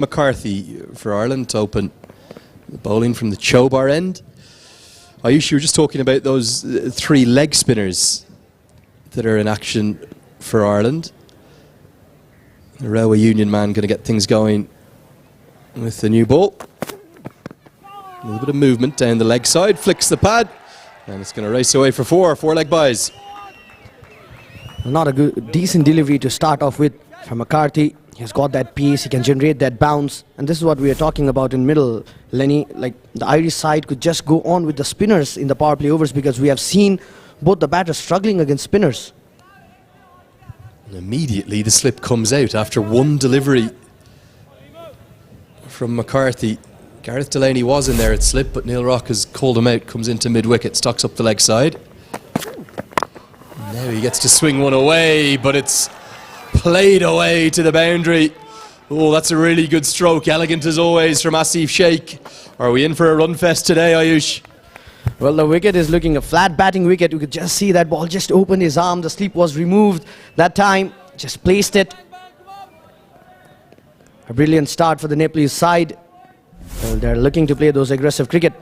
McCarthy for Ireland to open the bowling from the Chobar end. Ayush, you were just talking about those three leg spinners that are in action for Ireland. The Railway Union man going to get things going with the new ball. A little bit of movement down the leg side, flicks the pad, and it's going to race away for four leg buys. Not a good, decent delivery to start off with from McCarthy. He's got that pace, he can generate that bounce, and this is what we are talking about in middle, Lenny. Like, the Irish side could just go on with the spinners in the power play overs, because we have seen both the batters struggling against spinners. And immediately the slip comes out after one delivery from McCarthy. Gareth Delaney was in there at slip, but Neil Rock has called him out, comes into mid-wicket, stocks up the leg side. Now he gets to swing one away, but it's played away to the boundary. Oh, that's a really good stroke. Elegant as always from Asif Sheikh. Are we in for a run fest today, Ayush? Well, the wicket is looking a flat batting wicket. You could just see that ball just opened his arm. The slip was removed that time. Just placed it. A brilliant start for the Nepalese side. Well, they're looking to play those aggressive cricket.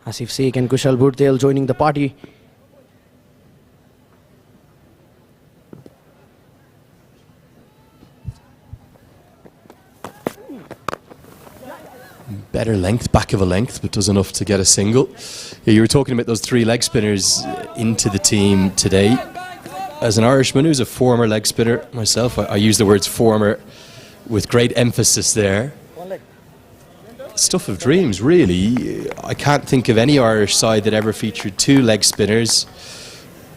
Asif Sheikh and Kushal Bhurtel joining the party. Better length, back of a length, but does enough to get a single. Yeah, you were talking about those three leg spinners into the team today. As an Irishman who's a former leg spinner myself, I use the words former with great emphasis there. Stuff of dreams, really. I can't think of any Irish side that ever featured two leg spinners,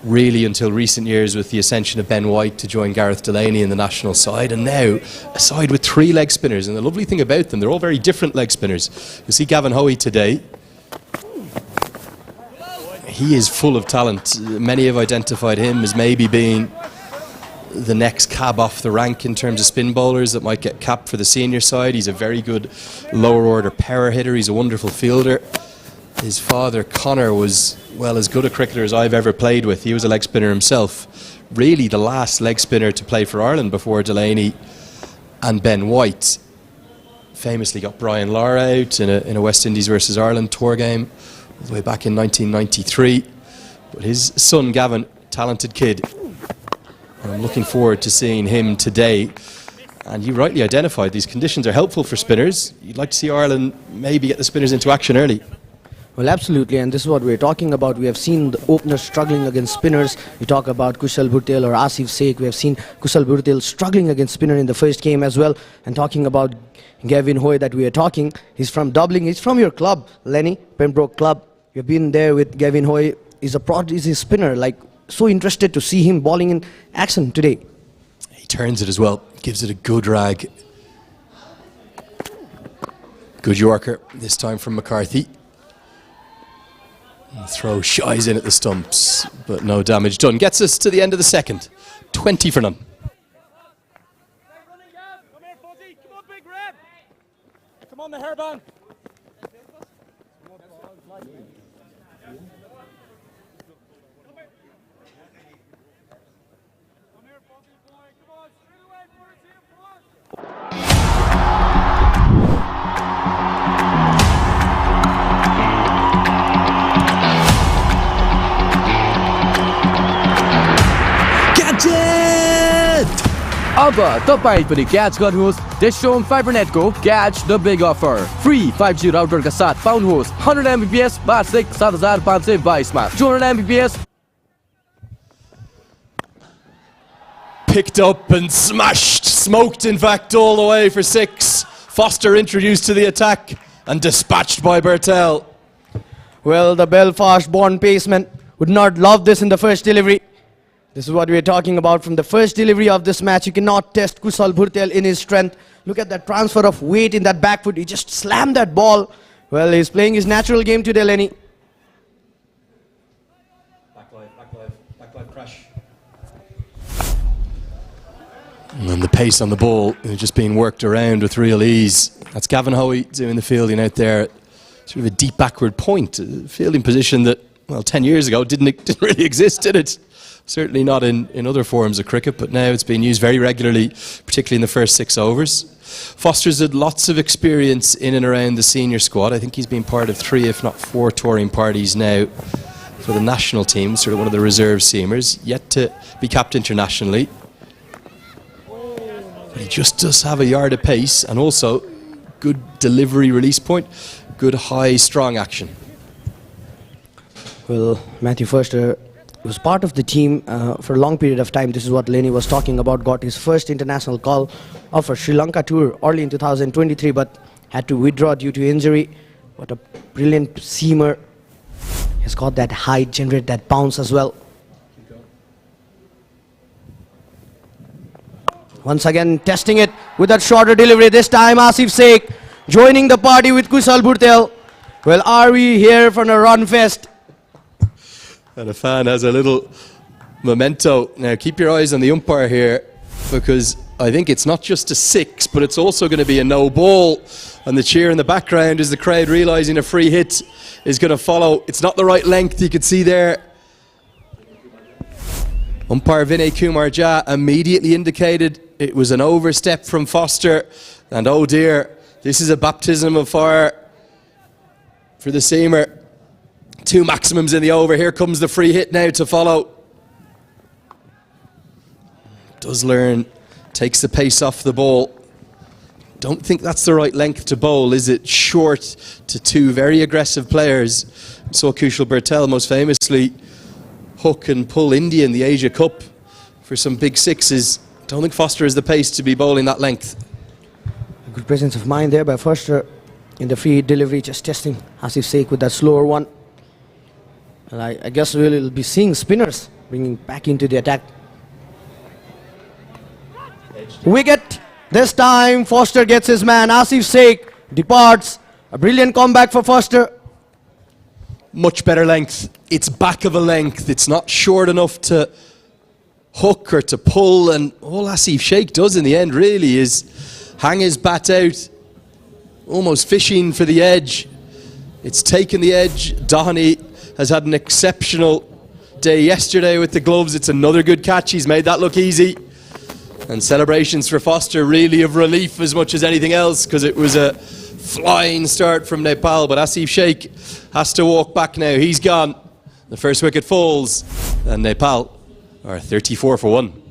really, until recent years with the ascension of Ben White to join Gareth Delaney in the national side, and now a side with three leg spinners. And the lovely thing about them, they're all very different leg spinners. You see Gavin Hoey today. He is full of talent. Many have identified him as maybe being the next cab off the rank in terms of spin bowlers that might get capped for the senior side. He's a very good lower order power hitter. He's a wonderful fielder. His father, Connor, was, well, as good a cricketer as I've ever played with. He was a leg spinner himself. Really the last leg spinner to play for Ireland before Delaney and Ben White. Famously got Brian Lara out in a West Indies versus Ireland tour game all the way back in 1993. But his son, Gavin, talented kid. And I'm looking forward to seeing him today. And you rightly identified these conditions are helpful for spinners. You'd like to see Ireland maybe get the spinners into action early. Well, absolutely, and this is what we're talking about. We have seen the openers struggling against spinners. We talk about Kushal Bhurtel or Asif Sheikh. We have seen Kushal Bhurtel struggling against spinner in the first game as well. And talking about Gavin Hoey that we are talking, he's from Dublin. He's from your club, Lenny, Pembroke Club. You've been there with Gavin Hoey. He's a spinner. Like, so interested to see him bowling in action today. He turns it as well, gives it a good rag. Good Yorker, this time from McCarthy. And throw shies in at the stumps, but no damage done. Gets us to the end of the second. 20 for none. Come on, the hairband. अब तपाईं पनि catch गर्नुहोस् DishHome Fiber Net को Catch the Big Offer. Free 5G router का साथ पाउनुहोस् 100 Mbps वार्षिक 7522 मा 200 Mbps. Picked up and smashed, smoked in fact all the way for 6. Foster introduced to the attack and dispatched by Bhurtel. Well, the Belfast-born paceman would not love this in the first delivery. This is what we are talking about from the first delivery of this match. You cannot test Kushal Bhurtel in his strength. Look at that transfer of weight in that back foot. He just slammed that ball. Well, he's playing his natural game today, Lenny. Back live crash. And the pace on the ball just being worked around with real ease. That's Gavin Hoey doing the fielding out there. Sort of a deep backward point. A fielding position that, well, 10 years ago didn't really exist, did it? Certainly not in other forms of cricket, but now it's being used very regularly, particularly in the first 6 overs. Foster's had lots of experience in and around the senior squad. I think he's been part of 3, if not 4, touring parties now for the national team, sort of one of the reserve seamers, yet to be capped internationally. But he just does have a yard of pace and also good delivery release point, good high, strong action. Well, Matthew Foster was part of the team for a long period of time. This is what Lenny was talking about. Got his first international call of a Sri Lanka tour early in 2023, but had to withdraw due to injury. What a brilliant seamer. He's got that height, generate that bounce as well. Once again, testing it with that shorter delivery. This time, Asif Sheikh joining the party with Kushal Bhurtel. Well, are we here for a run fest? And a fan has a little memento. Now keep your eyes on the umpire here, because I think it's not just a 6, but it's also going to be a no ball. And the cheer in the background is the crowd realising a free hit is going to follow. It's not the right length, you can see there. Umpire Vinay Kumar Jha immediately indicated it was an overstep from Foster. And oh dear, this is a baptism of fire for the seamer. 2 maximums in the over. Here comes the free hit now to follow. Does learn, takes the pace off the ball. Don't think that's the right length to bowl, is it? Short to 2 very aggressive players. We saw Kushal Bhurtel most famously hook and pull India in the Asia Cup for some big 6s. Don't think Foster has the pace to be bowling that length. A good presence of mind there by Foster in the free hit delivery, just testing Asif Sheikh with that slower one. And I guess we'll be seeing spinners bringing back into the attack. Wicket. This time Foster gets his man. Asif Sheikh departs. A brilliant comeback for Foster. Much better length. It's back of a length. It's not short enough to hook or to pull. And all Asif Sheikh does in the end really is hang his bat out, almost fishing for the edge. It's taken the edge. Doheny has had an exceptional day yesterday with the gloves. It's another good catch. He's made that look easy. And celebrations for Foster really of relief as much as anything else, because it was a flying start from Nepal. But Asif Sheikh has to walk back now. He's gone. The first wicket falls, and Nepal are 34 for 1.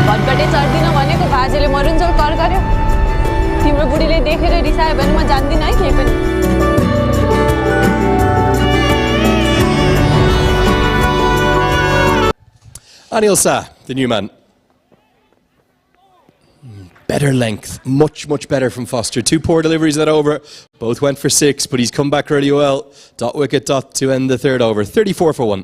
भटभटे चढ्दिन भनेको बाजेले मरुन्जेल कर गर्यो तिम्रो बुढीले देखेर रिसायो भने म जान्दिन है केही पनि Anil Shah, the new man. Better length, much better from Foster. 2 poor deliveries that over, both went for 6, but he's come back really well. Dot wicket, dot to end the 3rd over. 34 for 1.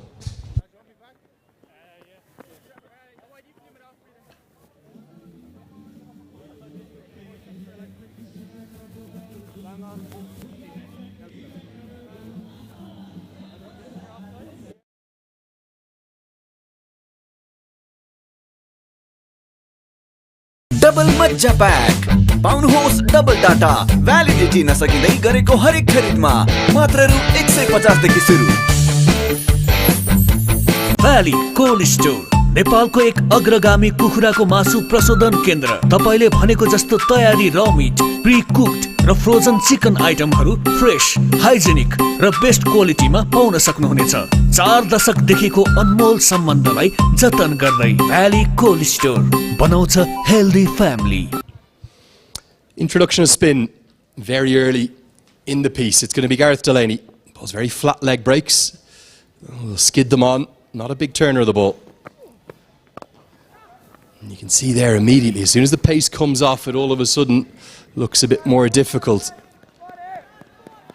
Double मज्जा pack पाउनुहोस् double data validity नसकिँदै गरेको हरेक खरिदमा मात्र रु 150 देखि सुरु valley cold store नेपालको एक अग्रगामी कुखुराको मासु प्रशोधन केन्द्र तपाईले भनेको जस्तो तयारी र मिट प्री कुक्ड र फ्रोजन चिकन आइटमहरू फ्रेश हाइजेनिक र बेस्ट क्वालिटीमा पाउन सक्नुहुनेछ 4 दशक देखिको अनमोल सम्बन्धलाई जतन गर्दै भ्याली कोल्ड स्टोर बनाउँछ healthy family Introduction of spin very early in the piece. It's going to be Gareth Delaney. Ball's very flat leg breaks. We'll skid them on. Not a big turner of the ball. And you can see there immediately, as soon as the pace comes off, it all of a sudden looks a bit more difficult.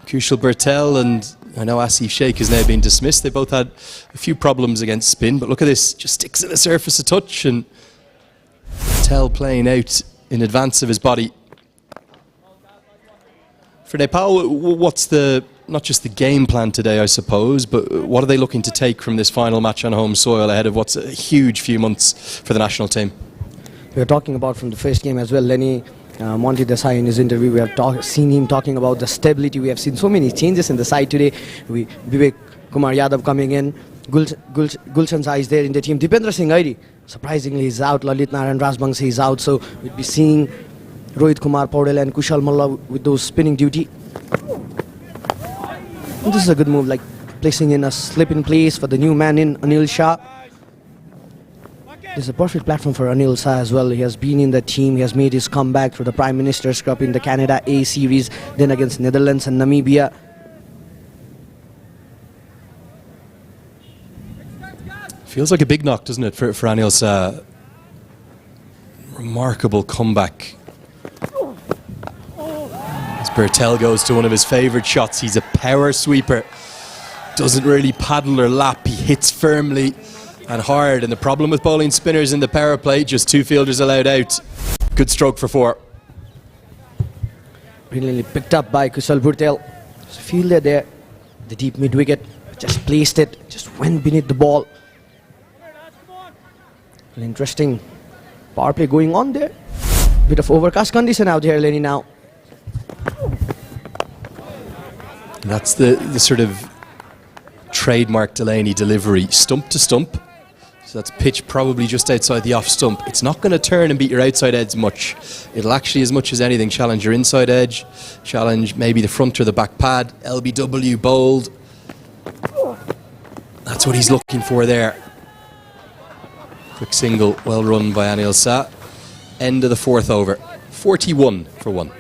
Kushal Bhurtel and I know Asif Sheikh has now been dismissed. They both had a few problems against spin, but look at this, just sticks at the surface a touch, and Patel playing out in advance of his body. For Nepal, what's not just the game plan today, I suppose, but what are they looking to take from this final match on home soil ahead of what's a huge few months for the national team? We were talking about from the first game as well, Lenny Monty Desai in his interview, we have seen him talking about the stability. We have seen so many changes in the side today. Vivek Kumar Yadav coming in, Gulshan Sai is there in the team. Dipendra Singh Airi, surprisingly, is out. Lalit Narayan Rajbangshi is out, so we'll be seeing Rohit Kumar Paudel and Kushal Malla with those spinning duty. And this is a good move, like placing in a slip in place for the new man in Anil Shah. This is a perfect platform for Anil Shah as well. He has been in the team, he has made his comeback through the Prime Minister's Cup in the Canada A Series, then against Netherlands and Namibia. Feels like a big knock, doesn't it, for Anil Shah? Remarkable comeback. As Bertel goes to one of his favourite shots, he's a power sweeper. Doesn't really paddle or lap, he hits firmly and hard. And the problem with bowling spinners in the power play, just 2 fielders allowed out. Good stroke for 4. Brilliantly picked up by Kushal Bhurtel. There's a fielder there, the deep mid wicket, just placed it, just went beneath the ball. An interesting power play going on there. Bit of overcast condition out here, Lenny, now. That's the sort of trademark Delaney delivery, stump to stump. So that's pitch probably just outside the off stump. It's not going to turn and beat your outside edge much. It'll actually, as much as anything, challenge your inside edge, challenge maybe the front or the back pad. LBW bowled. That's what he's looking for there. Quick single, well run by Anil Shah. End of the 4th over. 41 for 1.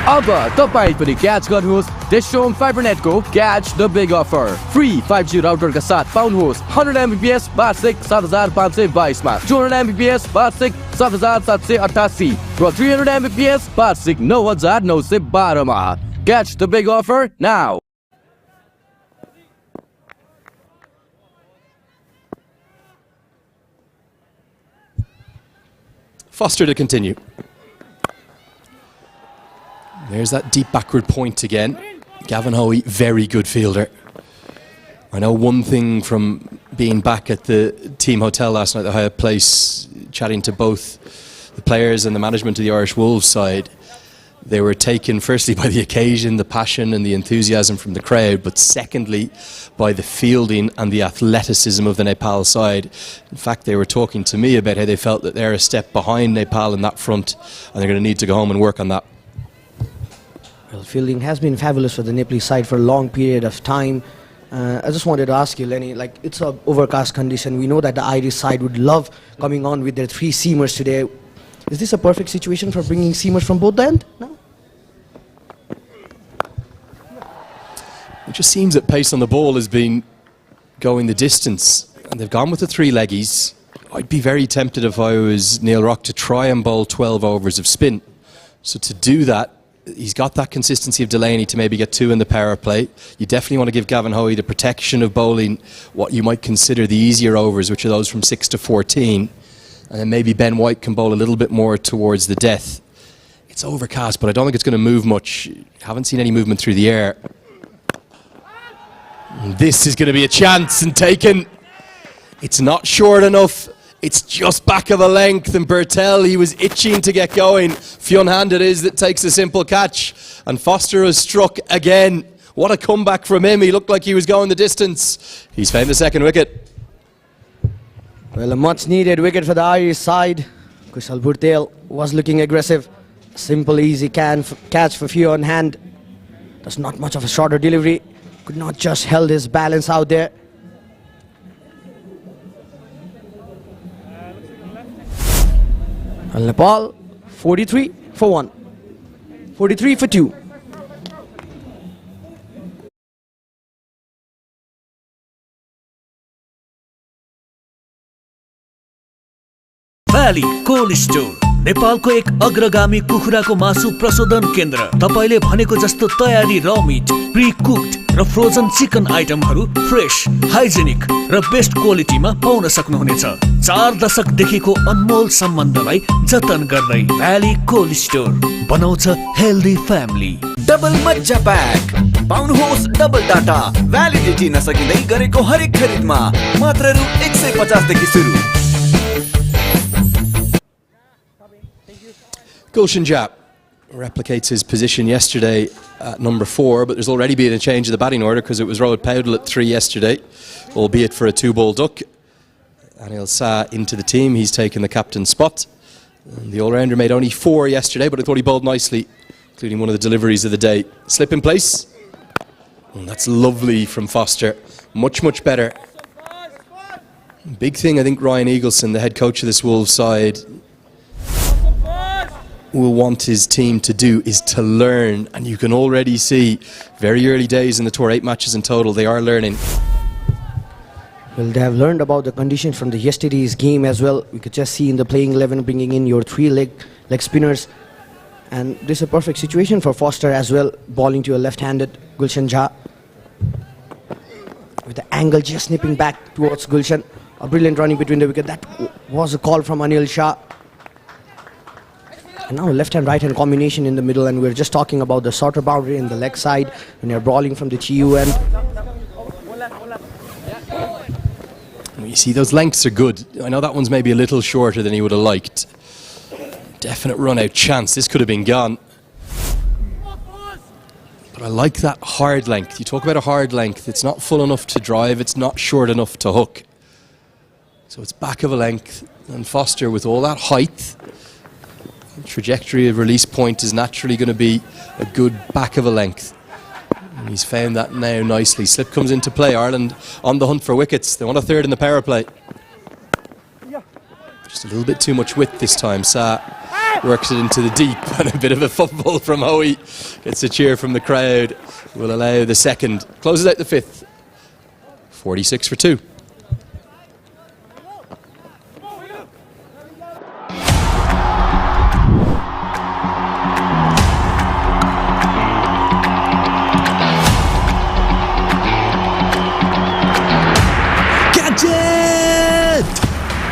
अब तपाईं पनि catch गर्नुहोस् DishHome fibre को catch the big offer free 5G router का साथ पाउनुहोस् 100 Mbps वार्षिक 7522 मा 200 Mbps वार्षिक 7788 र 300 Mbps वार्षिक 9912 मा catch the big offer now. Foster to continue. There's that deep backward point again. Gavin Hoey, very good fielder. I know one thing from being back at the team hotel last night, the Hyatt Place, chatting to both the players and the management of the Irish Wolves side. They were taken firstly by the occasion, the passion and the enthusiasm from the crowd, but secondly by the fielding and the athleticism of the Nepal side. In fact, they were talking to me about how they felt that they're a step behind Nepal in that front and they're going to need to go home and work on that. Well, fielding has been fabulous for the Nepali side for a long period of time. I just wanted to ask you, Lenny, like it's an overcast condition. We know that the Irish side would love coming on with their 3 seamers today. Is this a perfect situation for bringing seamers from both the end? No? It just seems that pace on the ball has been going the distance, and they've gone with the 3 leggies. I'd be very tempted if I was Neil Rock to try and bowl 12 overs of spin. So to do that, he's got that consistency of Delaney to maybe get 2 in the power play. You definitely want to give Gavin Hoey the protection of bowling what you might consider the easier overs, which are those from 6 to 14. And then maybe Ben White can bowl a little bit more towards the death. It's overcast, but I don't think it's going to move much. Haven't seen any movement through the air. And this is going to be a chance and taken. It's not short enough. It's just back of a length, and Bertel, he was itching to get going. Fionn Hand it is that takes a simple catch, and Foster has struck again. What a comeback from him. He looked like he was going the distance. He's found the 2nd wicket. Well, a much needed wicket for the Irish side. Kushal Bhurtel was looking aggressive. Simple, easy catch for Fionn Hand. That's not much of a shorter delivery. Could not just held his balance out there. And Nepal, 43 for 1. 43 for 2. Valley cold store नेपालको एक अग्रगामी कुखुराको मासु प्रशोधन केन्द्र। तपाईले भनेको जस्तो तयारी र मिट, प्री कुक्ड र फ्रोजन चिकन आइटमहरू फ्रेश, हाइजेनिक र बेस्ट क्वालिटीमा पाउन सक्नुहुनेछ। 4 दशकदेखिको अनमोल सम्बन्धलाई जतन गर्दै भ्याली कोल्ड स्टोर बनाउँछ हेल्दी फ्यामिली। डबल मज्जा प्याक पाउनुहोस् डबल डाटा, भ्यालिडिटी नसकिँदै गरेको हरेक खरिदमा मात्र रु 150 देखि सुरु। Gulshan Jap replicates his position yesterday at number 4, but there's already been a change in the batting order because it was Rohit Powdell at 3 yesterday, albeit for a 2-ball duck. Anil Sa into the team, he's taken the captain's spot. And the all-rounder made only 4 yesterday, but I thought he bowled nicely, including one of the deliveries of the day. Slip in place. And that's lovely from Foster. Much, much better. Big thing, I think Ryan Eagleson, the head coach of this Wolves side, will want his team to do is to learn, and you can already see very early days in the tour, 8 matches in total, they are learning. Well, they have learned about the conditions from the yesterday's game as well. We could just see in the playing 11 bringing in your 3 leg spinners, and this is a perfect situation for Foster as well, bowling to a left-handed Gulshan Jha with the angle just snipping back towards Gulshan. A brilliant running between the wicket. That was a call from Anil Shah. And now a left-hand, right-hand combination in the middle, and we're just talking about the shorter boundary in the leg side when you're bowling from the TU end. You see, those lengths are good. I know that one's maybe a little shorter than he would have liked. Definite run-out chance. This could have been gone. But I like that hard length. You talk about a hard length. It's not full enough to drive. It's not short enough to hook. So it's back of a length. And Foster, with all that height, trajectory of release point is naturally going to be a good back of a length, and he's found that now nicely. Slip comes into play. Ireland on the hunt for wickets. They want a third in the power play. Just a little bit too much width this time. Sa works it into the deep, and a bit of a fumble from Hoey. Gets a cheer from the crowd. Will allow the second. Closes out the 5th. 46 for 2.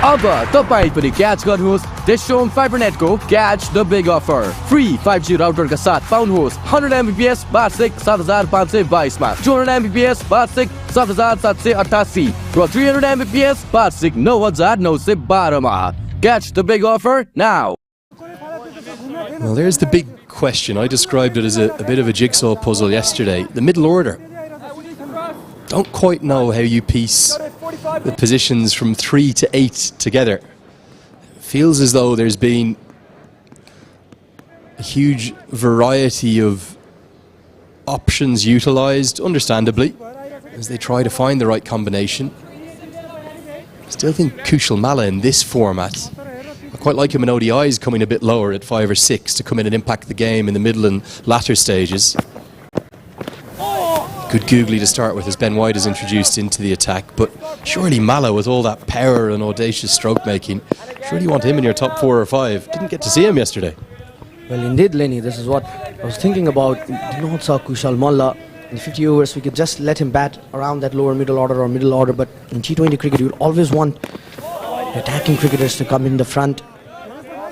अब तपाईं पनि catch गर्नुहोस् DishHome fibre को catch the big offer. Free 5G router का साथ पाउनुहोस् 100 Mbps वार्षिक 7522 मा, 200 Mbps वार्षिक 7788 र 300 Mbps वार्षिक 9912 मा। Catch the big offer now. Well, there's the big question. I described it as a bit of a jigsaw puzzle yesterday. The middle order. Don't quite know how you piece the positions from 3 to 8 together. Feels as though there's been a huge variety of options utilised, understandably, as they try to find the right combination. Still think Kushal Malla in this format. I quite like him in ODIs coming a bit lower at 5 or 6 to come in and impact the game in the middle and latter stages. Good googly to start with as Ben White is introduced into the attack, but surely Malla, with all that power and audacious stroke making, surely you want him in your top 4 or 5. Didn't get to see him yesterday. Well, indeed, Lenny, this is what I was thinking about. Did not saw Kushal Malla. In 50 overs, we could just let him bat around that lower middle order or middle order, but in T20 cricket, you always want the attacking cricketers to come in the front.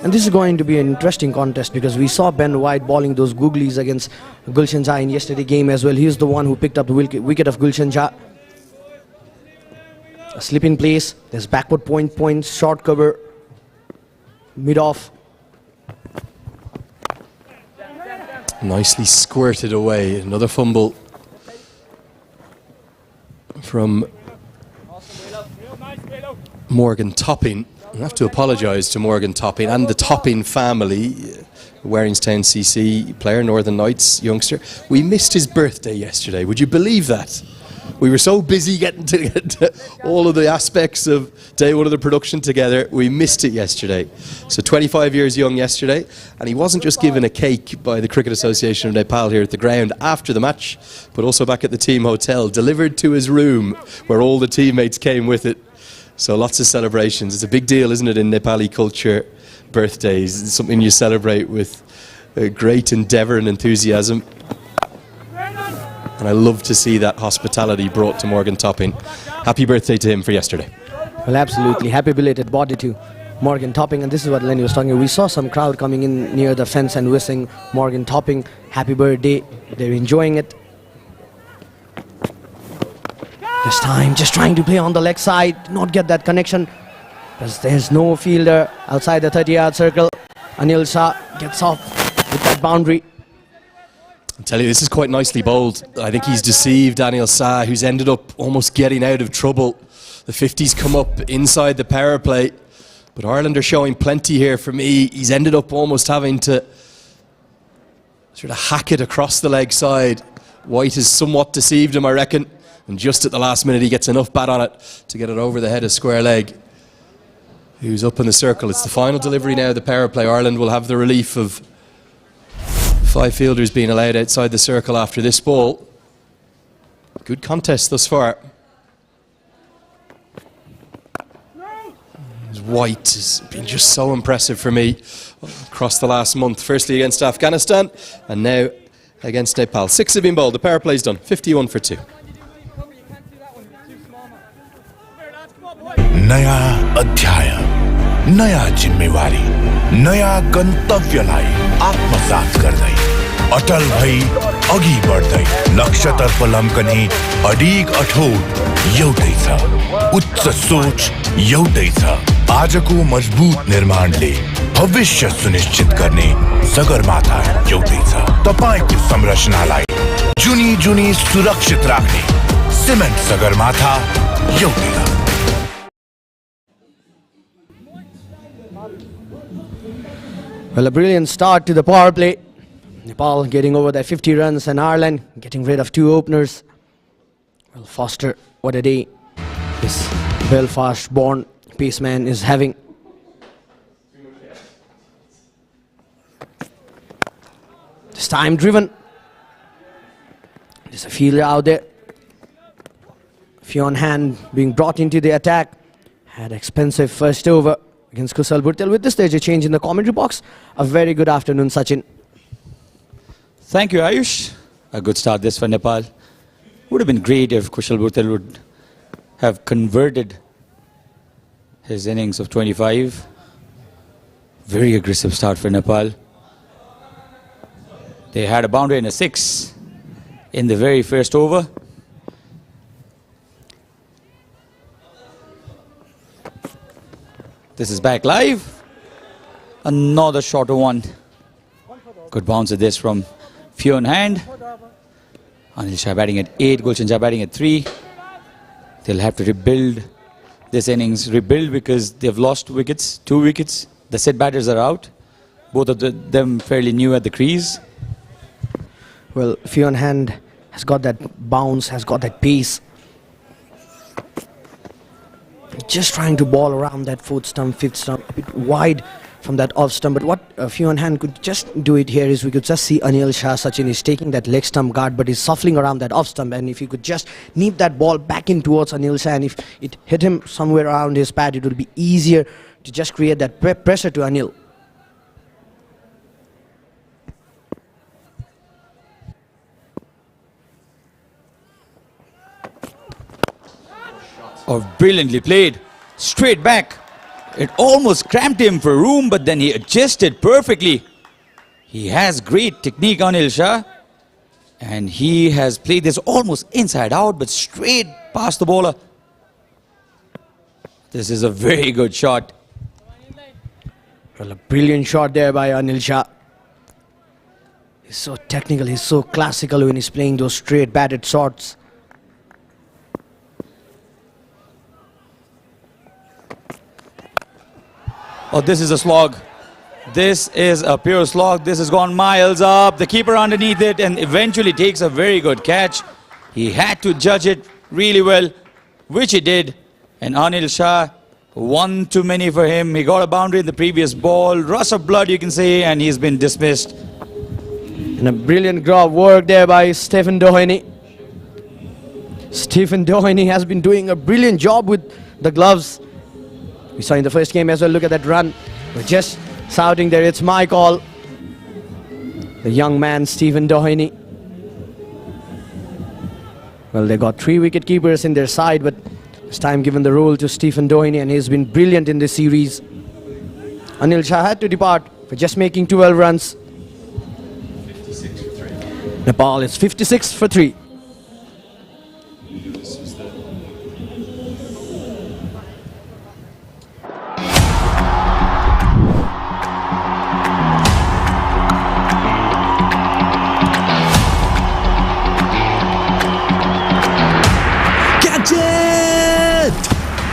And this is going to be an interesting contest because we saw Ben White bowling those googlies against Gulshan Jha in yesterday's game as well. He's the one who picked up the wicket of Gulshan Jha. A slip in place. There's backward point, short cover, mid-off. Nicely squirted away. Another fumble from Morgan Topping. I have to apologise to Morgan Topping and the Topping family. Waringstown CC player, Northern Knights youngster. We missed his birthday yesterday. Would you believe that? We were so busy getting to get all of the aspects of day one of the production together, we missed it yesterday. So 25 years young yesterday, and he wasn't just given a cake by the Cricket Association of Nepal here at the ground after the match, but also back at the team hotel, delivered to his room where all the teammates came with it. So lots of celebrations. It's a big deal, isn't it, in Nepali culture, birthdays. It's something you celebrate with great endeavour and enthusiasm. And I love to see that hospitality brought to Morgan Topping. Happy birthday to him for yesterday. Well, absolutely. Happy belated birthday to Morgan Topping. And this is what Lenny was talking about. We saw some crowd coming in near the fence and wishing Morgan Topping happy birthday. They're enjoying it. This time, just trying to play on the leg side, not get that connection. Because there's no fielder outside the 30-yard circle. Anil Shah gets off with that boundary. I tell you, this is quite nicely bowled. I think he's deceived Anil Shah, who's ended up almost getting out of trouble. The 50s come up inside the power play, but Ireland are showing plenty here for me. He's ended up almost having to sort of hack it across the leg side. White has somewhat deceived him, I reckon, and just at the last minute he gets enough bat on it to get it over the head of square leg. Who's up in the circle? It's the final delivery now, the power play. Ireland will have the relief of 5 fielders being allowed outside the circle after this ball. Good contest thus far. White has been just so impressive for me across the last month. Firstly against Afghanistan and now against Nepal. 6 have been bowled. The power play's done. 51 for 2. नयाँ अध्याय, नयाँ जिम्मेवारी, नयाँ गन्तव्यलाई आत्मसात गर्दै अटल भई अघि बढ्दै लक्ष्यतर्फ लम्कने अडिग अठोट एउटै छ, उच्च सोच एउटै छ। आजको मजबुत निर्माणले भविष्य सुनिश्चित गर्ने सगरमाथा एउटै छ। तपाईको संरचनालाई जुनी जुनी सुरक्षित राख्ने सिमेन्ट सगरमाथा एउटै छ। Well, a brilliant start to the power play. Nepal getting over their 50 runs and Ireland getting rid of 2 openers. Well, Foster, what a day this Belfast-born paceman is having. This time driven. There's a fielder out there. Few on hand being brought into the attack. Had expensive first over against Kushal Bhurtel. With this, there's a change in the commentary box. A very good afternoon, Sachin. Thank you, Ayush. A good start this for Nepal. Would have been great if Kushal Bhurtel would have converted his innings of 25. Very aggressive start for Nepal. They had a boundary and a 6 in the very first over. This is back live. Another shorter one. Good bounce at this from few on hand. Anil Shah batting at 8, Gulshan Shah batting at 3. They'll have to rebuild this innings. Rebuild because they've lost wickets, 2 wickets. The set batters are out. Both of them fairly new at the crease. Well, few on hand has got that bounce, has got that pace. Just trying to ball around that 4th stump, 5th stump, a bit wide from that off stump. But what a few on hand could just do it here is we could just see Anil Shah, Sachin is taking that leg stump guard, but he's shuffling around that off stump. And if he could just nip that ball back in towards Anil Shah, and if it hit him somewhere around his pad, it would be easier to just create that pressure to Anil. Oh, brilliantly played. Straight back. It almost cramped him for room, but then he adjusted perfectly. He has great technique, Anil Shah. And he has played this almost inside out, but straight past the bowler. This is a very good shot. Well, a brilliant shot there by Anil Shah. He's so technical, he's so classical when he's playing those straight batted shots. Oh, this is a slog. This is a pure slog. This has gone miles up. The keeper underneath it and eventually takes a very good catch. He had to judge it really well, which he did. And Anil Shah, 1 too many for him. He got a boundary in the previous ball. Rush of blood, you can say, and he's been dismissed. And a brilliant glove work there by Stephen Doheny. Stephen Doheny has been doing a brilliant job with the gloves. We saw in the first game as well. Look at that run. We're just shouting there, it's my call. The young man, Stephen Doheny. Well, they got 3 wicket keepers in their side, but this time given the role to Stephen Doheny, and he's been brilliant in this series. Anil Shah had to depart for just making 12 runs. 56 for 3. Nepal is 56 for 3. This was the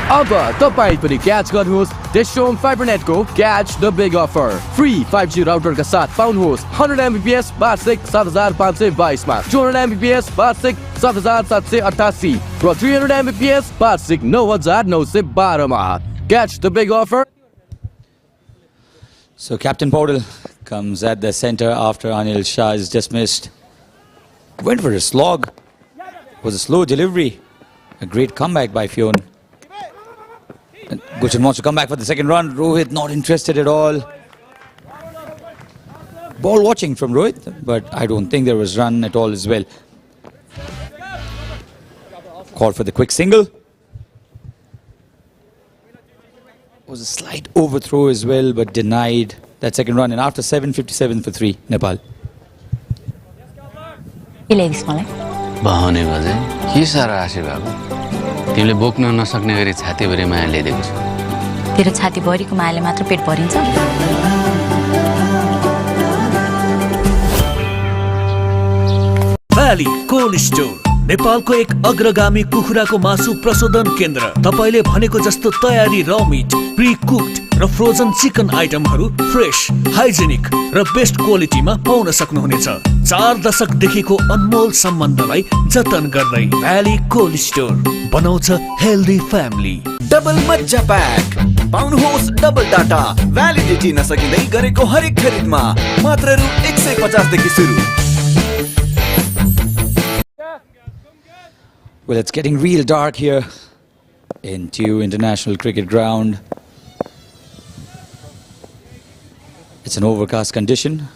अब तपाईं पनि catch गर्नुहोस् DishHome fibre को catch the big offer free 5G router का साथ पाउनुहोस् 100 MBPS वार्षिक 7522 मा 200 MBPS वार्षिक 7788 र 300 MBPS वार्षिक 9912 मा catch the big offer. So Captain Paudel comes at the center after Anil Shah is dismissed. Went for a slog. Was a slow delivery. A great comeback by Fionn. Gulshan wants to come back for the second run. Rohit not interested at all. Ball watching from Rohit, but I don't think there was run at all as well. Called for the quick single. Was a slight overthrow as well, but denied that second run. And after 7:57 for 3, Nepal. बहाउने बजे के सारा आशी बाबु तिमीले बोक्न नसक्ने गरी छातीभरि माया ल्याइदिएको छु. तेरो छातीभरिको मायाले मात्र पेट भरिन्छ. भ्याली कोल्ड स्टोर नेपालको एक अग्रगामी कुखुराको मासु प्रशोधन केन्द्र. तपाईले भनेको जस्तो तयारी र मिट, प्री कुक्ड र फ्रोजन चिकन आइटमहरू फ्रेश, हाइजेनिक र बेस्ट क्वालिटीमा पाउन सक्नुहुनेछ. 4 दशकदेखिको अनमोल सम्बन्धलाई जतन गर्दै भ्याली कोल्ड स्टोर बनाउँछ हेल्दी फ्यामिली. डबल मज्जा प्याक पाउनुहोस् डबल डाटा भ्यालिडिटी नसकिँदै गरेको हरेक खरिदमा मात्र रु 150 देखि सुरु. Well, it's getting real dark here in Tew International Cricket Ground. It's an overcast condition.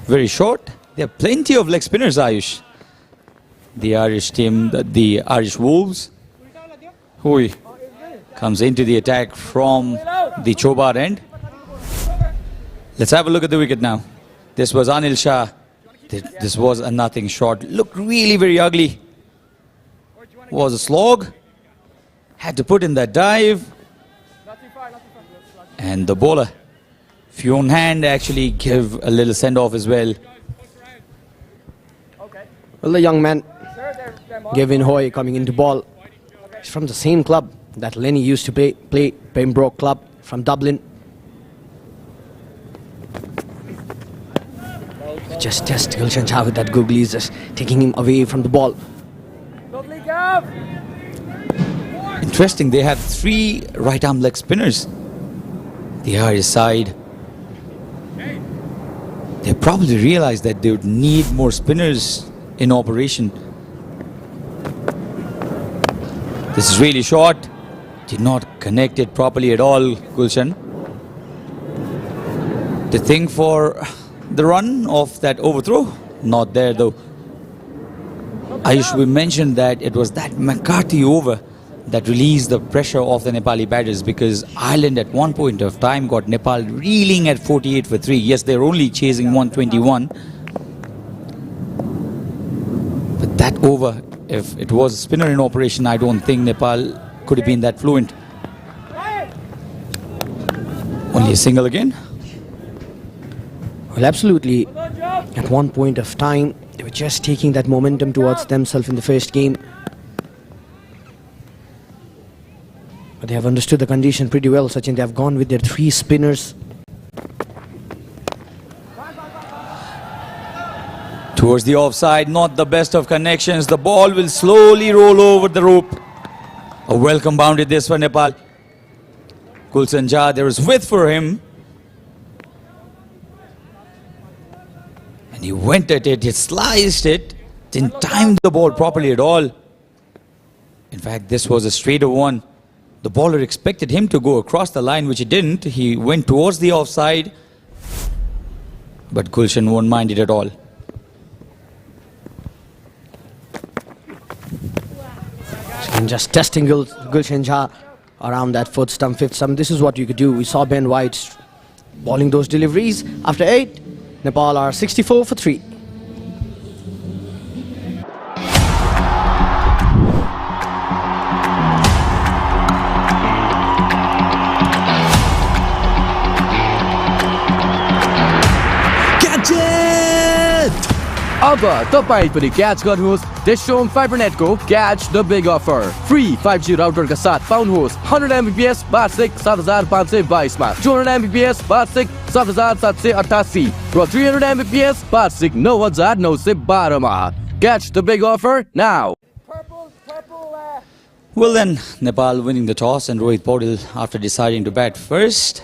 Very short. There are plenty of leg spinners, Ayush. The Irish team, the Irish Wolves. Hui comes into the attack from the Chobar end. Let's have a look at the wicket now. This was Anil Shah. This was a nothing shot. Looked really very ugly. Was a slog. Had to put in that dive. And the bowler, Fionn Hand, actually gave a little send-off as well. Well, the young man, Gavin Hoy, coming into ball. He's from the same club that Lenny used to play Pembroke Club from Dublin. Just Gulshan Shah with that googly is just taking him away from the ball. Interesting, they have 3 right-arm leg spinners. The Irish side. They probably realized that they would need more spinners in operation. This is really short. Did not connect it properly at all, Gulshan. The thing for the run of that overthrow, not there though. Ayush, we mentioned that it was that McCarthy over that released the pressure off the Nepali batters, because Ireland at one point of time got Nepal reeling at 48 for 3. Yes, they're only chasing 121. But that over, if it was a spinner in operation, I don't think Nepal could have been that fluent. Only a single again. Well, absolutely. At one point of time, they were just taking that momentum towards themselves in the first game. But they have understood the condition pretty well, Sachin. They have gone with their 3 spinners. Towards the offside, not the best of connections. The ball will slowly roll over the rope. A welcome boundary this for Nepal. Gulshan Shah, there is width for him. And he went at it, he sliced it, didn't time the ball properly at all. In fact, this was a straighter one. The bowler expected him to go across the line, which he didn't. He went towards the offside. But Gulshan won't mind it at all. Just testing Gulshan Jha around that fourth stump, fifth stump. This is what you could do. We saw Ben White bowling those deliveries. After 8, Nepal are 64 for 3. अब तपाईं पनि catch गर्नुहोस् DishHome fibre नेटको catch the big offer free 5G राउटरका साथ पाउनुहोस् 100 Mbps वार्षिक 7522 मा 200 Mbps वार्षिक 7788 र 300 Mbps वार्षिक 9912 मा Catch the big offer now. Well then, Nepal winning the toss and Rohit Paudel after deciding to bat first.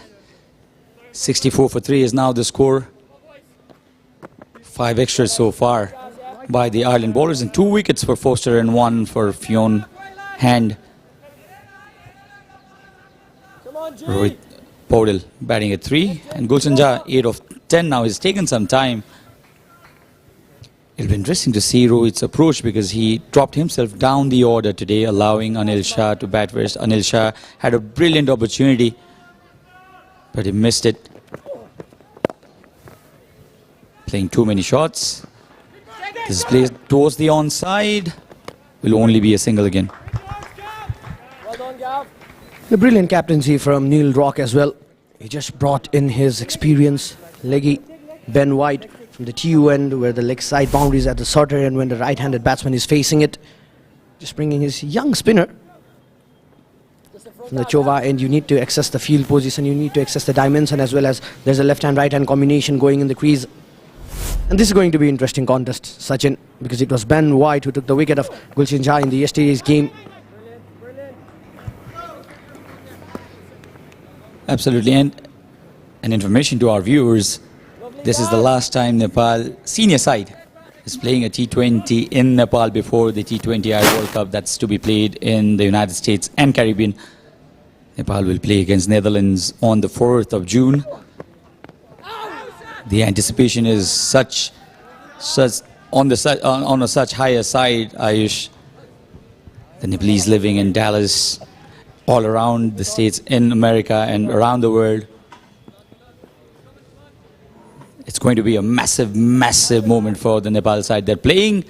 64 for 3 is now the score. 5 extras so far by the Ireland bowlers and 2 wickets for Foster and 1 for Fionn Hand. Rohit Paudel batting at 3 and Gulshan Jha 8 of 10 now. He's taken some time. It'll be interesting to see Rohit's approach because he dropped himself down the order today, allowing Anil Shah to bat first. Anil Shah had a brilliant opportunity, but he missed it. Playing too many shots. This is played towards the onside. Will only be a single again. A brilliant captaincy from Neil Rock as well. He just brought in his experience. Leggy Ben White from the TU end, where the leg side boundary is at the shorter end when the right-handed batsman is facing it. Just bringing his young spinner. From the Chova end, you need to access the field position, you need to access the dimension, as well as there's a left-hand, right-hand combination going in the crease. And this is going to be an interesting contest, Sachin, because it was Ben White who took the wicket of Gulshan Jha in the yesterday's game. Absolutely, and an information to our viewers, this is the last time Nepal senior side is playing a T20 in Nepal before the T20I World Cup that's to be played in the United States and Caribbean. Nepal will play against Netherlands on the 4th of June. The anticipation is such on a such higher side, Ayush. The Nepalese living in Dallas, all around the states in America and around the world. It's going to be a massive, massive moment for the Nepal side. They're playing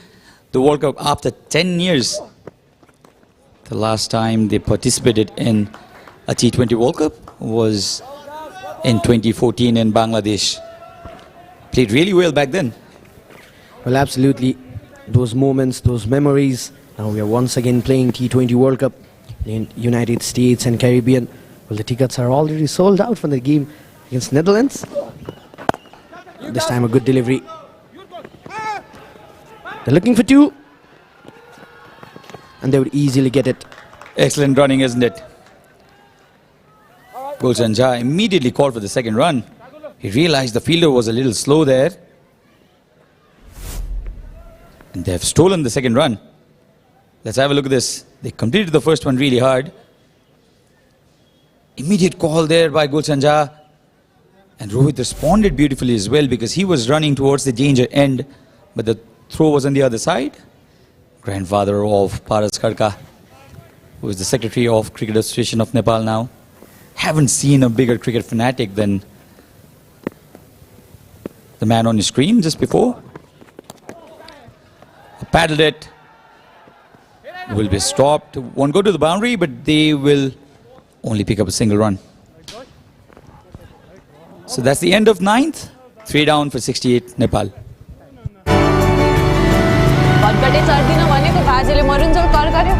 the World Cup after 10 years. The last time they participated in a T20 World Cup was in 2014 in Bangladesh. Played really well back then. Well, absolutely. Those moments, those memories. Now we are once again playing T20 World Cup in United States and Caribbean. Well, the tickets are already sold out for the game against Netherlands. This time a good delivery. They're looking for 2. And they would easily get it. Excellent running, isn't it? Gulshan Jha immediately called for the second run. He realized the fielder was a little slow there. And they have stolen the second run. Let's have a look at this. They completed the first one really hard. Immediate call there by Gulshan Jha. And Rohit responded beautifully as well because he was running towards the danger end, but the throw was on the other side. Grandfather of Paras Khadka, who is the Secretary of Cricket Association of Nepal now. Haven't seen a bigger cricket fanatic than the man on the screen just before. Paddled it. Will be stopped. Won't go to the boundary, but they will only pick up a single run. So that's the end of 9th. 3 down for 68 Nepal. भटकटे चढ्दिन भनेको बाजेले मरुन्जेल कर गर्यो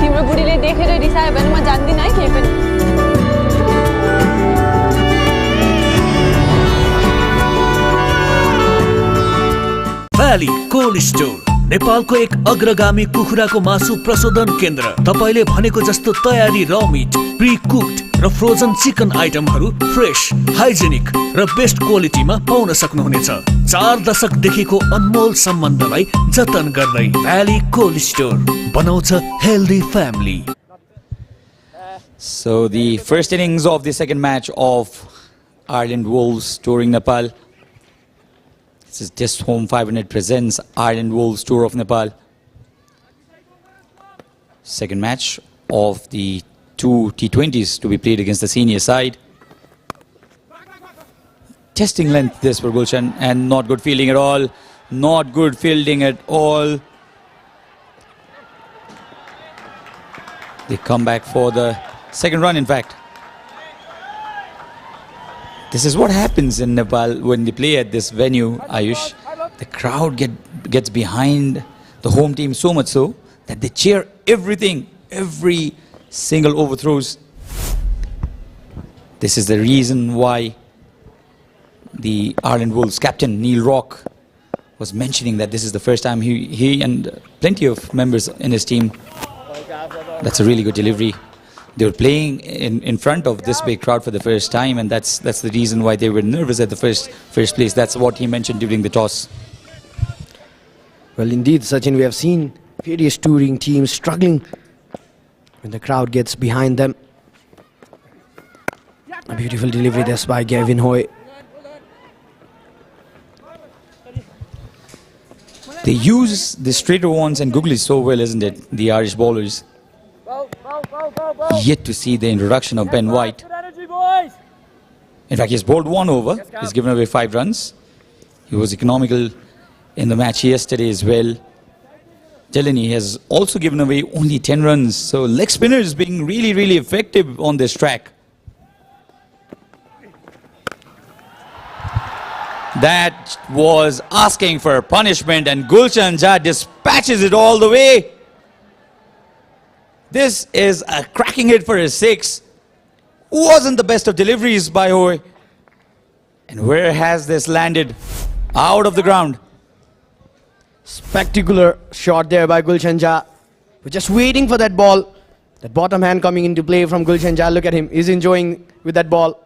तिम्रो बुढीले देखेर रिसायो भने म जान्दिन है केही पनि भ्याली कोल्ड स्टोर नेपालको एक अग्रगामी कुखुराको मासु प्रशोधन केन्द्र तपाईले भनेको जस्तो तयारी र मिट प्री कुक्ड र र फ्रोजन चिकन आइटमहरू फ्रेश, हाइजेनिक र बेस्ट क्वालिटीमा पाउन सक्नुहुनेछ। 4 दशकदेखिको अनमोल सम्बन्धलाई जतन गर्दै भ्याली कोल्ड स्टोर बनाउँछ healthy family. So the first innings of the second match of Ireland Wolves touring Nepal. This is DishHome 500 presents Ireland Wolves tour of Nepal. Second match of the 2 T20s to be played against the senior side. Testing length this for Gulshan, and not good fielding at all. Not good fielding at all. They come back for the second run, in fact. This is what happens in Nepal when they play at this venue, Ayush. The crowd gets behind the home team so much so that they cheer everything, every single overthrows. This is the reason why the Ireland Wolves captain Neil Rock was mentioning that this is the first time he and plenty of members in his team. That's a really good delivery. They were playing in front of this big crowd for the first time, and that's the reason why they were nervous at the first place. That's what he mentioned during the toss. Well, indeed, Sachin, we have seen various touring teams struggling when the crowd gets behind them. A beautiful delivery there by Gavin Hoy. They use the straighter ones and googlies so well, isn't it? The Irish bowlers. Yet to see the introduction of Ben White. In fact, he's bowled 1 over. He's given away 5 runs. He was economical in the match yesterday as well. Delaney has also given away only 10 runs. So leg spinners being really, really effective on this track. That was asking for punishment, and Gulshan Jha dispatches it all the way. This is a cracking hit for a 6. Wasn't the best of deliveries by Hoy. And where has this landed? Out of the ground. Spectacular shot there by Gulshan Jha. We're just waiting for that ball. That bottom hand coming into play from Gulshan Jha. Look at him. He's enjoying with that ball.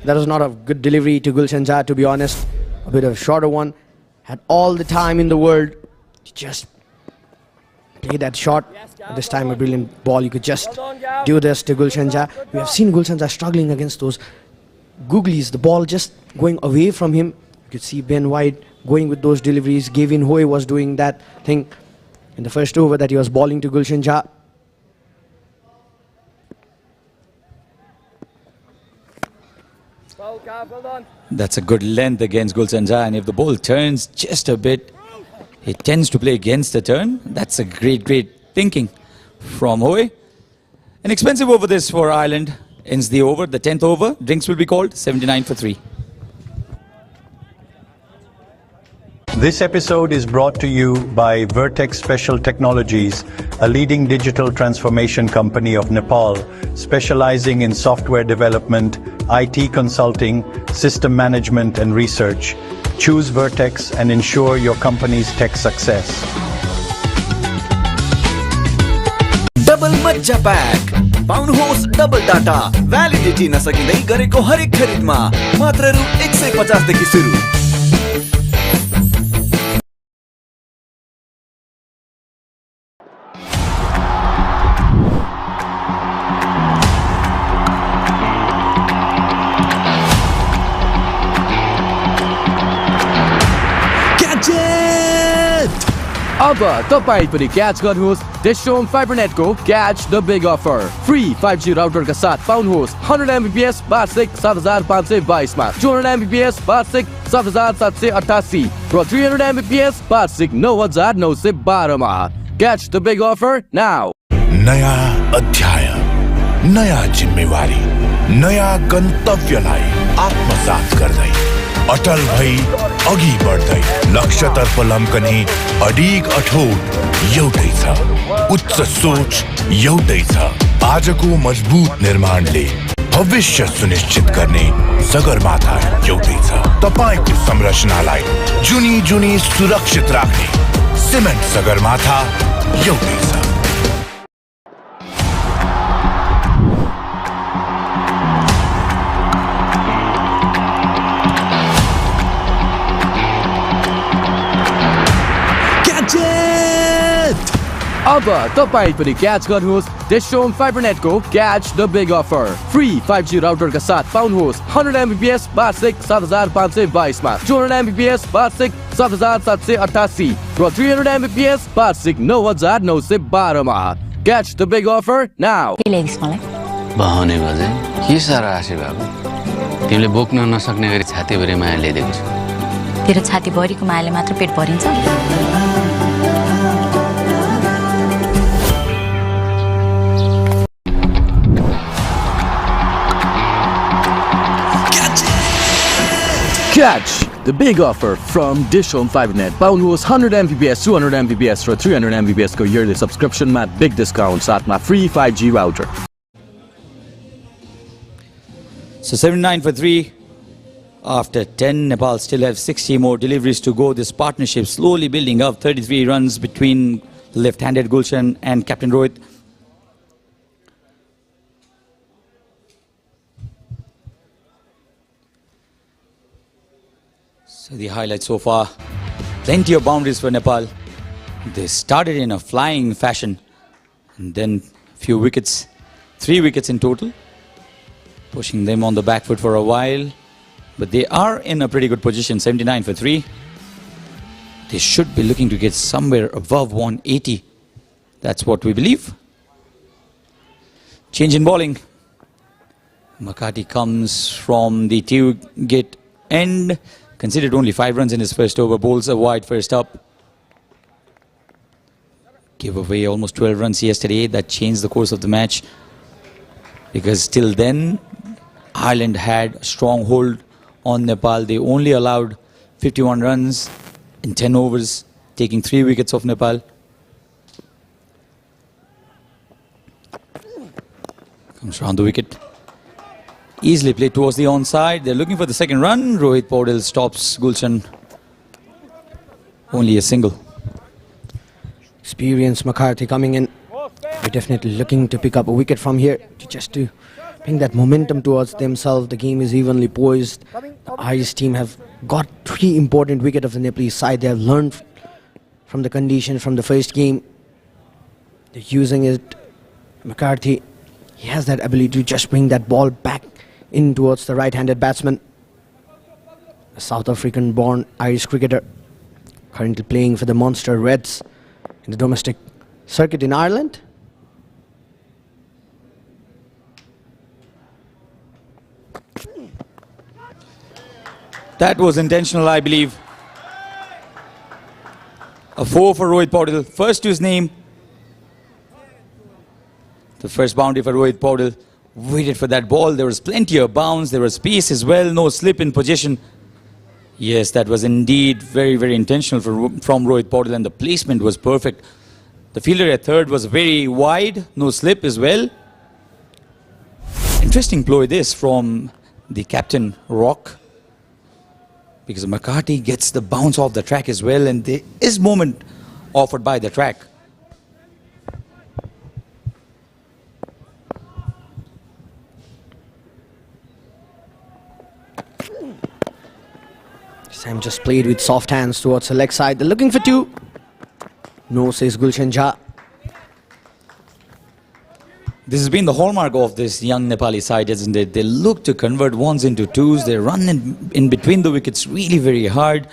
That was not a good delivery to Gulshan Jha, to be honest. A bit of a shorter one. Had all the time in the world to just play that shot. This time a brilliant ball. You could just do this to Gulshan Jha. We have seen Gulshan Jha struggling against those googlies. The ball just going away from him. You could see Ben White going with those deliveries. Gavin Hoy was doing that thing in the first over that he was bowling to Gulshan Jha. That's a good length against Gulshan Jha, and if the ball turns just a bit, it tends to play against the turn. That's a great thinking from Hoy. An expensive over this for Ireland. Ends the over, the 10th over. Drinks will be called, 79 for 3. This episode is brought to you by Vertex Special Technologies, a leading digital transformation company of Nepal, specializing in software development, IT consulting, system management and research. Choose Vertex and ensure your company's tech success. Double मज्जा pack पाउनुहोस् double data validity नसकिँदै गरेको हरेक खरिदमा मात्र रु 150 देखि सुरु। अब तपाईं पनि क्याच गर्नुहोस् DishHome Fiber Net को Catch the Big Offer. Free 5G router का साथ पाउनुहोस् 100 Mbps वार्षिक 7522 मा, 200 Mbps वार्षिक 7788 र 300 Mbps वार्षिक 9912 मा। Catch the Big Offer now. नया अध्याय, नया जिम्मेवारी, नया गन्तव्यलाई आत्मसात गर्दै अटल भई अघि बढ्दै लक्ष्यतर्फ लम्कने अडिग अठोट एउटै छ, उच्च सोच एउटै छ। आजको मजबुत निर्माणले भविष्य सुनिश्चित गर्ने सगरमाथा एउटै छ। तपाईको संरचनालाई जुनी सुरक्षित राख्ने सिमेन्ट सगरमाथा एउटै छ। अब तपाईं पनि क्याच गर्नुहोस् DishHome फाइबरनेटको catch the big offer free 5G राउटरका साथ पाउनुहोस् 100 Mbps वार्षिक 7522 मा 200 Mbps वार्षिक 7788 र 300 Mbps वार्षिक 9912 मा catch the big offer now बहाउने बजे के साह्रो आशे बाबु तिमीले बोक्न नसक्ने गरी छातीभरि माया ल्याइदिएको छु तेरो छातीभरिको मायाले मात्र पेट भरिन्छ Catch the big offer from DishHome FiberNet. पाउनुहोस् 100 Mbps, 200 Mbps र 300 Mbps को yearly subscription मा big discount साथमा free 5G router. So 79 for 3. After 10, Nepal still have 60 more deliveries to go. This partnership slowly building up. 33 runs between left-handed Gulshan and Captain Rohit. So the highlights so far, plenty of boundaries for Nepal. They started in a flying fashion and then few wickets, 3 wickets in total, pushing them on the back foot for a while. But they are in a pretty good position, 79 for 3. They should be looking to get somewhere above 180. That's what we believe. Change in bowling. Makati comes from the two-gate end. Conceded only 5 runs in his first over. Bowls a wide first up. Gave away almost 12 runs yesterday. That changed the course of the match. Because till then, Ireland had a strong hold on Nepal. They only allowed 51 runs in 10 overs, taking 3 wickets off Nepal. Comes round the wicket. Easily played towards the onside. They're looking for the second run. Rohit Paudel stops Gulshan. Only a single. Experienced McCarthy coming in. We're definitely looking to pick up a wicket from here to bring that momentum towards themselves. The game is evenly poised. The Irish team have got 3 important wickets of the Nepalese side. They have learned from the conditions from the first game. They're using it. McCarthy, he has that ability to just bring that ball back in towards the right-handed batsman. A South African-born Irish cricketer, currently playing for the Munster Reds in the domestic circuit in Ireland. That was intentional, I believe. A 4 for Rohit Paudel. First to his name. The first boundary for Rohit Paudel. Waited for that ball. There was plenty of bounce. There was space as well. No slip in position. Yes, that was indeed very, very intentional from Rohit Paudel, and the placement was perfect. The fielder at third was very wide. No slip as well. Interesting ploy this from the captain, Rock. Because McCarthy gets the bounce off the track as well, and there is movement offered by the track. Sam just played with soft hands towards the leg side. They're looking for 2. No, says Gulshan Jha. This has been the hallmark of this young Nepali side, isn't it? They look to convert 1s into 2s. They run in between the wickets really very hard.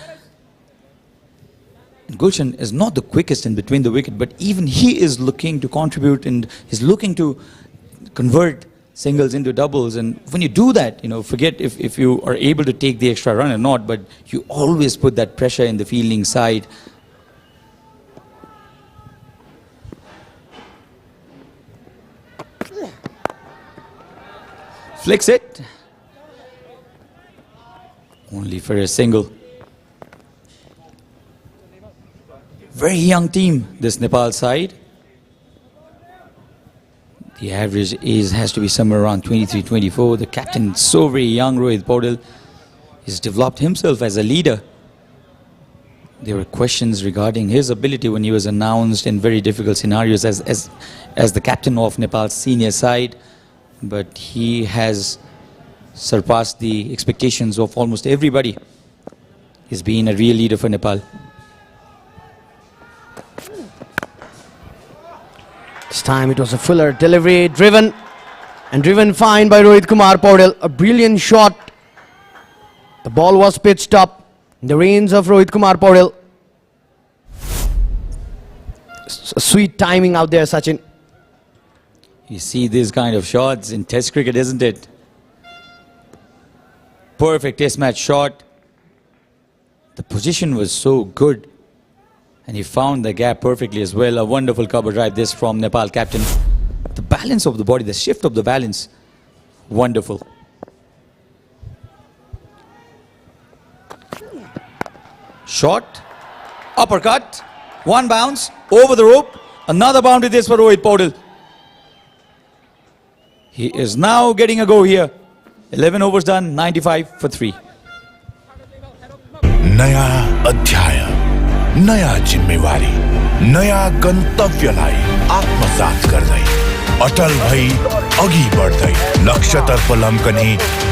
Gulshan is not the quickest in between the wicket, but even he is looking to contribute and is looking to convert singles into doubles. And when you do that, forget if you are able to take the extra run or not, but you always put that pressure in the fielding side. Flicks it. Only for a single. Very young team, this Nepal side. The average age has to be somewhere around 23, 24. The captain, so very young, Rohit Paudel, has developed himself as a leader. There were questions regarding his ability when he was announced in very difficult scenarios as the captain of Nepal's senior side. But he has surpassed the expectations of almost everybody. He's been a real leader for Nepal. This time it was a fuller delivery, driven fine by Rohit Kumar Paudel. A brilliant shot. The ball was pitched up in the reins of Rohit Kumar Paudel. Sweet timing out there, Sachin. You see these kind of shots in Test cricket, isn't it? Perfect Test match shot. The position was so good. And he found the gap perfectly as well. A wonderful cover drive this from Nepal captain. The balance of the body, the shift of the balance. Wonderful. Shot. Uppercut. One bounce. Over the rope. Another boundary this for Rohit Paudel. He is now getting a go here. 11 overs done. 95 for 3. नया अध्याय, नया जिम्मेवारी, नया गन्तव्यलाई आत्मसात गर्दै अटल भई अघि बढ्दै लक्ष्यतर्फ लम्कने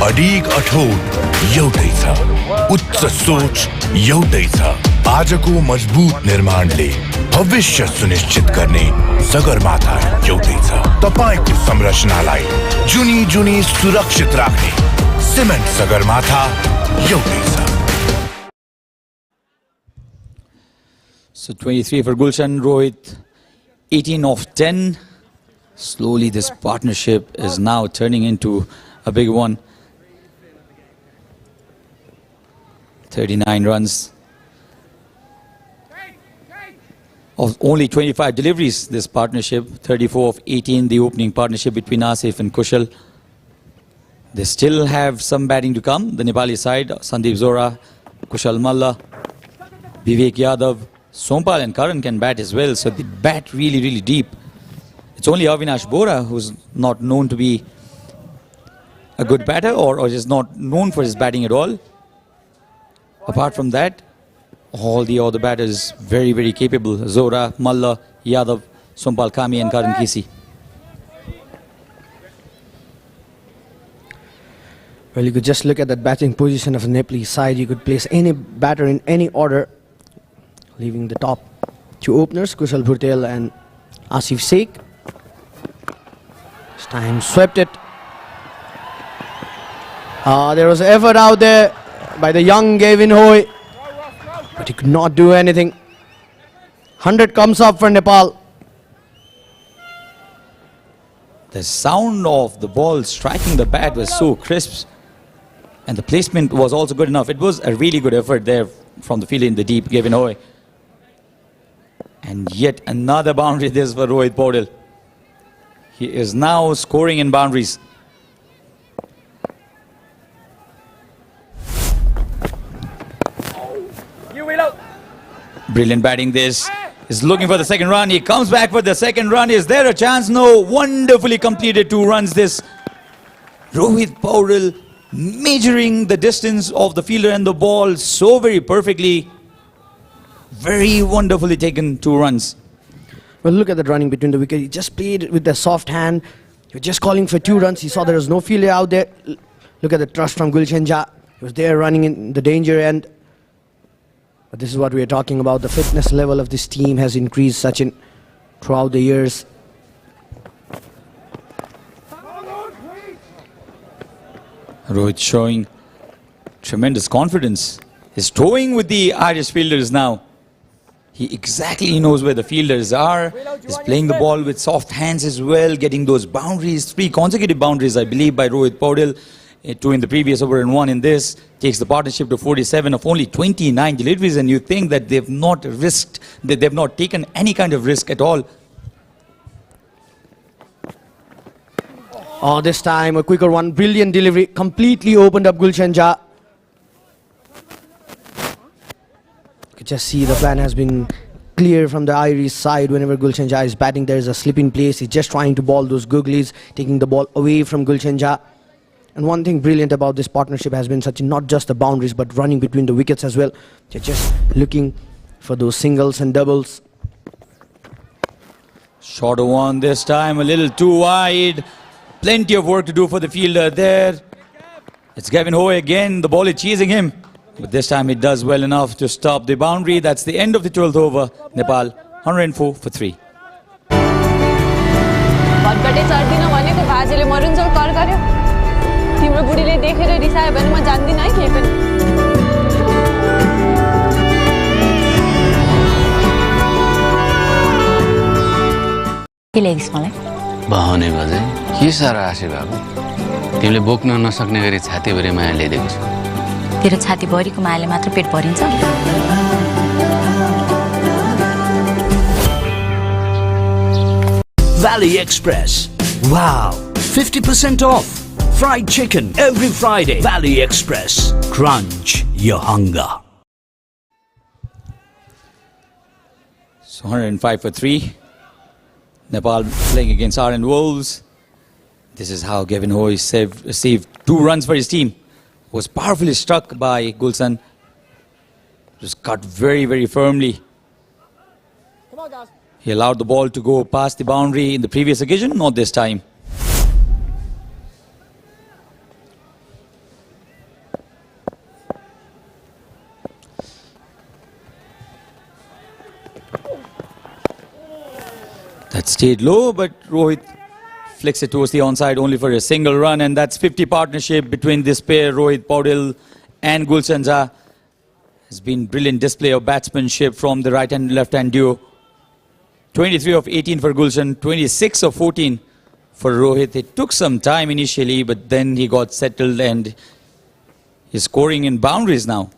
अडिग अठोट एउटै छ, उच्च सोच एउटै छ। आजको मजबुत निर्माणले भविष्य सुनिश्चित गर्ने सगरमाथा एउटै छ। तपाईको संरचनालाई जुनी जुनी सुरक्षित राख्ने सिमेन्ट सगरमाथा एउटै छ। So 23 for Gulshan, Rohit 18 of 10. Slowly this partnership is now turning into a big one. 39 runs. Of only 25 deliveries, this partnership. 34 of 18, the opening partnership between Asif and Kushal. They still have some batting to come. The Nepali side, Sandeep Zora, Kushal Malla, Vivek Yadav, Sompal and Karan can bat as well, so they bat really, really deep. It's only Avinash Bora who's not known to be a good batter or is not known for his batting at all. Apart from that, all the other batters very, very capable. Zora, Malla, Yadav, Sompal Kami and Karan Kisi. Well, you could just look at that batting position of the Nepali side. You could place any batter in any order, leaving the top two openers, Kushal Bhurtel and Asif Sheikh. This time swept it. There was effort out there by the young Gavin Hoy, but he could not do anything. 100 comes up for Nepal. The sound of the ball striking the bat was so crisp, and the placement was also good enough. It was a really good effort there from the fielder in the deep, Gavin Hoy. And yet another boundary this for Rohit Paudel. He is now scoring in boundaries. Brilliant batting this. He's looking for the second run. He comes back for the second run. Is there a chance? No. Wonderfully completed 2 runs this. Rohit Paudel measuring the distance of the fielder and the ball so very perfectly. Very wonderfully taken 2 runs. Well, look at that running between the wicket. He just played with the soft hand. He was just calling for 2 runs. He saw there was no fielder out there. Look at the trust from Gulshan Jha. He was there running in the danger end. But this is what we are talking about. The fitness level of this team has increased, Sachin, throughout the years. Rohit showing tremendous confidence. He's toying with the Irish fielders now. He exactly knows where the fielders are. He's playing the ball with soft hands as well, getting those boundaries, 3 consecutive boundaries, I believe, by Rohit Paudel. 2 in the previous over and 1 in this. Takes the partnership to 47 of only 29 deliveries, and you think that they've not risked, that they've not taken any kind of risk at all. Oh, this time a quicker one. Brilliant delivery. Completely opened up Gulshan Jha. You could just see the plan has been clear from the Irish side. Whenever Gulshan Jha is batting, there is a slip in place. He's just trying to ball those googlies, taking the ball away from Gulshan Jha. And one thing brilliant about this partnership has been such not just the boundaries, but running between the wickets as well. They're just looking for those singles and doubles. Shorter one this time, a little too wide. Plenty of work to do for the fielder there. It's Gavin Hoy again. The ball is chasing him. But this time it does well enough to stop the boundary. That's the end of the 12th over. Nepal 104 for 3. चढ्दिन भनेको बाजेले मरुन्जेल कर गर्यो तिम्रो बुढीले देखेर रिसायो भने म जान्दिन है केही पनि के ल्याइदिस् मलाई बहाउने बजे के साह्रो आशे बाबु तिमीले बोक्न नसक्ने गरी छातीभरि माया ल्याइदिएको छु तेरो छातीभरिको मायाले मात्र पेट भरिन्छ Valley Express. Wow, 50% off. Fried chicken every Friday. Valley Express. Crunch your hunger. So 105 for 3. Nepal playing against Ireland Wolves. This is how Gavin Hoy received 2 runs for his team. Was powerfully struck by Gulshan. Just cut very, very firmly. Come on, guys. He allowed the ball to go past the boundary in the previous occasion, not this time. That stayed low, but Rohit flicks it towards the onside only for a single run, and that's 50 partnership between this pair, Rohit Paudil and Gulshan Jha. Has been brilliant display of batsmanship from the right and left hand duo. 23 of 18 for Gulshan, 26 of 14 for Rohit. It took some time initially, but then he got settled and he's scoring in boundaries now.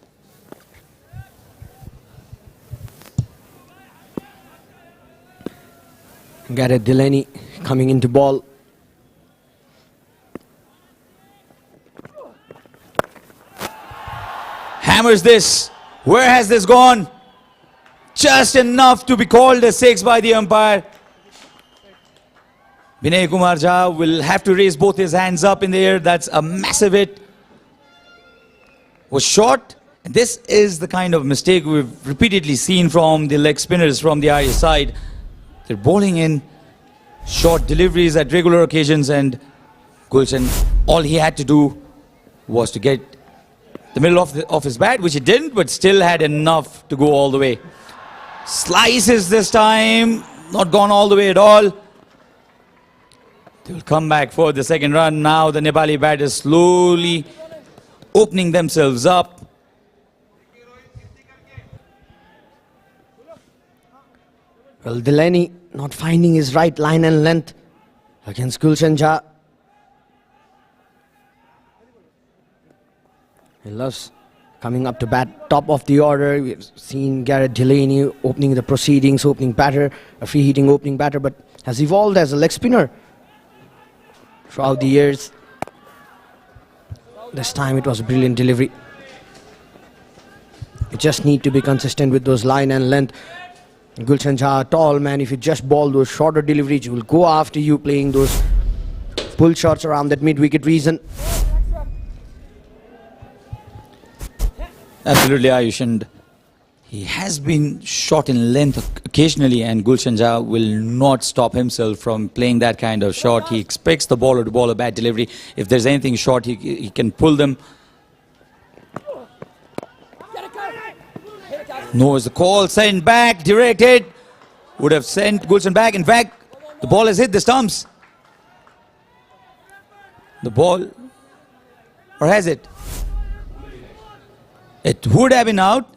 Gareth Delaney coming into ball. Hammers this. Where has this gone? Just enough to be called a 6 by the umpire. Vinay Kumar Jha will have to raise both his hands up in the air. That's a massive hit. Was short. And this is the kind of mistake we've repeatedly seen from the leg spinners from the Irish side. They're bowling in short deliveries at regular occasions, and Gulshan, all he had to do was to get the middle of his bat, which he didn't, but still had enough to go all the way. Slices this time, not gone all the way at all. They will come back for the second run. Now the Nepali batters slowly opening themselves up. Well, Delaney not finding his right line and length against Gulshan Jha. He loves coming up to bat, top of the order. We've seen Gareth Delaney opening the proceedings, opening batter, a free-hitting opening batter, but has evolved as a leg spinner throughout the years. This time it was a brilliant delivery. You just need to be consistent with those line and length. Gulshan Jha, tall man, if you just ball those shorter deliveries, he will go after you, playing those pull shots around that mid-wicket region. Absolutely, Ayush, and he has been short in length occasionally, and Gulshan Jha will not stop himself from playing that kind of shot. He expects the bowler to bowl a bad delivery. If there's anything short, he can pull them. Knows the call, sent back, directed. Would have sent Gulshan back. In fact, the ball has hit the stumps. The ball, or has it? It would have been out.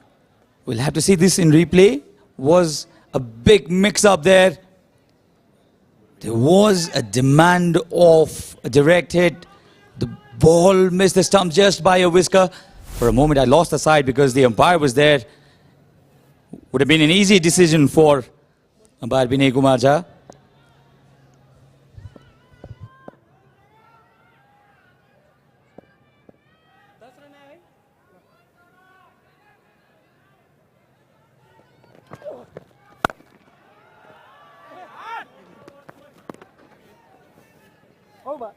We'll have to see this in replay. Was a big mix-up there. There was a demand of a direct hit. The ball missed the stump just by a whisker. For a moment I lost the side because the umpire was there. Would have been an easy decision for umpire Vinay Kumar Jha. Over.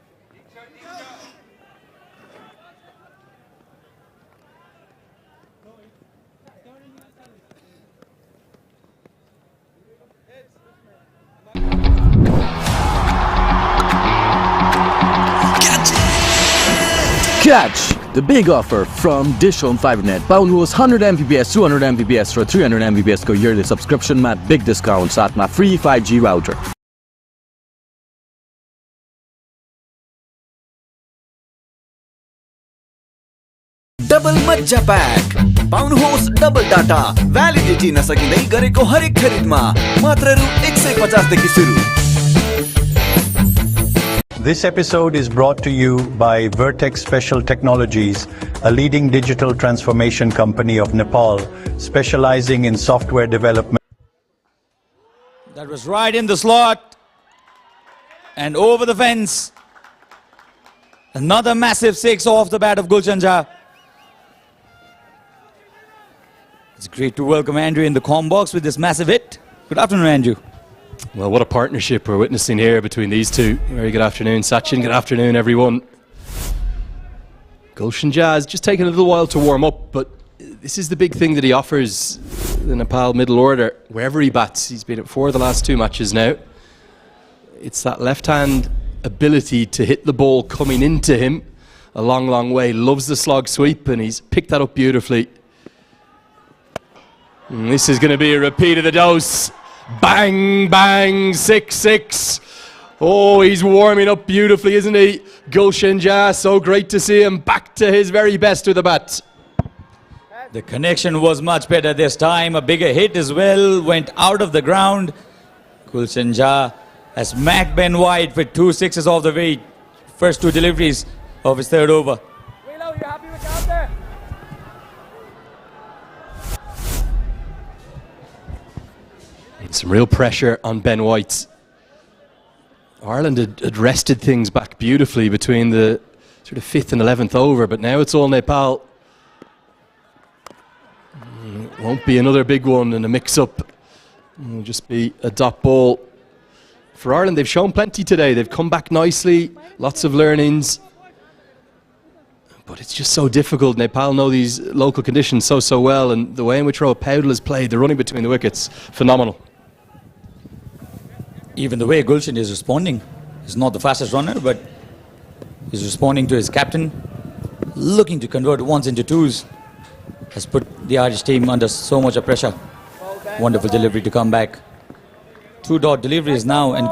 Catch the big offer from DishHome FiberNet. पाउनुहोस् 100 Mbps 200 Mbps र 300 Mbps को yearly subscription मा big discount साथमा free 5G router. Double मज्जा pack पाउनुहोस् double data validity नसकिँदै गरेको हरेक खरिदमा मात्र रु 150 देखि सुरु। This episode is brought to you by Vertex Special Technologies, a leading digital transformation company of Nepal, specializing in software development. That was right in the slot and over the fence. Another massive six off the bat of Gulshan Jha. It's great to welcome Andrew in the comm box with this massive hit. Good afternoon, Andrew. Well, what a partnership we're witnessing here between these two. Very good afternoon, Sachin. Good afternoon, everyone. Gulshan Jha has just taken a little while to warm up, but this is the big thing that he offers the Nepal middle order. Wherever he bats, he's been at 4 of the last 2 matches now. It's that left-hand ability to hit the ball coming into him a long, long way. Loves the slog sweep, and he's picked that up beautifully. And this is going to be a repeat of the dose. Bang, bang, 6-6. Oh, he's warming up beautifully, isn't he? Gulshan Jha, so great to see him back to his very best with the bat. The connection was much better this time. A bigger hit as well went out of the ground. Gulshan Jha has smacked Ben White with 2 sixes off the way. First 2 deliveries of his third over. Relo, you happy with that there? Some real pressure on Ben White. Ireland had rested things back beautifully between the sort of 5th and 11th over, but now it's all Nepal. It won't be another big one and a mix-up. It'll just be a dot ball. For Ireland, they've shown plenty today. They've come back nicely, lots of learnings. But it's just so difficult. Nepal know these local conditions so well, and the way in which Rohit Powdell has played, the running between the wickets, phenomenal. Even the way Gulshan is responding, he's not the fastest runner, but he's responding to his captain, looking to convert ones into twos. Has put the Irish team under so much of pressure. Wonderful delivery to come back. 2-dot deliveries now, and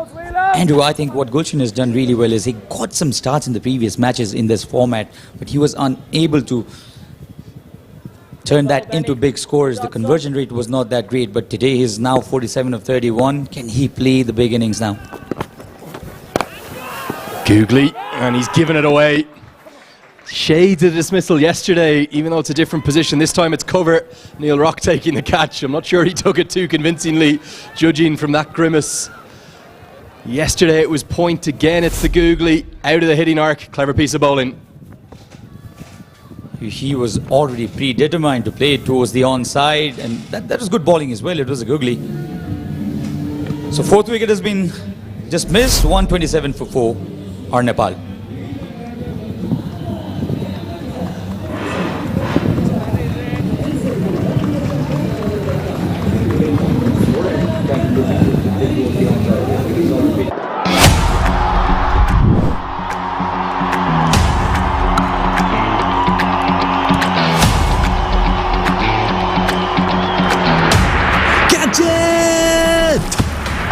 Andrew, I think what Gulshan has done really well is he got some starts in the previous matches in this format, but he was unable to turn that into big scores. The conversion rate was not that great, but today he's now 47 of 31. Can he play the big innings now? Googly, and he's given it away. Shades of dismissal yesterday, even though it's a different position. This time it's cover. Neil Rock taking the catch. I'm not sure he took it too convincingly, judging from that grimace. Yesterday it was point again. It's the Googly out of the hitting arc. Clever piece of bowling. He was already predetermined to play it towards the onside, and that was good bowling as well. It was a googly. So 4th wicket has been just missed. 127 for 4 are Nepal.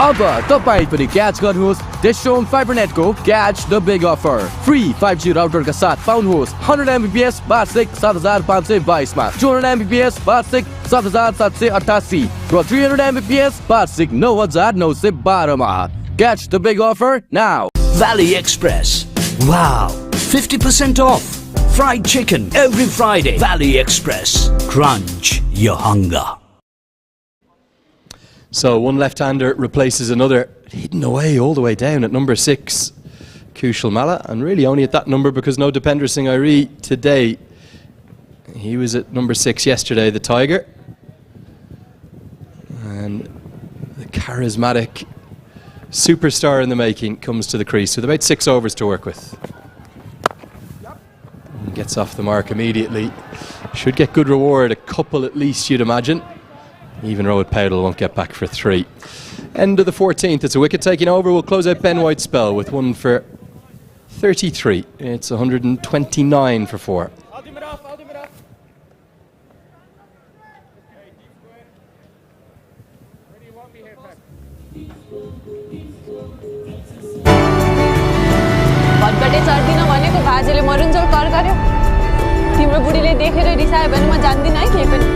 अब तपाईं पनि catch गर्नुहोस् DishHome fibre को catch the big offer free 5G router का साथ पाउनुहोस् 100 Mbps वार्षिक 7522 मा 200 Mbps वार्षिक 7788 र 300 Mbps वार्षिक 9912 मा Catch the big offer now. Valley Express. Wow, 50% off. Fried chicken every Friday. Valley Express. Crunch your hunger. So one left-hander replaces another, hidden away all the way down at number 6, Kushal Malla, and really only at that number because no Dipender Singh Airi today. He was at number 6 yesterday, the Tiger. And the charismatic superstar in the making comes to the crease with about 6 overs to work with. And gets off the mark immediately. Should get good reward, a couple at least you'd imagine. Even Rohit Powdell won't get back for 3. End of the 14th, it's a wicket taking over. We'll close out Ben White's spell with one for 33. It's 129 for 4. भटभटे चढ्दिन भनेको बाजेले मरुन्जेल कर गर्यो तिम्रो बुढीले देखेर रिसायो भने म जान्दिन है के पनि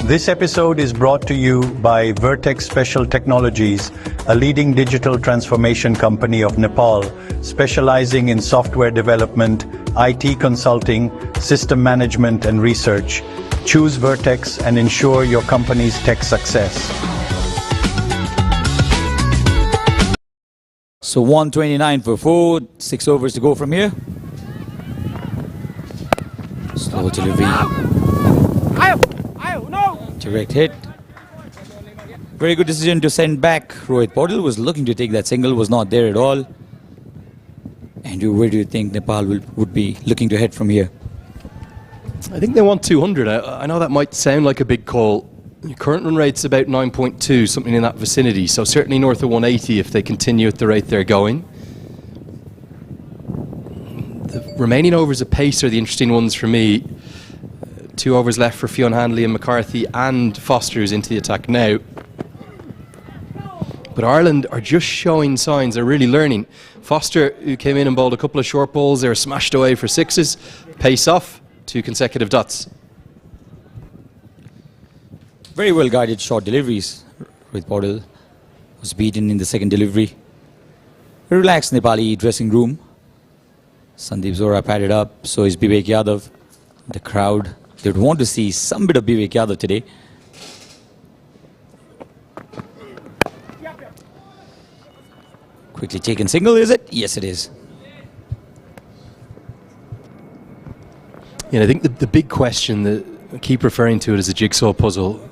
This episode is brought to you by Vertex Special Technologies, a leading digital transformation company of Nepal, specializing in software development, IT consulting, system management and research. Choose Vertex and ensure your company's tech success. So 129 for 4, 6 overs to go from here. Slow delivery. Direct hit. Very good decision to send back. Rohit Paudel was looking to take that single, was not there at all. Andrew, where do you think Nepal would be looking to head from here? I think they want 200. I know that might sound like a big call. Your current run rate's about 9.2, something in that vicinity, so certainly north of 180 if they continue at the rate they're going. The remaining overs of pace are the interesting ones for me. 2 overs left for Fionn Handley and McCarthy, and Foster who's into the attack now. But Ireland are just showing signs, they're really learning. Foster, who came in and bowled a couple of short balls, they were smashed away for 6s. Pace off, 2 consecutive dots. Very well guided short deliveries. Rohit Paudel was beaten in the second delivery. A relaxed Nepali dressing room. Sandeep Zora padded up, so is Vivek Yadav. The crowd, they would want to see some bit of Vivek Yadav today. Quickly taken single, is it? Yes, it is. Yeah, I think the big question, that I keep referring to it as a jigsaw puzzle,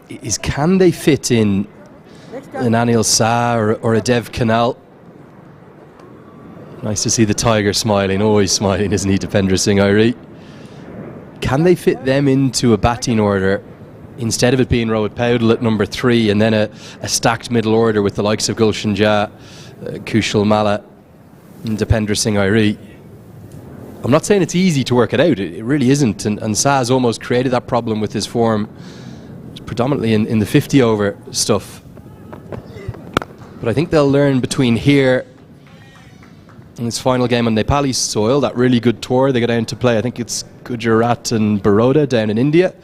is can they fit in an Anil Shah or a Dev Kanal? Nice to see the Tiger smiling, always smiling, isn't he, Dipendra Singh Airi? Can they fit them into a batting order instead of it being Rohit Paudel at number 3 and then a stacked middle order with the likes of Gulshan Jha, Kushal Malla and Dipendra Singh Airi? I'm not saying it's easy to work it out, it really isn't, and Shah's almost created that problem with his form, predominantly in the 50 over stuff. But I think they'll learn between here and this final game on Nepali soil, that really good tour they go down to play. I think it's Gujarat and Baroda down in India.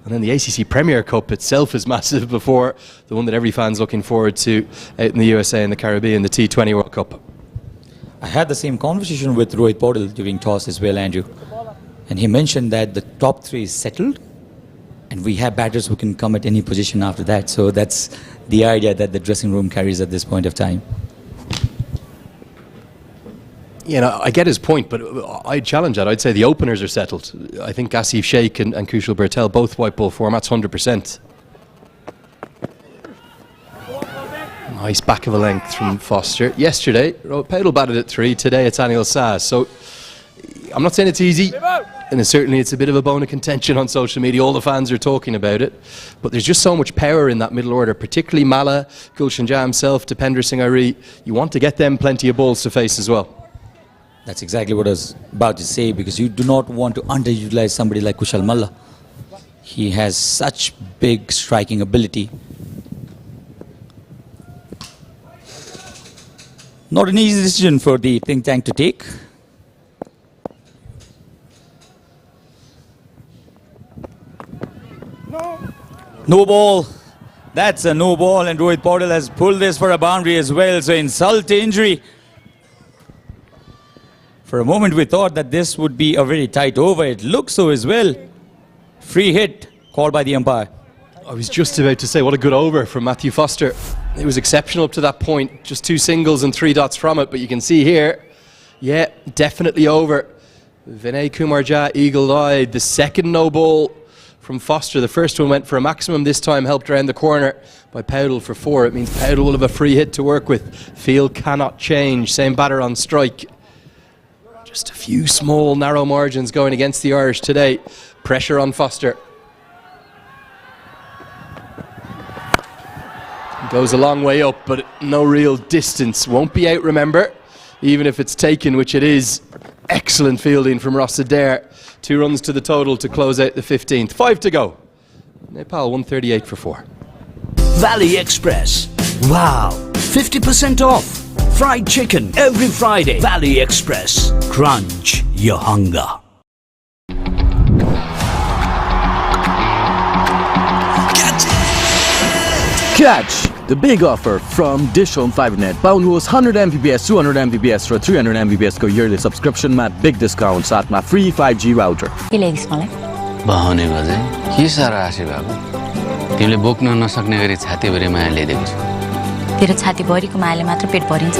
And then the ACC Premier Cup itself is massive before the one that every fan's looking forward to out in the USA and the Caribbean, the T20 World Cup. I had the same conversation with Rohit Paudel during toss as well, Andrew. And he mentioned that the top 3 is settled and we have batters who can come at any position after that. So that's the idea that the dressing room carries at this point of time. You know, I get his point, but I'd challenge that. I'd say the openers are settled. I think Asif Sheikh and Kushal Bertel, both white ball formats, 100%. Nice back of a length from Foster. Yesterday, Paudel batted at 3. Today it's Anil Shah. So I'm not saying it's easy, and certainly it's a bit of a bone of contention on social media. All the fans are talking about it, but there's just so much power in that middle order, particularly Malla, Gulshan Jha himself, Dipendra Singh Airi. You want to get them plenty of balls to face as well. That's exactly what I was about to say, because you do not want to underutilize somebody like Kushal Malla. He has such big striking ability. Not an easy decision for the think tank to take. No ball. That's a no ball, and Rohit Paudel has pulled this for a boundary as well. So insult to injury. For a moment we thought that this would be a very tight over. It looks so as well. Free hit called by the umpire. I was just about to say, what a good over from Matthew Foster. It was exceptional up to that point. Just 2 singles and 3 dots from it. But you can see here, yeah, definitely over. Vinay Kumar Jha eagle-eyed. The second no ball from Foster. The first one went for a maximum. This time helped around the corner by Paudel for 4. It means Paudel will have a free hit to work with. Field cannot change. Same batter on strike. Just a few small, narrow margins going against the Irish today. Pressure on Foster. Goes a long way up, but no real distance. Won't be out, remember, even if it's taken, which it is. Excellent fielding from Ross Adair. 2 runs to the total to close out the 15th. 5 to go. Nepal 138 for 4. Valley Express, Wow, 50% off. Fried chicken every Friday. Valley Express. Crunch your hunger. Catch the big offer from DishHome FiberNet. पाउनुहोस् 100 Mbps, 200 Mbps र 300 Mbps को yearly subscription मा big discount साथमा free 5G router. के ल्याइदिस् मलाई? बहाउने बजे के सारा आशे बाबु तिमीले बोक्न नसक्ने गरी छातीभरि माया ल्याइदिएको छु तेरो छातीभरिको मायाले मात्र पेट भरिन्छ?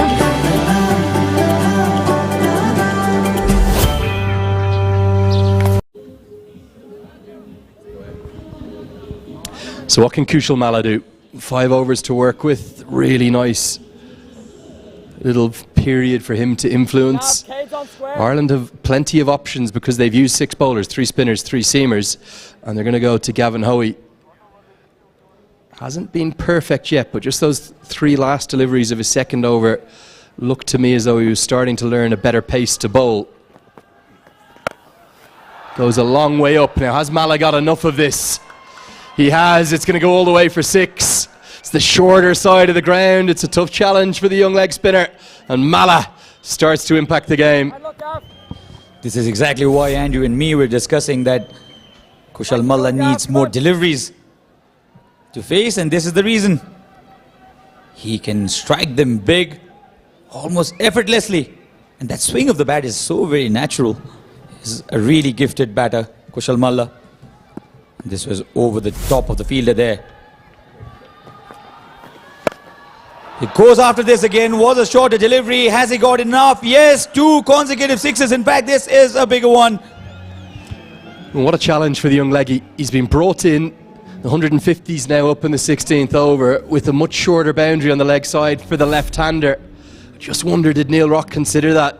So what can Kushal Malla do? 5 overs to work with. Really nice little period for him to influence. Ireland have plenty of options because they've used 6 bowlers, 3 spinners, 3 seamers, and they're going to go to Gavin Hoey. Hasn't been perfect yet, but just those 3 last deliveries of his second over look to me as though he was starting to learn a better pace to bowl. Goes a long way up. Now, has Malla got enough of this? He has. It's going to go all the way for 6. It's the shorter side of the ground. It's a tough challenge for the young leg spinner. And Malla starts to impact the game. This is exactly why Andrew and me were discussing that Kushal Malla needs more deliveries to face, and this is the reason. He can strike them big, almost effortlessly. And that swing of the bat is so very natural. He's a really gifted batter, Kushal Malla. This was over the top of the fielder there. He goes after this again. Was a shorter delivery. Has he got enough? Yes, 2 consecutive 6s. In fact, this is a bigger one. What a challenge for the young leggy. He's been brought in. The 150s now up in the 16th over with a much shorter boundary on the leg side for the left-hander. Just wonder, did Neil Rock consider that?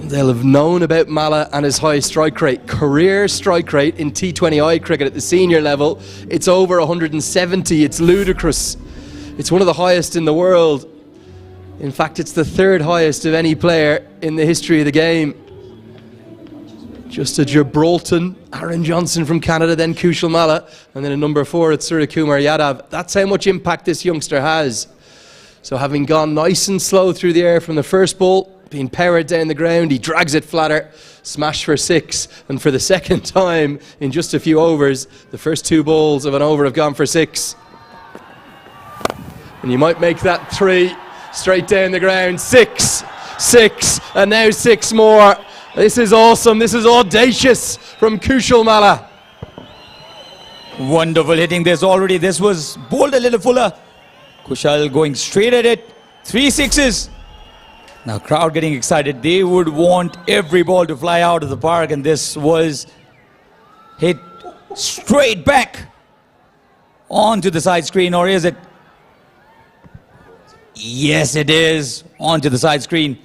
They'll have known about Malla and his high strike rate. Career strike rate in T20I cricket at the senior level. It's over 170. It's ludicrous. It's one of the highest in the world. In fact, it's the 3rd highest of any player in the history of the game. Just a Gibraltar, Aaron Johnson from Canada, then Kushal Malla, and then a number 4 at Surya Kumar Yadav. That's how much impact this youngster has. So having gone nice and slow through the air from the first ball, being powered down the ground, he drags it flatter, smash for 6, and for the second time in just a few overs, the first 2 balls of an over have gone for 6. And you might make that 3, straight down the ground, 6, 6, and now 6 more. This is awesome, this is audacious from Kushal Malla. Wonderful hitting this already. This was bowled a little fuller. Kushal going straight at it. 3 6s. Now crowd getting excited. They would want every ball to fly out of the park, and this was hit straight back onto the side screen. Or is it? Yes, it is. Onto the side screen.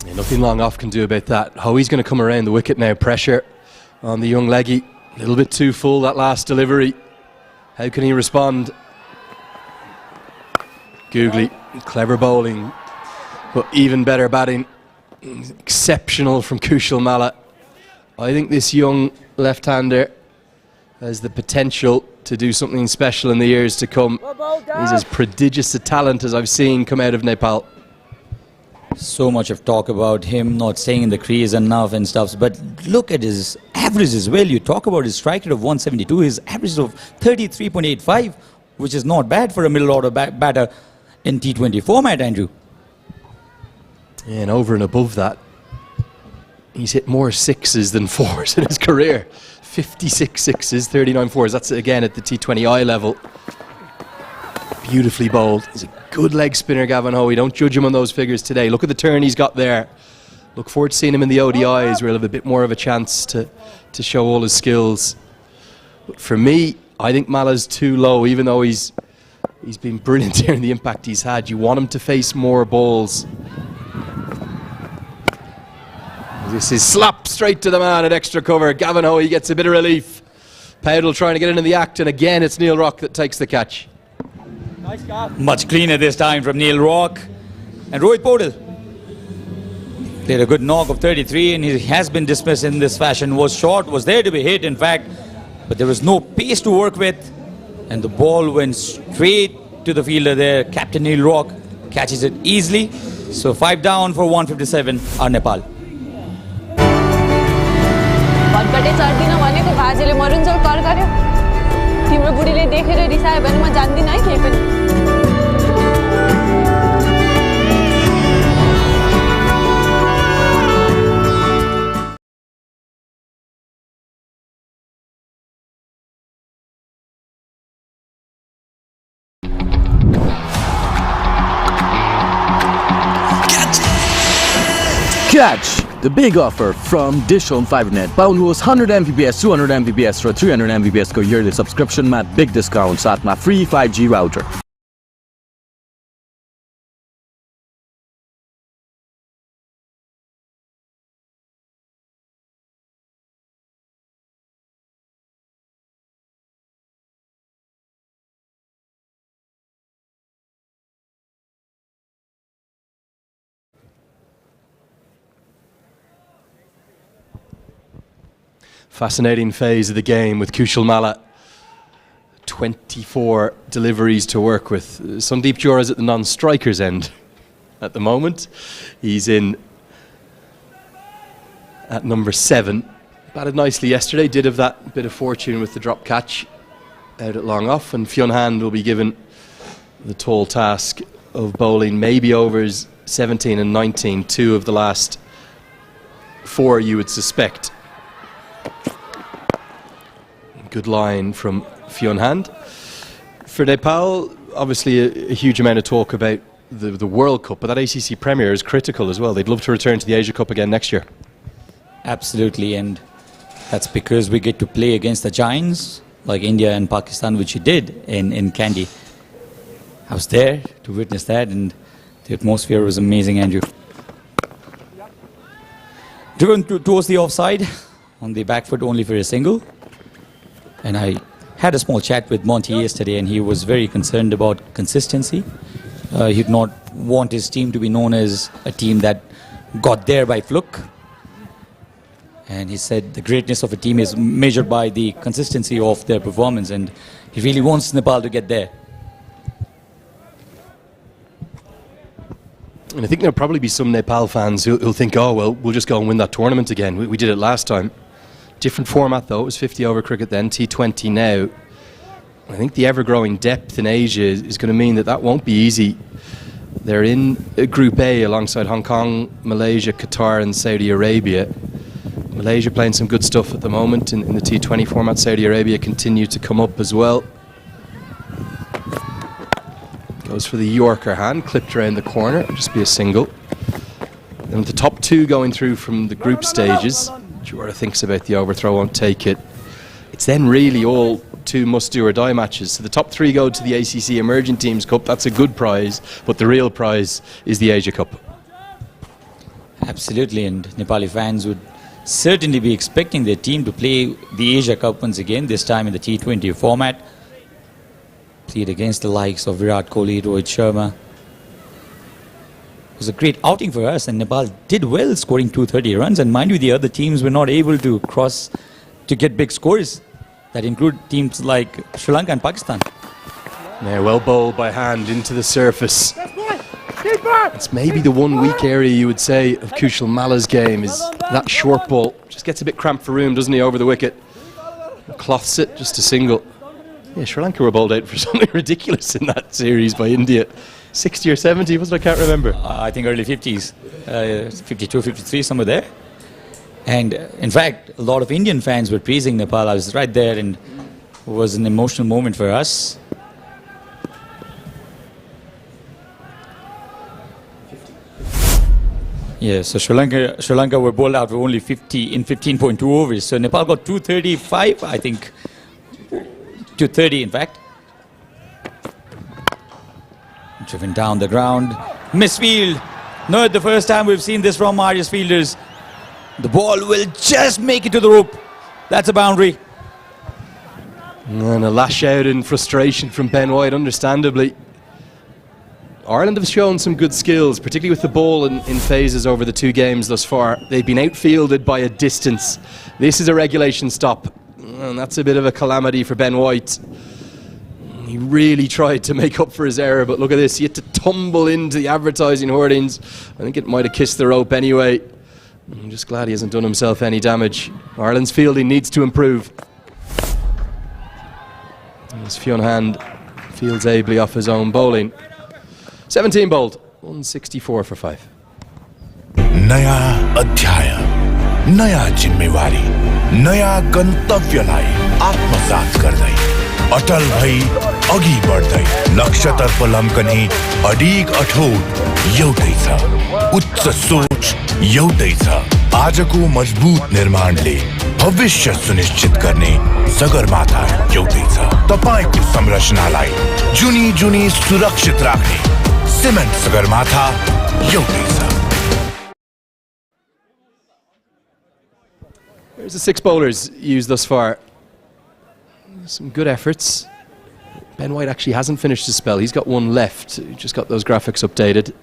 Yeah, nothing long off can do about that. Hoey's going to come around the wicket now. Pressure on the young leggy. A little bit too full, that last delivery. How can he respond? Googly, clever bowling, but even better batting. Exceptional from Kushal Malla. I think this young left-hander has the potential to do something special in the years to come. He's as prodigious a talent as I've seen come out of Nepal. So much of talk about him not staying in the crease enough and stuff, but look at his average as well. You talk about his strike rate of 172, his average of 33.85, which is not bad for a middle order batter in T20 format, Andrew. Yeah, and over and above that, he's hit more 6s than 4s in his career. 56 6s, 39 4s. That's again at the T20I level. Beautifully bowled. He's a good leg spinner, Gavin Hoey. Don't judge him on those figures today. Look at the turn he's got there. Look forward to seeing him in the ODIs where he'll have a bit more of a chance to show all his skills. But for me, I think Malla's too low, even though he's been brilliant here in the impact he's had. You want him to face more balls. This is slap straight to the man at extra cover. Gavin Hoey gets a bit of relief. Powdell trying to get into the act, and again it's Neil Rock that takes the catch. Nice catch. Much cleaner this time from Neil Rock. And Rohit Powdell played a good knock of 33, and he has been dismissed in this fashion. Was short, was there to be hit in fact, but there was no pace to work with. And the ball went straight to the fielder there. Captain Neil Rock catches it easily. So 5 down for 157 are Nepal. भटभटे चढ्दिन भनेको भाजेले मरुन्जेल कर गर्यो तिम्रो बुढीले देखेर रिसायो भने म जान्दिन है केही पनि Catch the big offer from DishHome FiberNet. Pound host 100 Mbps, 200 Mbps or 300 Mbps को yearly subscription mat big discount साथ में free 5G router. Fascinating phase of the game with Kushal Malla. 24 deliveries to work with. Sandeep Johar is at the non-strikers end at the moment. He's in at number 7. Batted nicely yesterday, did have that bit of fortune with the drop catch out at long off, and Fionn Hand will be given the tall task of bowling maybe overs 17 and 19, 2 of the last 4 you would suspect. Good line from Fionn Hand. For Nepal, obviously a huge amount of talk about the World Cup, but that ACC Premier is critical as well. They'd love to return to the Asia Cup again next year. Absolutely, and that's because we get to play against the giants like India and Pakistan, which we did in Kandy. I was there to witness that, and the atmosphere was amazing, Andrew. Driven towards the offside, on the back foot only for a single. And I had a small chat with Monty yesterday, and he was very concerned about consistency. He did not want his team to be known as a team that got there by fluke. And he said the greatness of a team is measured by the consistency of their performance, and he really wants Nepal to get there. And I think there'll probably be some Nepal fans who'll think, oh, well, we'll just go and win that tournament again. We did it last time. Different format though, it was 50 over cricket then, T20 now. I think the ever-growing depth in Asia is going to mean that won't be easy. They're in Group A alongside Hong Kong, Malaysia, Qatar and Saudi Arabia. Malaysia playing some good stuff at the moment in the T20 format. Saudi Arabia continue to come up as well. Goes for the Yorker hand, clipped around the corner, just be a single. And with the top 2 going through from the group stages, Johar thinks about the overthrow, won't take it. It's then really all 2 must-do-or-die matches. So the top 3 go to the ACC Emerging Teams Cup. That's a good prize, but the real prize is the Asia Cup. Absolutely, and Nepali fans would certainly be expecting their team to play the Asia Cup once again, this time in the T20 format. Played against the likes of Virat Kohli, Rohit Sharma. It was a great outing for us, and Nepal did well, scoring 230 runs. And mind you, the other teams were not able to cross to get big scores. That include teams like Sri Lanka and Pakistan. Now, well bowled by Hand into the surface. It's maybe the one weak area you would say of Kushal Malla's game is that short ball. Just gets a bit cramped for room, doesn't he, over the wicket? Cloths it, just a single. Yeah, Sri Lanka were bowled out for something ridiculous in that series by India. 60 or 70, was it? I can't remember. I think early 50s, 52, 53, somewhere there. And in fact, a lot of Indian fans were praising Nepal. I was right there, and it was an emotional moment for us. Yeah, so Sri Lanka were bowled out for only 50 in 15.2 overs. So Nepal got 235, I think, 230 in fact. Driven down the ground, misfield. Not the first time we've seen this from Arias fielders. The ball will just make it to the rope. That's a boundary. And a lash out in frustration from Ben White, understandably. Ireland have shown some good skills, particularly with the ball in phases over the 2 games thus far. They've been outfielded by a distance. This is a regulation stop, and that's a bit of a calamity for Ben White. He really tried to make up for his error, but look at this. He had to tumble into the advertising hoardings. I think it might have kissed the rope anyway. I'm just glad he hasn't done himself any damage. Ireland's fielding needs to improve. As Fionn Hand fields ably off his own bowling. 17 bowled, 164 for 5. नया अध्याय, नया जिम्मेवारी, नया गन्तव्यलाई आत्मसात गर्दै अटल भई अघि बढ्दै लक्ष्यतर्फ लम्कने अडिग अठोट एउटै छ, उच्च सोच एउटै छ। आजको मजबुत निर्माणले भविष्य सुनिश्चित गर्ने सगरमाथा एउटै छ। तपाईको संरचनालाई जुनी जुनी सुरक्षित राख्ने सिमेन्ट सगरमाथा एउटै छ। Here's the 6 bowlers used thus far. Some good efforts. Ben White actually hasn't finished his spell. He's got one left. Just got those graphics updated.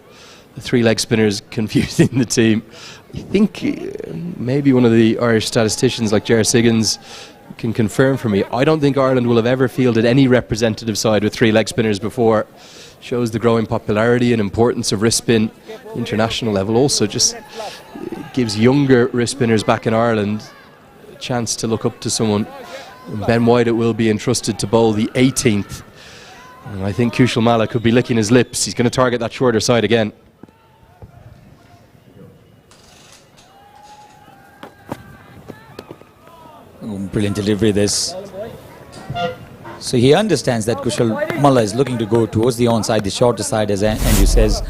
The 3 leg spinners confusing the team. I think maybe one of the Irish statisticians like Ger Siggins can confirm for me. I don't think Ireland will have ever fielded any representative side with 3 leg spinners before. Shows the growing popularity and importance of wrist spin international level. Also just gives younger wrist spinners back in Ireland a chance to look up to someone. And Ben White will be entrusted to bowl the 18th. And I think Kushal Malla could be licking his lips. He's going to target that shorter side again. Brilliant delivery this. So he understands that Kushal Malla is looking to go towards the onside, the shorter side, as Andrew says.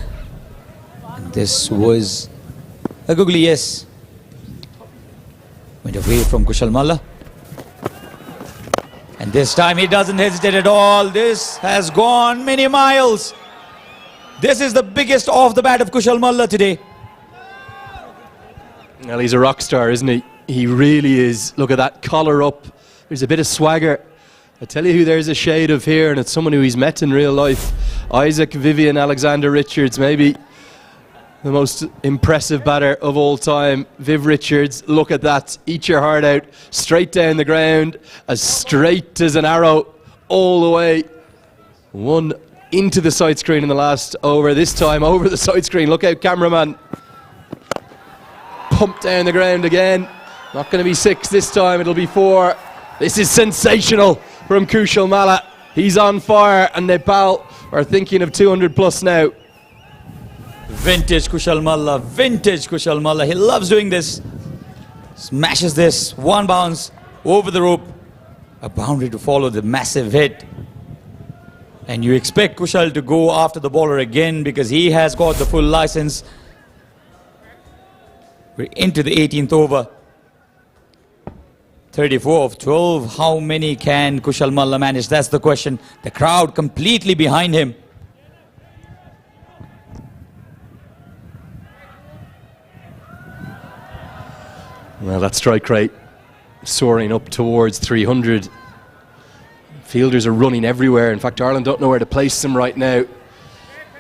And this was a googly yes. Went away from Kushal Malla. And this time he doesn't hesitate at all. This has gone many miles. This is the biggest off the bat of Kushal Malla today. Well, he's a rock star, isn't he? He really is. Look at that collar up. There's a bit of swagger. I tell you who there's a shade of here, and it's someone who he's met in real life. Isaac Vivian Alexander Richards, maybe the most impressive batter of all time. Viv Richards, look at that. Eat your heart out. Straight down the ground, as straight as an arrow, all the way. One into the side screen in the last over. This time over the side screen. Look out, cameraman. Pumped down the ground again. Not going to be 6 this time, it'll be 4. This is sensational from Kushal Malla. He's on fire, and Nepal are thinking of 200 plus now. Vintage Kushal Malla, vintage Kushal Malla. He loves doing this. Smashes this, 1 bounce over the rope. A boundary to follow the massive hit. And you expect Kushal to go after the bowler again because he has got the full license. We're into the 18th over. 34 of 12. How many can Kushal Malla manage? That's the question. The crowd completely behind him. Well, that strike rate soaring up towards 300. Fielders are running everywhere. In fact, Ireland don't know where to place them right now.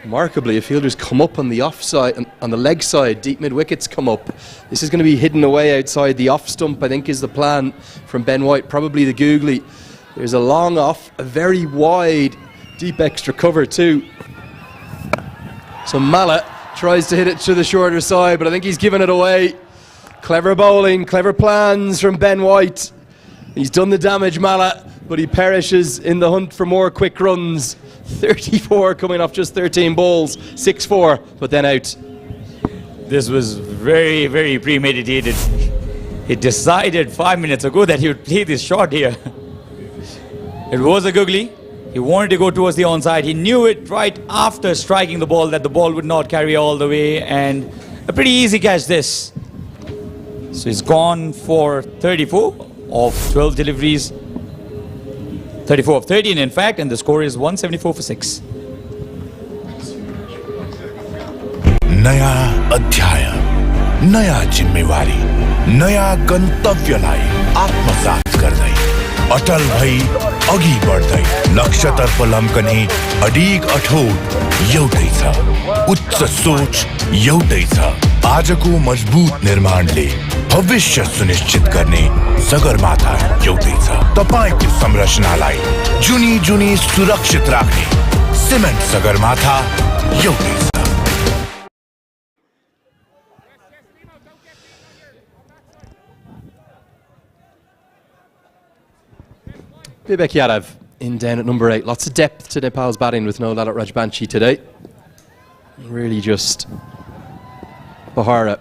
Remarkably, if fielders come up on the offside, on the leg side, deep mid wickets come up. This is going to be hidden away outside the off stump, I think is the plan from Ben White, probably the googly. There's a long off, a very wide, deep extra cover too. So Malla tries to hit it to the shorter side, but I think he's given it away. Clever bowling, clever plans from Ben White. He's done the damage, Malla, but he perishes in the hunt for more quick runs. 34 coming off just 13 balls, 6-4, but then out. This was very, very premeditated. He decided 5 minutes ago that he would play this shot here. It was a googly. He wanted to go towards the onside. He knew it right after striking the ball that the ball would not carry all the way, and a pretty easy catch this. So he's gone for 34 of 12 deliveries. 34 of 13 in fact, and the score is 174 for 6. नया अध्याय, नया जिम्मेवारी, नया गन्तव्यलाई आत्मसात गर्दै अटल भई अघि बढ्दै लक्ष्यतर्फ लम्कने अडिग अठोट एउटै छ, उच्च सोच एउटै छ। आजको मजबुत निर्माणले भविष्य सुनिश्चित गर्ने सगरमाथा एउटै छ। तपाईको संरचनालाई जुनी जुनी सुरक्षित राख्ने सिमेन्ट सगरमाथा एउटै छ। Vivek Yadav in down at number 8. Lots of depth to Nepal's batting with no Lalit Rajbanshi today. Really just Bahara,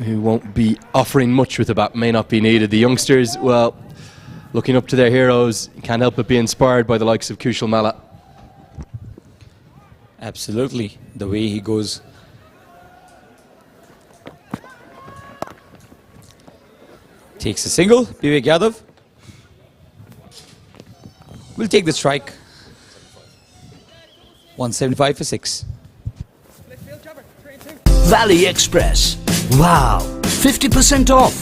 who won't be offering much with the bat, may not be needed. The youngsters, well, looking up to their heroes, can't help but be inspired by the likes of Kushal Malla. Absolutely. The way he goes. Takes a single, Vivek Yadav. Will take the strike. 175 for 6. Valley Express. Wow, 50% off.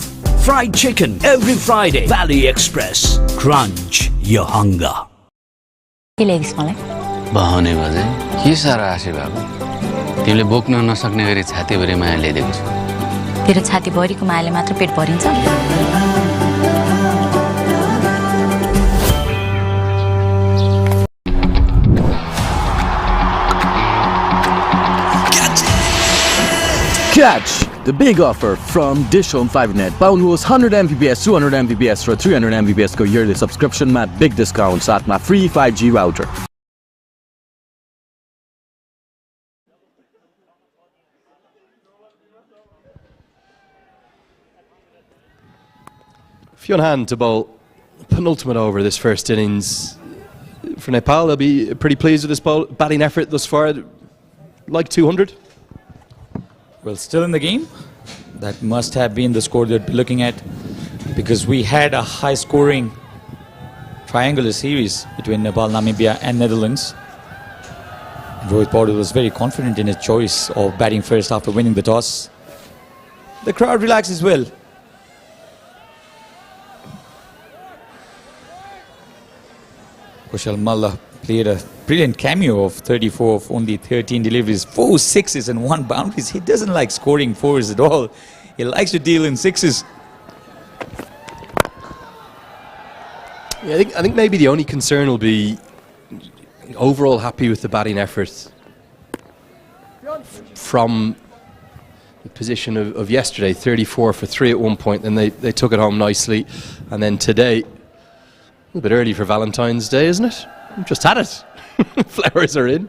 Fried chicken every Friday. Valley Express. Crunch your hunger. बहाउने बजे के सारा आशे बाबु तिमीले बोक्न नसक्ने गरी छातीभरि माया ल्याइदिएको छु। तेरो छाती भरिको मायाले मात्र पेट भरिन्छ। Catch the big offer from DishHome FiberNet. पाउनुहोस् 100 Mbps, 200 Mbps र 300 Mbps को yearly subscription मा big discount साथमा free 5G router. Fionn Hand to bowl penultimate over this first innings. For Nepal, they'll be pretty pleased with this batting effort thus far. Like 200. Well, still in the game. That must have been the score they'd be looking at, because we had a high-scoring triangular series between Nepal, Namibia and Netherlands. Rohit Paudel was very confident in his choice of batting first after winning the toss. The crowd relaxes well. Kushal Malla played a brilliant cameo of 34 of only 13 deliveries, 4 sixes and 1 boundaries. He doesn't like scoring 4s at all. He likes to deal in 6s. Yeah, I think maybe the only concern will be overall happy with the batting effort from the position of yesterday, 34 for 3 at one point, then they took it home nicely, and then today, a bit early for Valentine's Day, isn't it? We've just had it. Flowers are in.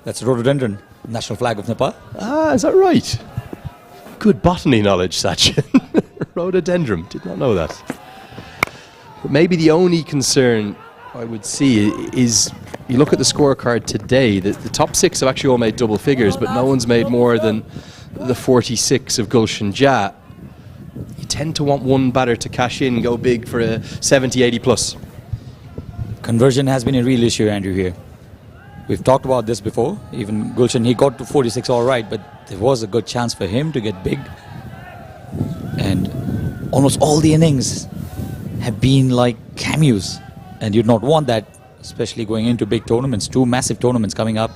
That's rhododendron, national flag of Nepal. Ah, is that right? Good botany knowledge, Sachin. Rhododendron, did not know that. But maybe the only concern I would see is, you look at the scorecard today, the top 6 have actually all made double figures, but no one's made more than the 46 of Gulshan Jah. You tend to want one batter to cash in, go big for a 70, 80 plus. Conversion has been a real issue, Andrew, here. We've talked about this before. Even Gulshan, he got to 46 all right, but there was a good chance for him to get big. And almost all the innings have been like cameos. And you'd not want that, especially going into big tournaments. 2 massive tournaments coming up.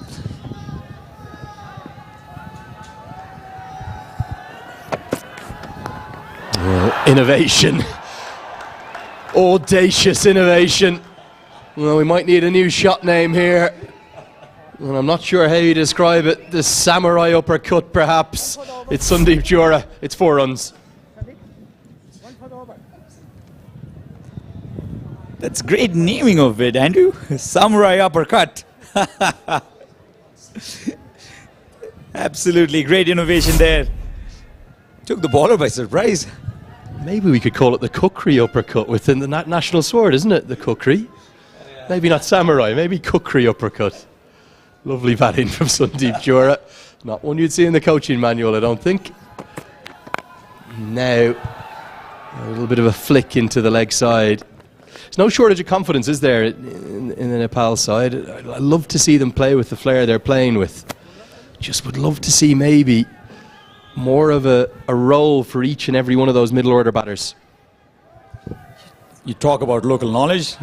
Innovation. Audacious innovation. Well, we might need a new shot name here. And I'm not sure how you describe it. The samurai uppercut, perhaps. It's Sandeep Jura. It's 4 runs. That's great naming of it, Andrew. Samurai uppercut. Absolutely great innovation there. Took the bowler by surprise. Maybe we could call it the kukri uppercut within the national sword, isn't it? The kukri. Maybe not samurai, maybe kukri uppercut. Lovely batting from Sandeep Jura. Not one you'd see in the coaching manual, I don't think. Now, a little bit of a flick into the leg side. There's no shortage of confidence, is there, in the Nepal side? I love to see them play with the flair they're playing with. Just would love to see maybe more of a role for each and every one of those middle order batters. You talk about local knowledge.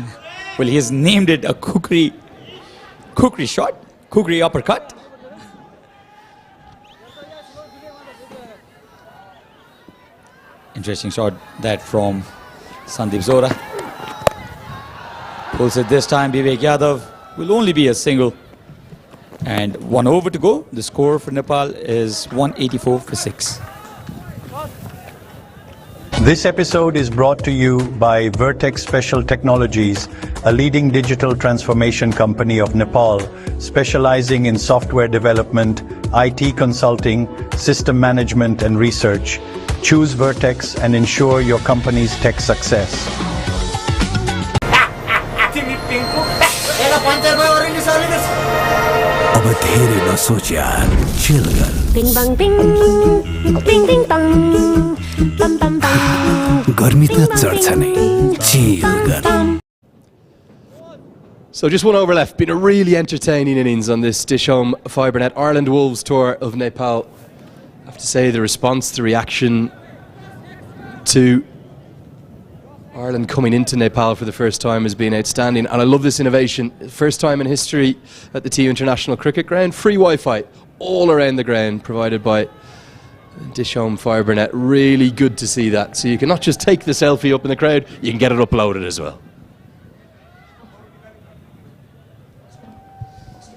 Well, he has named it a kukri shot, kukri uppercut. Interesting shot that from Sandeep Zora. Pulls it this time. Vivek Yadav will only be a single. And 1 over to go. The score for Nepal is 184 for 6. This episode is brought to you by Vertex Special Technologies, a leading digital transformation company of Nepal, specializing in software development, IT consulting, system management and research. Choose Vertex and ensure your company's tech success. अब धेरै नसोच यार, chill गर। Bing bang bing, bing bing bang, bam bam bam। गर्मी त चढ्छ नै, chill गर। So just 1 over left. Been a really entertaining innings on this DishHome FibreNet Ireland Wolves tour of Nepal. I have to say the response, the reaction to Ireland coming into Nepal for the first time has been outstanding, and I love this innovation. First time in history at the TU International Cricket Ground, free Wi-Fi all around the ground provided by DishHome FibreNet. Really good to see that. So you can not just take the selfie up in the crowd, you can get it uploaded as well.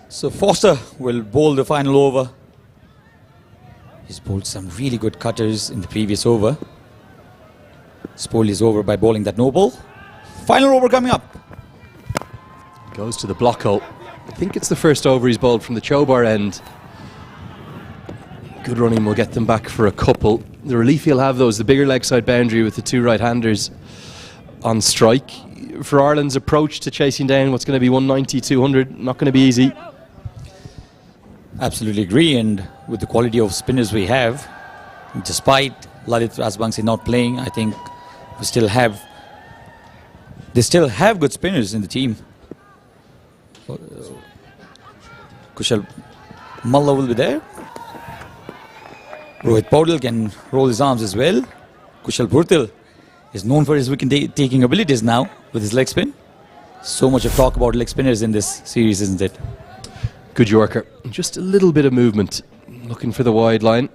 So Foster will bowl the final over. He's bowled some really good cutters in the previous over. Spoiled his over by bowling that no ball. Final over coming up. Goes to the block hole. I think it's the first over he's bowled from the Chobar end. Good running will get them back for a couple. The relief he'll have, though, is the bigger leg side boundary with the 2 right-handers on strike. For Ireland's approach to chasing down what's going to be 190, 200, not going to be easy. Absolutely agree, and with the quality of spinners we have, despite Lalit Rajbangsi not playing, I think they still have good spinners in the team. Kushal Malla will be there. Rohit Paudel can roll his arms as well. Kushal Bhurtil is known for his wicket-taking abilities now with his leg spin. So much of talk about leg spinners in this series, isn't it? Good Yorker. Just a little bit of movement. Looking for the wide line.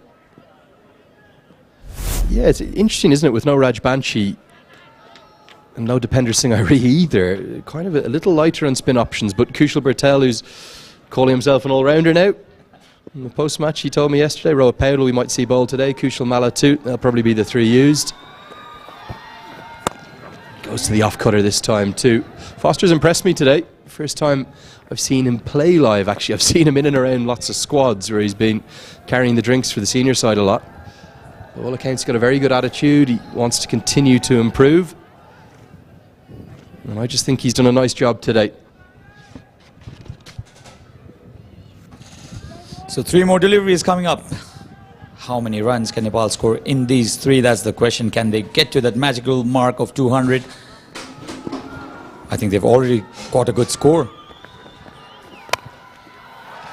Yeah, it's interesting, isn't it, with no Raj Banshi and no Dipender Singh Ari either. Kind of a little lighter on spin options, but Kushal Bhurtel, who's calling himself an all-rounder now. In the post-match, he told me yesterday, Rohit Paudel we might see bowl today, Kushal Malla too. They'll probably be the 3 used. Goes to the off-cutter this time too. Foster's impressed me today. First time I've seen him play live, actually. I've seen him in and around lots of squads where he's been carrying the drinks for the senior side a lot. By all accounts, got a very good attitude. He wants to continue to improve. And I just think he's done a nice job today. So 3 more deliveries coming up. How many runs can Nepal score in these 3? That's the question. Can they get to that magical mark of 200? I think they've already got a good score.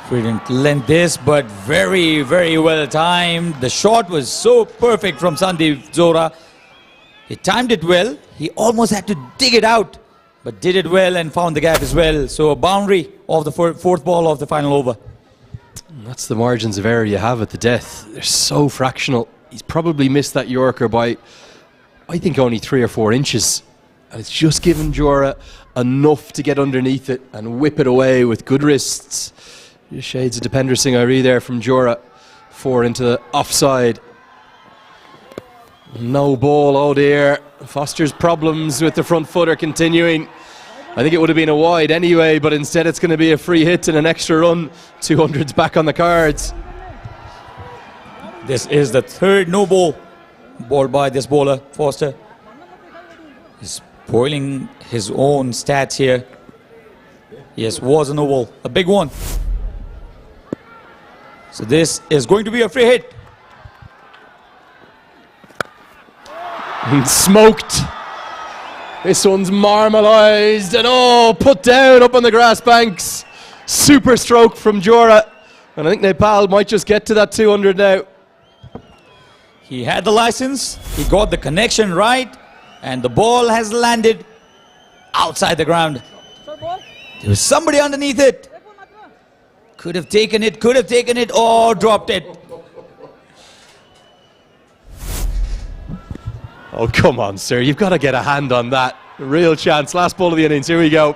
We didn't lend this, but very, very well timed. The shot was so perfect from Sandeep Zora. He timed it well. He almost had to dig it out, but did it well and found the gap as well. So a boundary of the 4th ball of the final over. That's the margins of error you have at the death. They're so fractional. He's probably missed that Yorker by, I think, only 3 or 4 inches. And it's just given Jora enough to get underneath it and whip it away with good wrists. Just shades of Dipender Singh Ari there from Jora. 4 into the offside. No ball, oh dear. Foster's problems with the front footer continuing. I think it would have been a wide anyway, but instead it's going to be a free hit and an extra run. 200's back on the cards. This is the 3rd no ball bowled by this bowler, Foster. He's spoiling his own stats here. Yes, was a no ball, a big one. So this is going to be a free hit. Smoked. This one's marmalised and put down up on the grass banks. Super stroke from Jora. And I think Nepal might just get to that 200 now. He had the license, he got the connection right, and the ball has landed outside the ground. There was somebody underneath it. Could have taken it, dropped it. Oh, come on, sir. You've got to get a hand on that. Real chance. Last ball of the innings. Here we go.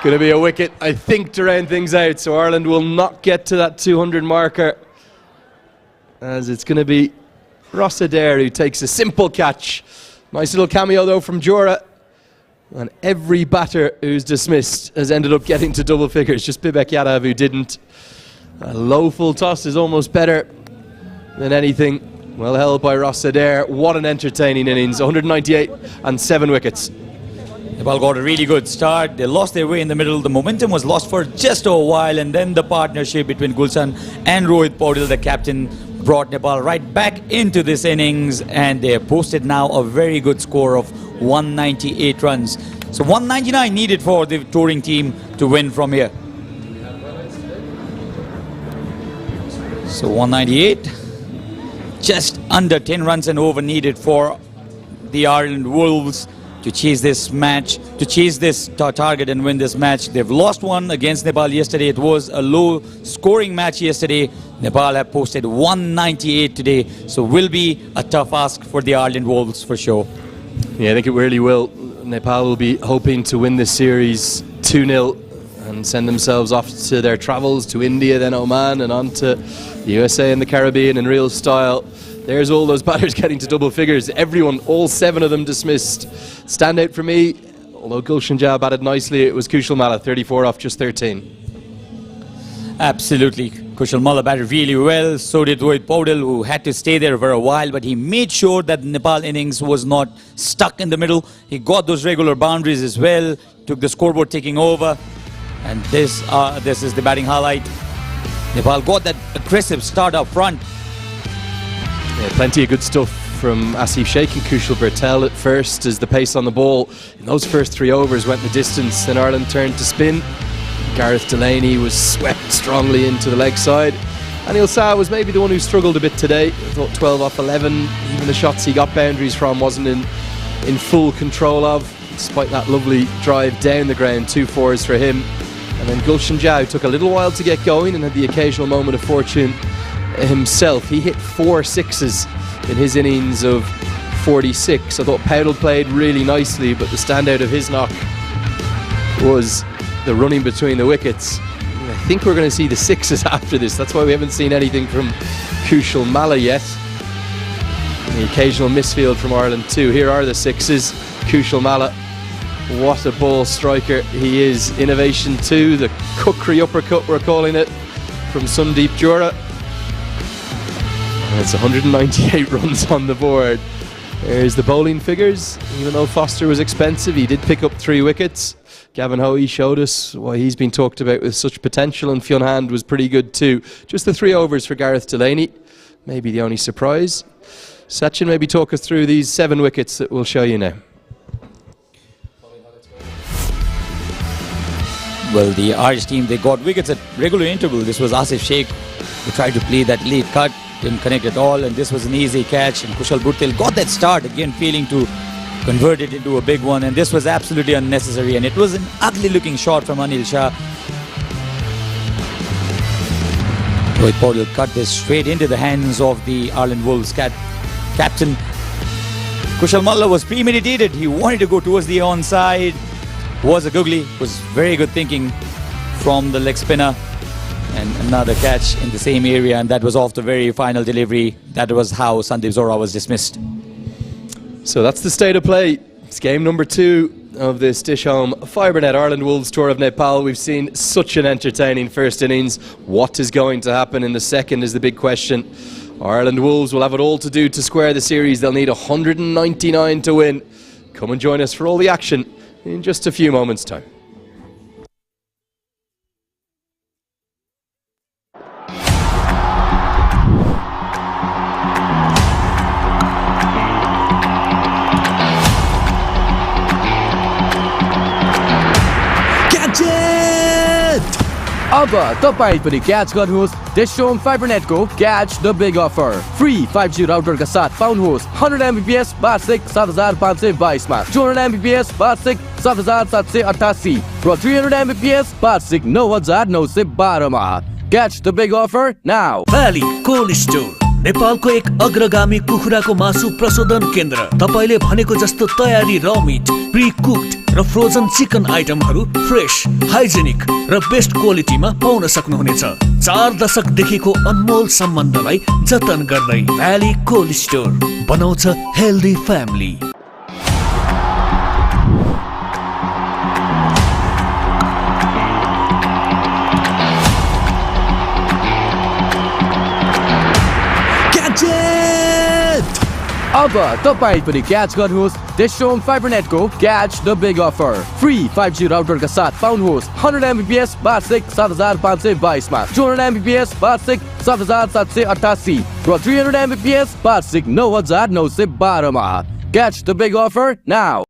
Going to be a wicket, I think, to round things out. So Ireland will not get to that 200 marker, as it's going to be Ross Adair who takes a simple catch. Nice little cameo, though, from Jura. And every batter who's dismissed has ended up getting to double figures. Just Bibek Yadav who didn't. A low full toss is almost better than anything. Well held by Ross Adair. What an entertaining innings. 198 and 7 wickets. Nepal got a really good start. They lost their way in the middle. The momentum was lost for just a while, and then the partnership between Gulshan and Rohit Paudel, the captain, brought Nepal right back into this innings, and they have posted now a very good score of 198 runs. So 199 needed for the touring team to win from here. So 198, just under 10 runs and over needed for the Ireland Wolves to chase this match, to chase this target and win this match. They've lost one against Nepal yesterday. It was a low scoring match yesterday. Nepal have posted 198 today, so will be a tough ask for the Ireland Wolves for sure. Yeah, I think it really will. Nepal will be hoping to win this series 2-0 and send themselves off to their travels to India, then Oman, and on to the USA and the Caribbean in real style. There's all those batters getting to double figures. Everyone, all 7 of them dismissed. Standout for me, although Gulshan Jah batted nicely, it was Kushal Malla, 34 off just 13. Absolutely. Kushal Malla batted really well. So did Rohit Paudel, who had to stay there for a while, but he made sure that the Nepal innings was not stuck in the middle. He got those regular boundaries as well, took the scoreboard taking over. And this is the batting highlight. Nepal got that aggressive start up front. Yeah, plenty of good stuff from Asif Sheikh and Kushal Bertel at first, as the pace on the ball in those first 3 overs went the distance. Then Ireland turned to spin. Gareth Delaney was swept strongly into the leg side. Anil Shah was maybe the one who struggled a bit today. I thought 12 off 11. Even the shots he got boundaries from wasn't in full control of, despite that lovely drive down the ground. 2 fours for him. And then Gulshan Jah took a little while to get going and had the occasional moment of fortune himself. He hit 4 sixes in his innings of 46. I thought Paudel played really nicely, but the standout of his knock was the running between the wickets. I think we're going to see the 6s after this. That's why we haven't seen anything from Kushal Malla yet. And the occasional misfield from Ireland too. Here are the 6s. Kushal Malla, what a ball striker he is. Innovation 2, the Kukri uppercut we're calling it, from Sundeep Jura. And it's 198 runs on the board. There's the bowling figures. Even though Foster was expensive, he did pick up 3 wickets. Gavin Hoey showed us why he's been talked about with such potential, and Fionn Hand was pretty good too. Just the 3 overs for Gareth Delaney, maybe the only surprise. Sachin, maybe talk us through these 7 wickets that we'll show you now. Well, the Irish team, they got wickets at regular interval. This was Asif Sheikh who tried to play that lead cut, didn't connect at all, and this was an easy catch. And Kushal Bertel got that start, again failing to convert it into a big one, and this was absolutely unnecessary, and it was an ugly looking shot from Anil Shah. Rohit Paudel cut this straight into the hands of the Ireland Wolves captain. Kushal Malla was premeditated. He wanted to go towards the onside. Was a googly, was very good thinking from the leg spinner, and another catch in the same area, and that was off the very final delivery. That was how Sandeep Zohra was dismissed. So that's the state of play. It's game number 2 of this DishHome FibreNet Ireland Wolves Tour of Nepal. We've seen such an entertaining first innings. What is going to happen in the second is the big question. Ireland Wolves will have it all to do to square the series. They'll need 199 to win. Come and join us for all the action in just a few moments' time. अब तपाईं पनि catch गर्नुहोस् DishHome FibreNet को Catch the Big Offer. Free 5G router का साथ पाउनुहोस् 100 Mbps वार्षिक 7522 मा, 200 Mbps वार्षिक 7788 र 300 Mbps वार्षिक 9912 मा. Catch the big offer now. Valley Cold Store, नेपालको एक अग्रगामी कुखुराको मासु प्रशोधन केन्द्र। तपाईले भनेको जस्तो तयारी र मिट, प्री कुक्ड र फ्रोजन चिकन आइटमहरू फ्रेश, हाइजेनिक र बेस्ट क्वालिटीमा पाउन सक्नुहुनेछ। 4 दशकदेखिको अनमोल सम्बन्धलाई जतन गर्दै भ्याली कोल्ड स्टोर बनाउँछ हेल्दी फ्यामिली। अब तपाई पनि क्याच गर्नुहोस् DishHome FiberNet को catch the big offer. Free 5G router का साथ पाउनुहोस् 100 MBPS वार्षिक 7522 मा, 200 MBPS वार्षिक 7788 र 300 MBPS वार्षिक 9912 मा। Catch the big offer now.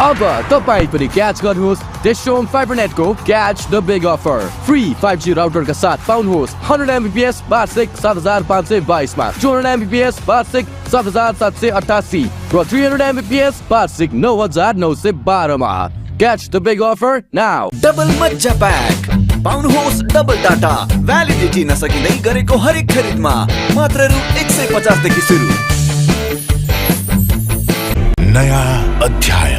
अब तपाई पनि क्याच गर्नुहोस् DishHome FiberNet को catch the big offer. Free 5G router का साथ पाउनुहोस् 100 MBPS वार्षिक 7522 मा, 200 MBPS वार्षिक 7788 र 300 MBPS वार्षिक 9912 मा। Catch the big offer now. Double मज्जा प्याक पाउनुहोस् डबल डाटा, भ्यालिडिटी नसकिँदै गरेको हरेक खरिदमा मात्र रु 150 देखि सुरु। नयाँ अध्याय,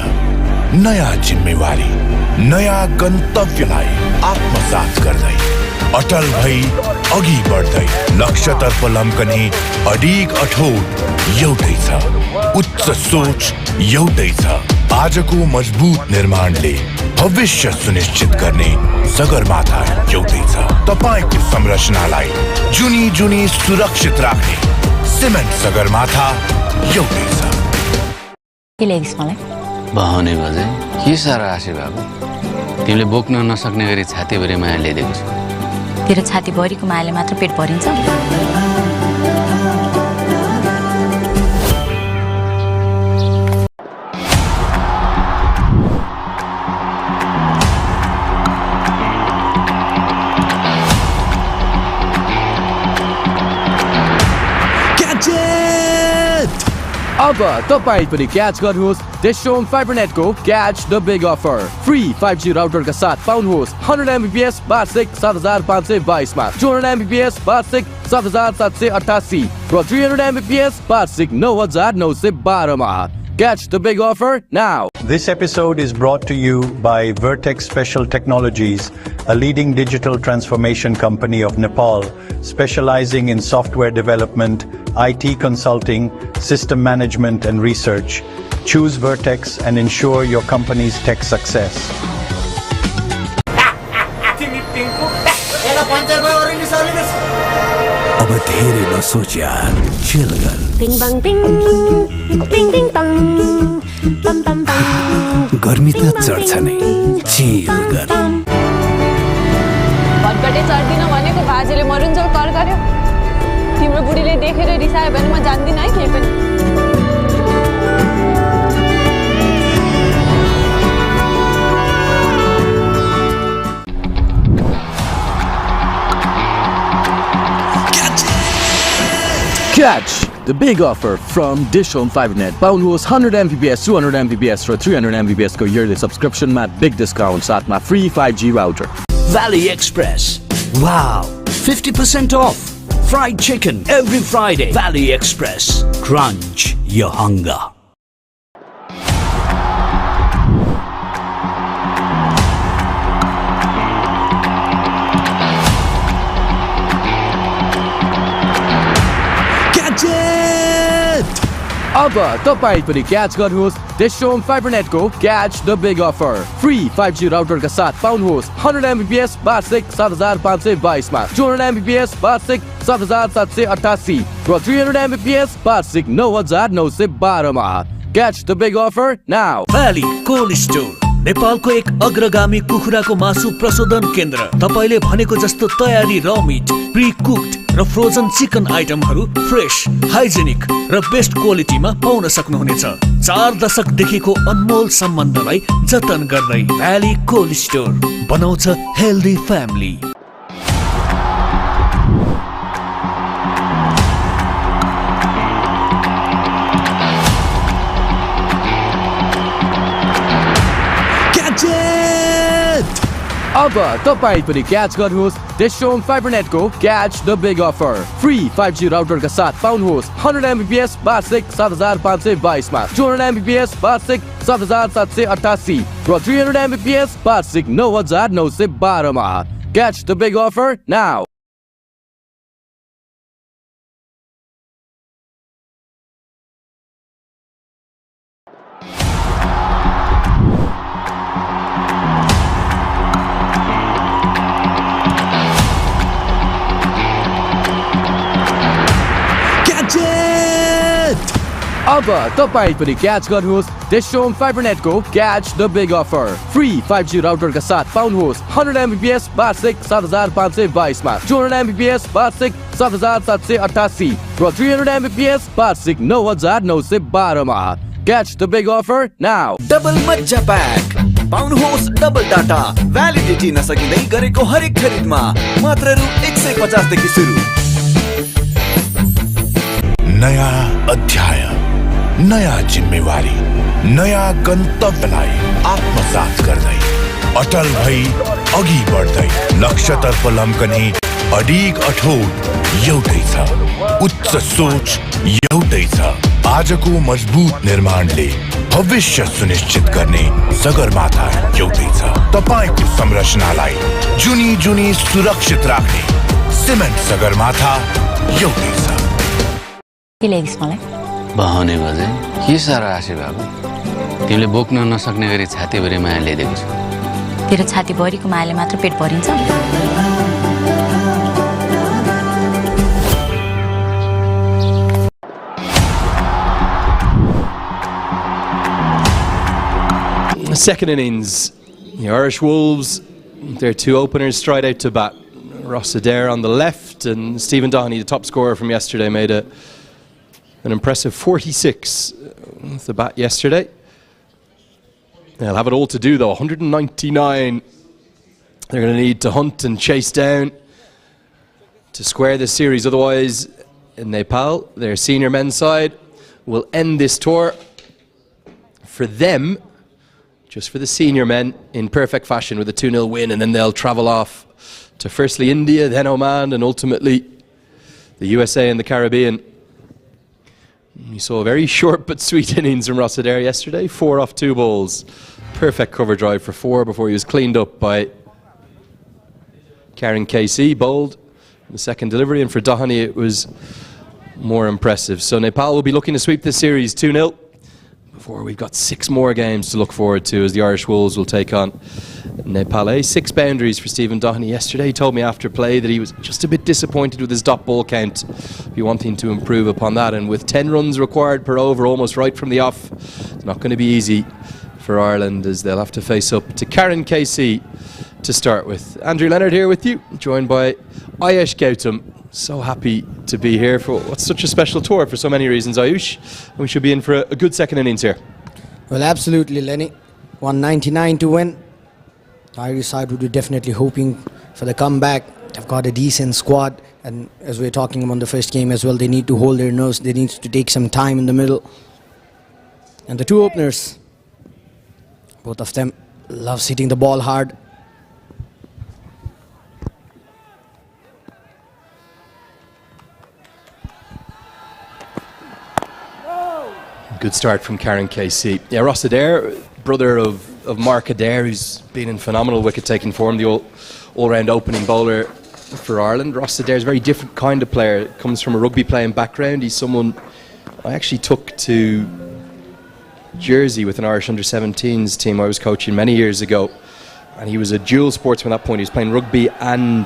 नयाँ जिम्मेवारी, नयाँ गन्तव्यलाई आत्मसात गर्दै अटल भई अघि बढ्दै लक्ष्यतर्फ लम्कने अडिग अठोट एउटै छ, उच्च सोच एउटै छ। आजको मजबुत निर्माणले भविष्य सुनिश्चित गर्ने सगरमाथा एउटै छ। तपाईको संरचनालाई जुनी जुनी सुरक्षित राख्ने सिमेन्ट सगरमाथा एउटै छ। के ल्याइस् मलाई? बहाउने बजे के साह्रो आशे बाबु, तिमीले बोक्न नसक्ने गरी छातीभरि माया ल्याइदिएको छु। तेरो छातीभरिको मायाले मात्र पेट भरिन्छ? अब तपाई पनि क्याच गर्नुहोस् DishHome FiberNet को catch the big offer. Free 5G router का साथ पाउनुहोस् 100 MBPS वार्षिक 7522 मा, 200 MBPS वार्षिक 7788 र 300 MBPS वार्षिक 9912 मा। Catch the big offer now. This episode is brought to you by Vertex Special Technologies, a leading digital transformation company of Nepal, specializing in software development, IT consulting, system management and research. Choose Vertex and ensure your company's tech success. अब धेरै नसोच यार, chill गर। Bing bang bing, bing bing bang, bam bam bam. गर्मी त चढ्छ नै, chill गर। भटकटे चढ्दिन भनेको बाजेले मरुन्जेल कर गर्यो। तिम्रो बुढीले देखेर रिसायो भने म जान्दिन है केही पनि। Catch the big offer from DishHome FiberNet. पाउनुहोस् 100 Mbps, 200 Mbps र 300 Mbps को yearly subscription मा big discount साथमा free 5G router. Valley Express. Wow, 50% off. Fried chicken every Friday. Valley Express. Crunch your hunger. अब तपाई पनि क्याच गर्नुहोस् DishHome FiberNet को catch the big offer. Free 5G router का साथ पाउनुहोस् 100 Mbps वार्षिक 7522 मा, 200 Mbps वार्षिक 7788 र 300 Mbps वार्षिक 9912 मा। Catch the big offer now. Valley cold store नेपालको एक अग्रगामी कुखुराको मासु प्रशोधन केन्द्र। तपाईले भनेको जस्तो तयारी र मिट, प्री कुक्ड र फ्रोजन चिकन आइटमहरू फ्रेश, हाइजेनिक र बेस्ट क्वालिटीमा पाउन सक्नुहुनेछ। 4 दशकदेखिको अनमोल सम्बन्धलाई जतन गर्दै भ्याली कोल्ड स्टोर बनाउँछ हेल्दी फ्यामिली। अब तपाईं पनि क्याच गर्नुहोस् DishHome फाइबरनेट को catch the big offer. Free 5G router का साथ पाउनुहोस् 100 Mbps वार्षिक 7522 मा, 200 Mbps वार्षिक 7788 र 300 Mbps वार्षिक 9912 मा। Catch the big offer now. अब तपाईं पनि क्याच गर्नुहोस् DishHome फाइबरनेट को catch the big offer. Free 5G router का साथ पाउनुहोस् 100 Mbps वार्षिक 7522 मा, 200 Mbps वार्षिक 7788 र 300 Mbps वार्षिक 9912 मा। Catch the big offer now. Double मज्जा प्याक पाउनुहोस् डबल डाटा, भ्यालिडिटी नसकिँदै गरेको हरेक खरिदमा मात्र रु 150 देखि सुरु। नया अध्याय, नया जिम्मेवारी, नया गन्तव्यलाई आत्मसात गर्दै अटल भई अघि बढ्दै लक्ष्यतर्फ लम्कने अडिग अठोट एउटै छ, उच्च सोच एउटै छ। आजको मजबुत निर्माणले भविष्य सुनिश्चित गर्ने सगरमाथा एउटै छ। तपाईको संरचनालाई जुनी जुनी सुरक्षित राख्ने सिमेन्ट सगरमाथा एउटै छ। के ल्याइदिस् मलाई? बहाउने बजे के साह्रो आशे बाबु, तिमीले बोक्न नसक्ने गरी छातीभरि माया ल्याइदिएको छु। तेरो छातीभरिको मायाले मात्र पेट भरिन्छ? Second innings, the Irish Wolves, their two openers stride out to bat. Ross Adair on the left, and Stephen Doherty, the top scorer from yesterday, made an impressive 46 with the bat yesterday. They'll have it all to do though, 199. They're going to need to hunt and chase down to square this series. Otherwise, in Nepal, their senior men's side will end this tour for them, just for the senior men, in perfect fashion with a 2-0 win, and then they'll travel off to firstly India, then Oman, and ultimately the USA and the Caribbean. You saw a very short but sweet innings from Ross Adair yesterday. 4 off 2 balls. Perfect cover drive for 4 before he was cleaned up by Karen Casey, bowled the second delivery, and for Doherty it was more impressive. So Nepal will be looking to sweep this series 2-0 before we've got 6 more games to look forward to as the Irish Wolves will take on Nepal. 6 boundaries for Stephen Doherty yesterday. He told me after play that he was just a bit disappointed with his dot ball count, be wanting to improve upon that, and with 10 runs required per over almost right from the off, it's not going to be easy for Ireland as they'll have to face up to Karen Casey to start with. Andrew Leonard here with you, joined by Ayush Gautam. So happy to be here for what's such a special tour for so many reasons, Ayush. We should be in for a good second innings here. Well, absolutely, Lenny. 199 to win. The Irish side would be definitely hoping for the comeback. They've got a decent squad, and as we're talking about the first game as well, they need to hold their nerves. They need to take some time in the middle. And the two openers, both of them love hitting the ball hard. Good start from Karen Casey. Yeah, Ross Adair, brother of Mark Adair, who's been in phenomenal wicket-taking form, the all-round opening bowler for Ireland. Ross Adair is a very different kind of player. Comes from a rugby-playing background. He's someone I actually took to Jersey with an Irish under-17s team I was coaching many years ago, and he was a dual sportsman at that point. He was playing rugby and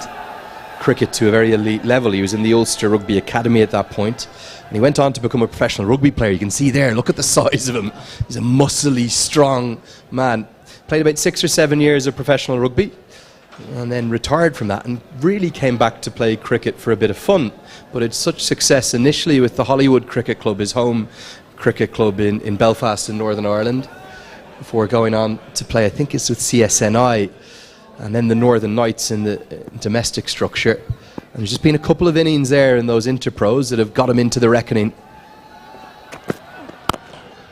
cricket to a very elite level. He was in the Ulster Rugby Academy at that point, and he went on to become a professional rugby player. You can see there, look at the size of him. He's a muscly, strong man. Played about 6 or 7 years of professional rugby, and then retired from that and really came back to play cricket for a bit of fun. But it's such success initially with the Hollywood Cricket Club, his home cricket club in Belfast in Northern Ireland, before going on to play, I think it's with CSNI, and then the Northern Knights in the domestic structure. And there's just been a couple of innings there in those interpros that have got him into the reckoning.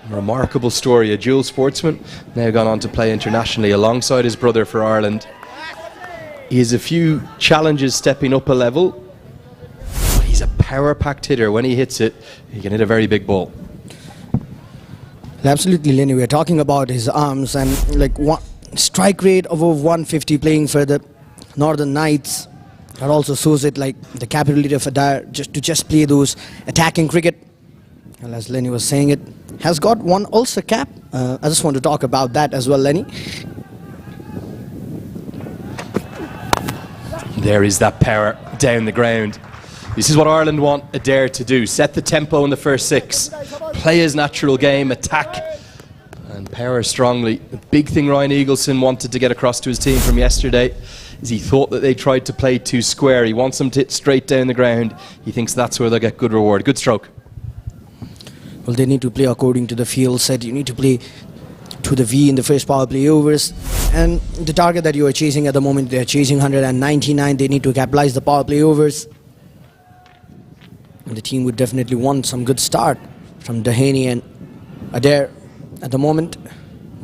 Remarkable story, a dual sportsman, now gone on to play internationally alongside his brother for Ireland. He has a few challenges stepping up a level, but he's a power-packed hitter. When he hits it, he can hit a very big ball. Absolutely, Lenny. We're talking about his arms and like one strike rate of over 150 playing for the Northern Knights. That also shows it like the capability of Adair just play those attacking cricket. Well, as Lenny was saying, it has got one Ulster cap. I just want to talk about that as well, Lenny. There is that power down the ground. This is what Ireland want Adair to do. Set the tempo in the first 6. Play his natural game, attack and power strongly. The big thing Ryan Eagleson wanted to get across to his team from yesterday is he thought that they tried to play too square. He wants them to hit straight down the ground. He thinks that's where they'll get good reward. Good stroke. Well, they need to play according to the field set. You need to play to the V in the first power play overs. And the target that you are chasing at the moment, they are chasing 199. They need to capitalize the power play overs. And the team would definitely want some good start from Dehaney and Adair at the moment.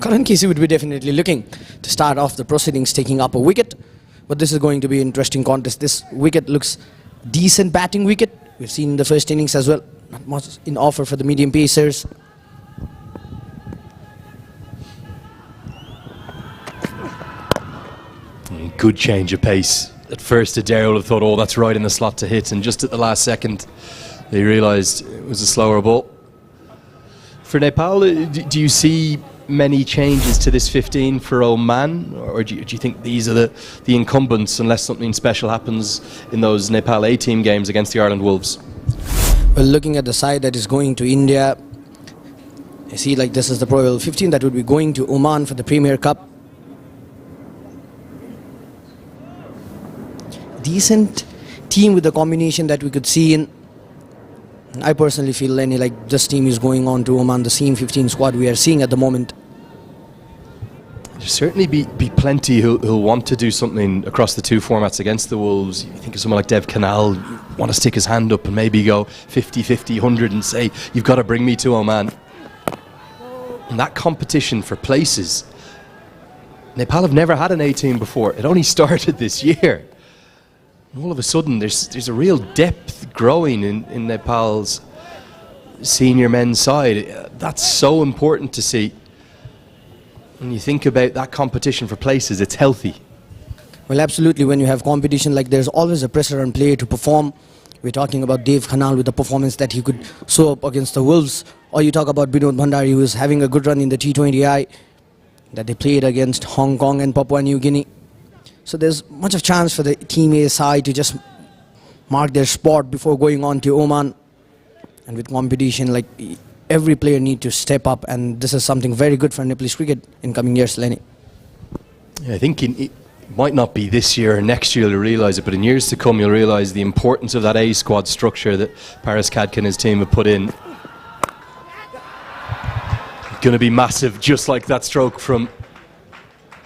Karan Casey would be definitely looking to start off the proceedings taking up a wicket. But this is going to be an interesting contest. This wicket looks decent batting wicket. We've seen in the first innings as well. Not much in offer for the medium pacers. Good change of pace. At first Adair would have thought, oh, that's right in the slot to hit, and just at the last second they realised it was a slower ball. For Nepal, do you see many changes to this 15 for Oman, or do you think these are the incumbents unless something special happens in those Nepal A-team games against the Ireland Wolves? Well, looking at the side that is going to India, I see like this is the probable 15 that would be going to Oman for the Premier Cup. Decent team with the combination that we could see in. I personally feel, Lenny, like this team is going on to Oman, the same 15 squad we are seeing at the moment. There'll certainly be plenty who'll want to do something across the two formats against the Wolves. You think of someone like Dev Canal, want to stick his hand up and maybe go 50-50, 100 and say, you've got to bring me to Oman. And that competition for places, Nepal have never had an A-team before. It only started this year. And all of a sudden there's a real depth growing in Nepal's senior men's side. That's so important to see. When you think about that competition for places, it's healthy. Well, absolutely. When you have competition, like there's always a pressure on player to perform. We're talking about Dave Khanal with the performance that he could show up against the Wolves. Or you talk about Binod Bhandari, who is having a good run in the T20I that they played against Hong Kong and Papua New Guinea. So there's much of chance for the Team A side to just mark their spot before going on to Oman. And with competition, like every player need to step up, and this is something very good for Nepalese cricket in coming years, Lenny. Yeah, I think it might not be this year or next year you'll realise it, but in years to come you'll realise the importance of that A squad structure that Paris Cadkin and his team have put in. Going to be massive, just like that stroke from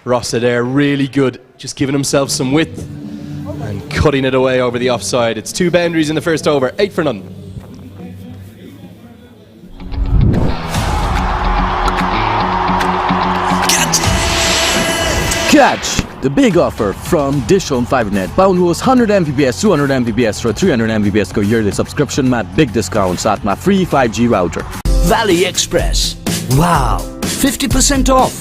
Ross Adair. Really good, just giving himself some width and cutting it away over the offside. It's 2 boundaries in the first over, 8 for none. Catch the big offer from DishHome FiberNet. पाउनुहोस् 100 Mbps, 200 Mbps र 300 Mbps को yearly subscription मा big discount साथमा free 5G router. Valley Express. Wow, 50% off.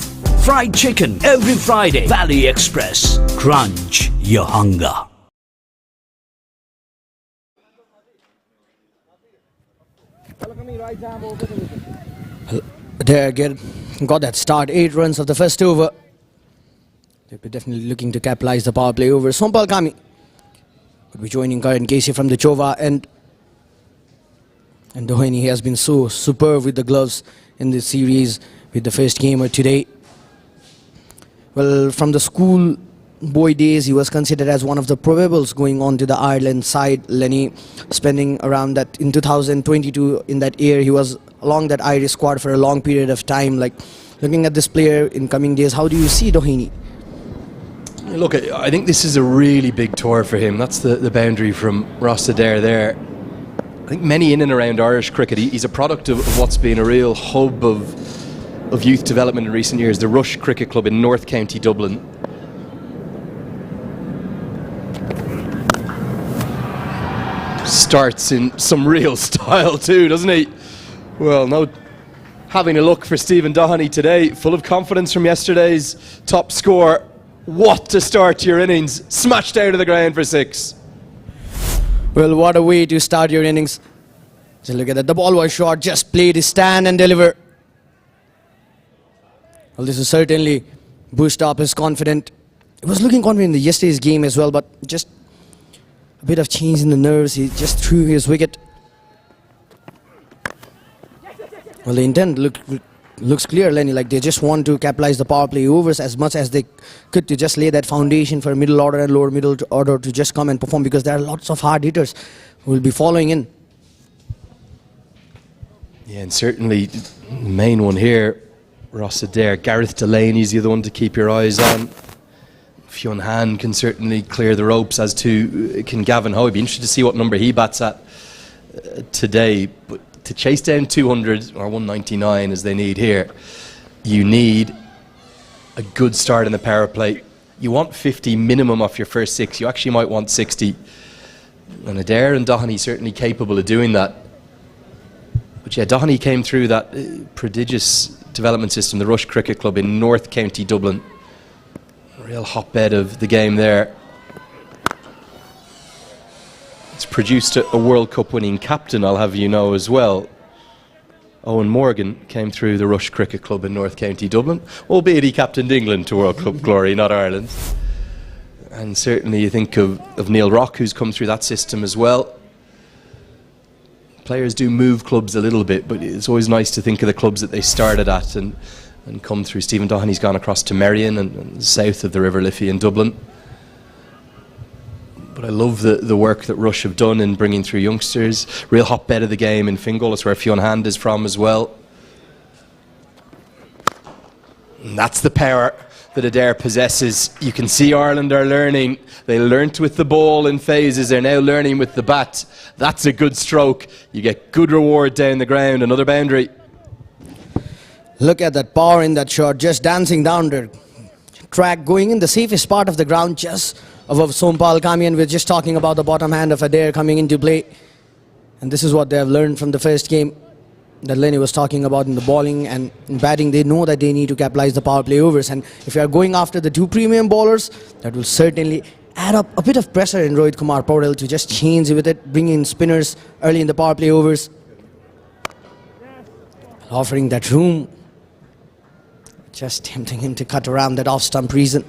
Fried chicken every Friday. Valley Express. Crunch your hunger. There again, got that start. 8 runs of the first over. They'll be definitely looking to capitalize the power play over. Sompal Kami would be joining Karan Casey from the Chova end. And Dehaney has been so superb with the gloves in this series with the first gamer today. Well, from the school boy days, he was considered as one of the probables going on to the Ireland side. Lenny spending around that in 2022 in that year, he was along that Irish squad for a long period of time. Like, looking at this player in coming days, how do you see Doheny? Look, I think this is a really big tour for him. That's the boundary from Ross Adair there. I think many in and around Irish cricket, he's a product of what's been a real hub of youth development in recent years, the Rush Cricket Club in North County Dublin. Starts in some real style too, doesn't he? Well, no, having a look for Stephen Doheny today, full of confidence from yesterday's top score. What to start your innings, smashed out of the ground for 6. Well, what a way to start your innings. So look at that, the ball was short, just played his stand and deliver. Well, this is certainly boost up his confidence. He was looking confident in yesterday's game as well, but just a bit of change in the nerves. He just threw his wicket. Well, the intent looks clear, Lenny. Like, they just want to capitalize the power play overs as much as they could to just lay that foundation for middle order and lower middle order to just come and perform, because there are lots of hard hitters who will be following in. Yeah, and certainly the main one here, Ross Adair. Gareth Delaney's the other one to keep your eyes on. Fionn Han can certainly clear the ropes, as to can Gavin Howe. I'd be interested to see what number he bats at today. But to chase down 200 or 199 as they need here, you need a good start in the power play. You want 50 minimum off your first 6. You actually might want 60. And Adair and Doheny certainly capable of doing that. But yeah, Doheny came through that prodigious development system, the Rush Cricket Club in North County Dublin. Real hotbed of the game there. It's produced a World Cup winning captain, I'll have you know, as well. Owen Morgan came through the Rush Cricket Club in North County Dublin, albeit he captained England to World Cup glory, not Ireland. And certainly you think of Neil Rock, who's come through that system as well. Players do move clubs a little bit, but it's always nice to think of the clubs that they started at and come through. Stephen Doheny's gone across to Merrion and south of the River Liffey in Dublin. But I love the work that Rush have done in bringing through youngsters. Real hotbed of the game in Fingal, that's where Fionn Hand is from as well. And that's the power that Adair possesses. You can see Ireland are learning. They learnt with the ball in phases, they're now learning with the bat. That's a good stroke. You get good reward down the ground, another boundary. Look at that power in that shot, just dancing down the track, going in the safest part of the ground, just above Sompal Kamian. We're just talking about the bottom hand of Adair coming into play. And this is what they have learned from the first game that Lenny was talking about in the bowling and in batting. They know that they need to capitalize the power play overs. And if you are going after the 2 premium bowlers, that will certainly add up a bit of pressure in Rohit Kumar Paudel to just change with it, bring in spinners early in the power play overs, offering that room. Just tempting him to cut around that off-stump region.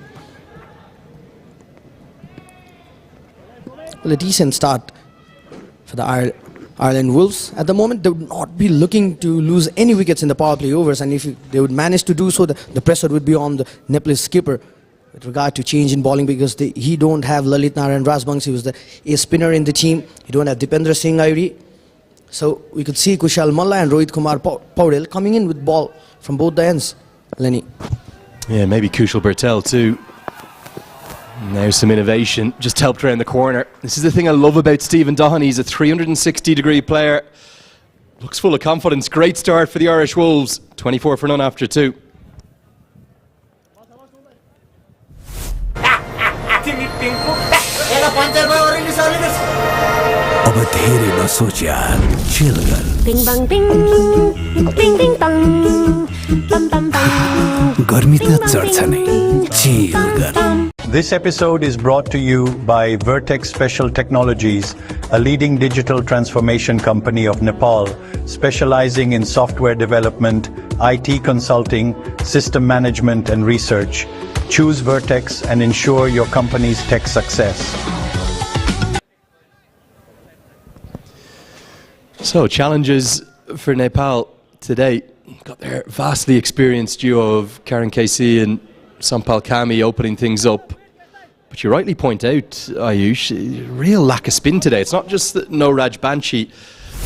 Well, a decent start for the Ireland Wolves. At the moment, they would not be looking to lose any wickets in the power play overs, and if they would manage to do so, the pressure would be on the Nepalese skipper with regard to change in bowling, because he don't have Lalit Narayan Rajbanks. He was the ace spinner in the team. He don't have Dipendra Singh Airi. So we could see Kushal Malla and Rohit Kumar Paudel coming in with ball from both the ends. Lenny. Yeah, maybe Kushal Bertel too. Now some innovation, just helped around the corner. This is the thing I love about Stephen Doheny. He's a 360-degree player. Looks full of confidence. Great start for the Irish Wolves. 24 for none after 2. अब धेरै नसोच यार, chill गर। Bing bang bing, bing bing bang, bam bam bam. गर्मी त चढ्छ नै, chill गर। This episode is brought to you by Vertex Special Technologies, a leading digital transformation company of Nepal, specializing in software development, IT consulting, system management, and research. Choose Vertex and ensure your company's tech success. So, challenges for Nepal today. Got their vastly experienced duo of Karan KC and Sampal Kami opening things up. But you rightly point out, Ayush, real lack of spin today. It's not just that no Raj Banshi,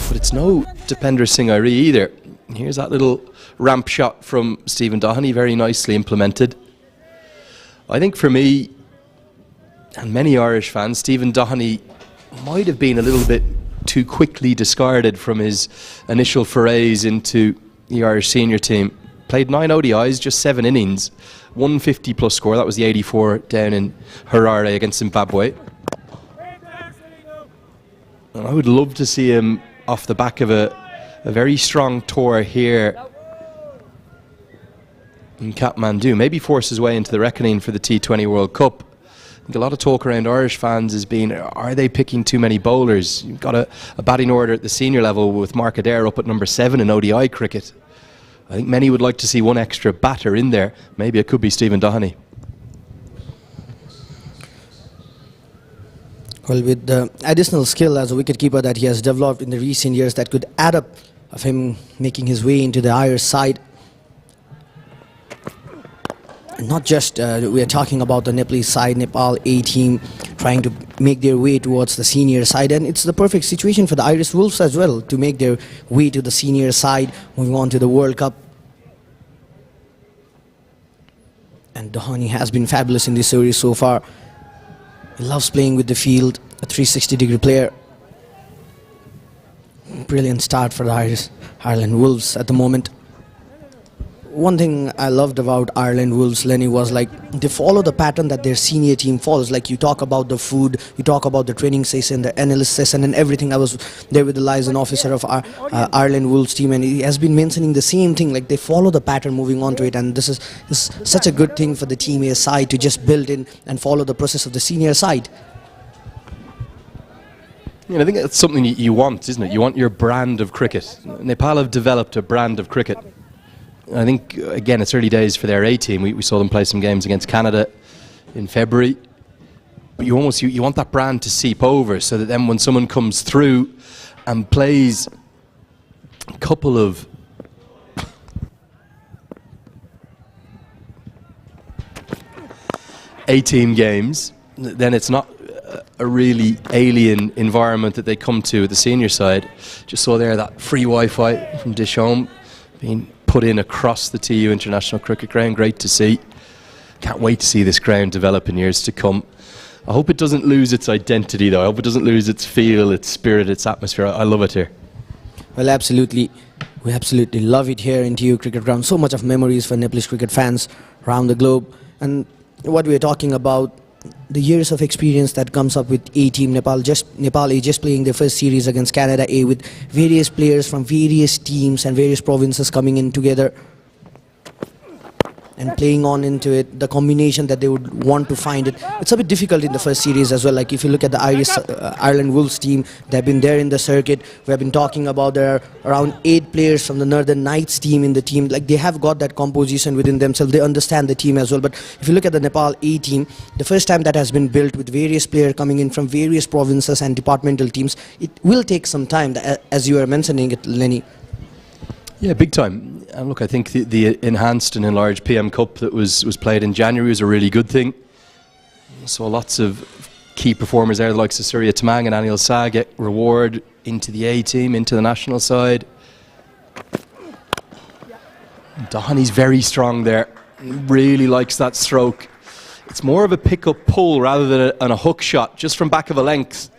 but it's no Dipender Singh Airi either. Here's that little ramp shot from Stephen Doheney, very nicely implemented. I think for me, and many Irish fans, Stephen Doheney might have been a little bit too quickly discarded from his initial forays into the Irish senior team. Played 9 ODIs, just 7 innings, 150 plus score. That was the 84 down in Harare against Zimbabwe. And I would love to see him off the back of a very strong tour here in Kathmandu. Maybe force his way into the reckoning for the T20 World Cup. I think a lot of talk around Irish fans has been, are they picking too many bowlers? You've got a batting order at the senior level with Mark Adair up at number 7 in ODI cricket. I think many would like to see one extra batter in there. Maybe it could be Stephen Doheney. Well, with the additional skill as a wicketkeeper that he has developed in the recent years, that could add up of him making his way into the Irish side. Not just we are talking about the Nepalese side, Nepal A team trying to make their way towards the senior side, and it's the perfect situation for the Irish Wolves as well to make their way to the senior side, moving on to the World Cup. And Doheney has been fabulous in this series so far. He loves playing with the field, a 360-degree player. Brilliant start for the Ireland Wolves at the moment. One thing I loved about Ireland Wolves, Lenny, was like they follow the pattern that their senior team follows. Like you talk about the food, you talk about the training session, the analyst session and everything. I was there with the liaison officer of our Ireland Wolves team, and he has been mentioning the same thing. Like they follow the pattern moving on to it, and this is such a good thing for the team A side to just build in and follow the process of the senior side. Yeah, I think that's something you want, isn't it? You want your brand of cricket. Nepal have developed a brand of cricket. I think, again, it's early days for their A team. We saw them play some games against Canada in February. But you want that brand to seep over so that then when someone comes through and plays a couple of A-team games, then it's not a really alien environment that they come to at the senior side. Just saw there that free Wi-Fi from DishHome being put in across the TU International Cricket Ground. Great to see. Can't wait to see this ground develop in years to come. I hope it doesn't lose its identity though. I hope it doesn't lose its feel, its spirit, its atmosphere. I love it here. Well, absolutely. We absolutely love it here in TU Cricket Ground. So much of memories for Nepalese cricket fans around the globe. And what we're talking about, the years of experience that comes up with A team Nepal A just playing their first series against Canada A with various players from various teams and various provinces coming in together and playing on into it, the combination that they would want to find it. It's a bit difficult in the first series as well. Like if you look at the Ireland Wolves team, they've been there in the circuit. We have been talking about there are around 8 players from the Northern Knights team in the team. Like they have got that composition within themselves. They understand the team as well. But if you look at the Nepal A team, the first time that has been built with various players coming in from various provinces and departmental teams, it will take some time, as you were mentioning it, Lenny. Yeah, big time. And look, I think the enhanced and enlarged PM Cup that was played in January was a really good thing. Saw lots of key performers there, like Surya Tamang and Anil Shah, get reward into the A team, into the national side. Doheney's very strong there. Really likes that stroke. It's more of a pick-up pull rather than a hook shot, just from back of a length.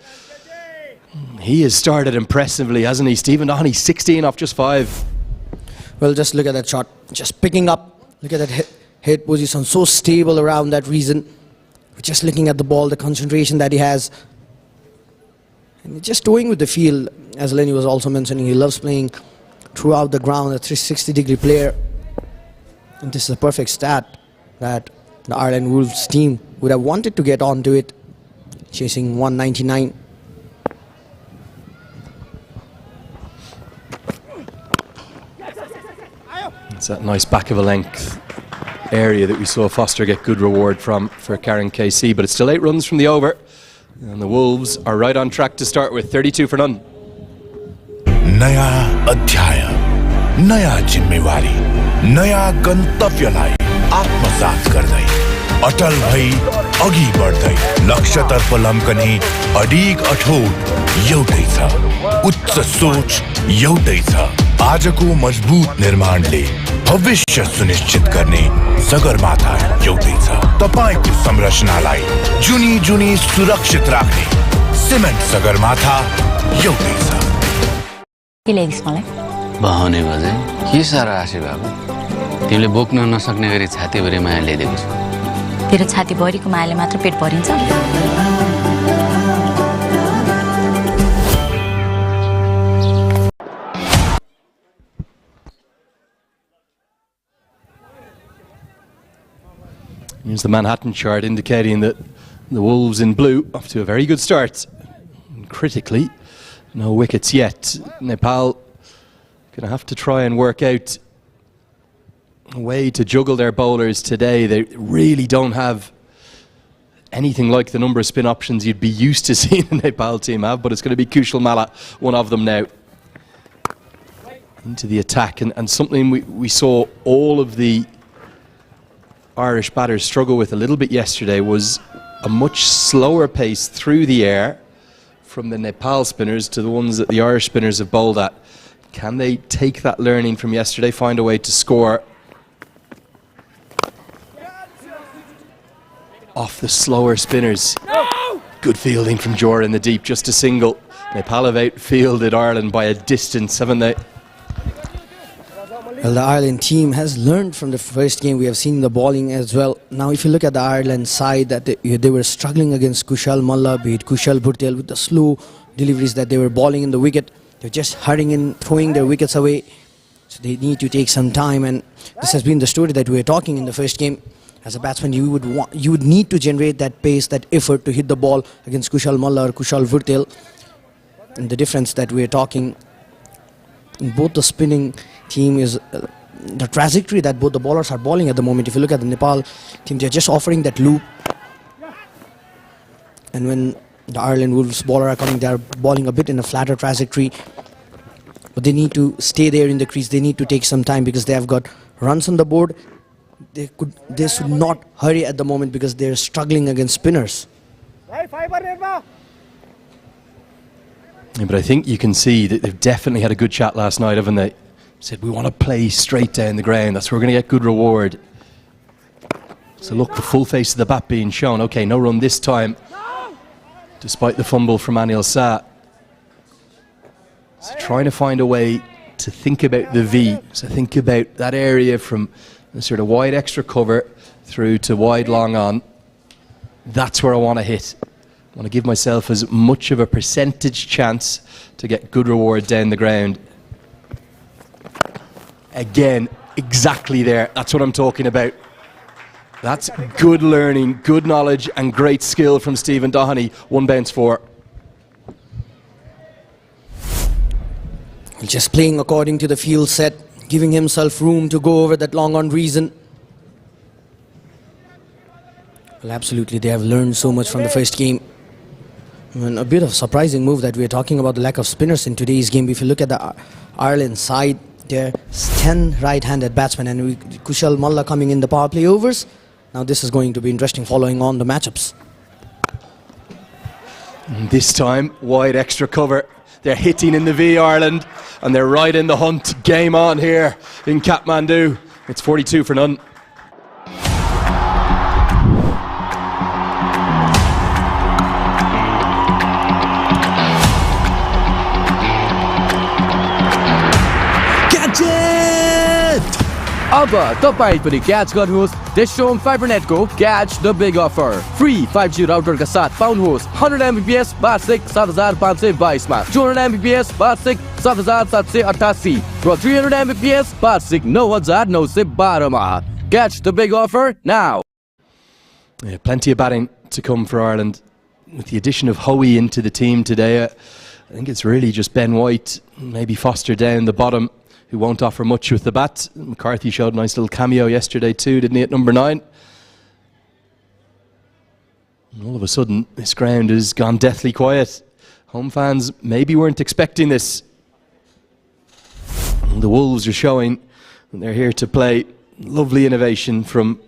He has started impressively, hasn't he? Stephen Doheney, 16 off just 5. Well, just look at that shot. Just picking up. Look at that head position. So stable around that reason. Just looking at the ball, the concentration that he has. And just toying with the field, as Lenny was also mentioning. He loves playing throughout the ground, a 360-degree player. And this is a perfect stat that the Ireland Wolves team would have wanted to get onto it. Chasing 199. It's that nice back of a length area that we saw Foster get good reward from for carrying KC, but it's still 8 runs from the over, and the Wolves are right on track to start with 32 for none. नया अध्याय, नया जिम्मेवारी, नया गन्तव्यलाई आत्मसात गर्दै अटल भई अघि बढ्दै लक्ष्यतर्फ लम्कने अडिग अठोट एउटै छ, उच्च सोच एउटै छ। आजको मजबुत निर्माणले भविष्य सुनिश्चित गर्ने सगरमाथा एउटै छ। तपाईको संरचनालाई जुनी जुनी सुरक्षित राख्ने सिमेन्ट सगरमाथा एउटै छ। के ल्याइदिस् मलाई? बहाउने बजे के साह्रो आशे बाबु, तिमीले बोक्न नसक्ने गरी छातीभरि माया ल्याइदिएको छु। तेरो छातीभरिको मायाले मात्र पेट भरिन्छ? Here's the Manhattan chart indicating that the Wolves in blue off to a very good start. Critically, no wickets yet. Nepal going to have to try and work out a way to juggle their bowlers today. They really don't have anything like the number of spin options you'd be used to seeing the Nepal team have, but it's going to be Kushal Malla, one of them now, into the attack. And something we saw all of the Irish batters struggle with a little bit yesterday was a much slower pace through the air from the Nepal spinners to the ones that the Irish spinners have bowled at. Can they take that learning from yesterday, find a way to score off the slower spinners? Good fielding from Jora in the deep, just a single. Nepal have outfielded Ireland by a distance, haven't they? Well, the Ireland team has learned from the first game. We have seen the bowling as well. Now, if you look at the Ireland side, that they were struggling against Kushal Malla, be it Kushal Bhurtel, with the slow deliveries that they were bowling in the wicket. They're just hurrying in, throwing their wickets away. So they need to take some time, and this has been the story that we were talking in the first game. As a batsman, you would need to generate that pace, that effort to hit the ball against Kushal Malla or Kushal Bhurtel. And the difference that we are talking in both the spinning team is the trajectory that both the bowlers are bowling at the moment. If you look at the Nepal team, they're just offering that loop. And when the Ireland Wolves bowler are coming, they're bowling a bit in a flatter trajectory. But they need to stay there in the crease. They need to take some time because they have got runs on the board. They should not hurry at the moment because they're struggling against spinners. Yeah, but I think you can see that they've definitely had a good chat last night, haven't they? Said, we want to play straight down the ground. That's where we're going to get good reward. So look, the full face of the bat being shown. Okay, no run this time, despite the fumble from Anil Shah. So trying to find a way to think about the V. So think about that area from the sort of wide extra cover through to wide long on. That's where I want to hit. I want to give myself as much of a percentage chance to get good reward down the ground. Again, exactly there. That's what I'm talking about. That's good learning, good knowledge and great skill from Stephen Doheny. One bounce for. Just playing according to the field set, giving himself room to go over that long on reason. Well, absolutely, they have learned so much from the first game. And a bit of surprising move that we are talking about, the lack of spinners in today's game. If you look at the Ireland side, there are 10 right-handed batsmen, and Kushal Malla coming in the power play overs. Now this is going to be interesting following on the matchups. And this time, wide extra cover. They're hitting in the V, Ireland, and they're right in the hunt. Game on here in Kathmandu. It's 42 for none. अब तपाईं पनि catch गर्नुहोस् DishHome fibre को catch the big offer free 5G router का साथ पाउनुहोस् 100 Mbps वार्षिक 7522 मा 200 Mbps वार्षिक 7788 र 300 Mbps वार्षिक 9912 मा. Catch the big offer now. Yeah, plenty of batting to come for Ireland with the addition of Hoey into the team today. I think it's really just Ben White, maybe Foster down the bottom, who won't offer much with the bat. McCarthy showed a nice little cameo yesterday too, didn't he, at number 9? And all of a sudden, this ground has gone deathly quiet. Home fans maybe weren't expecting this. And the Wolves are showing that they're here to play. Lovely innovation from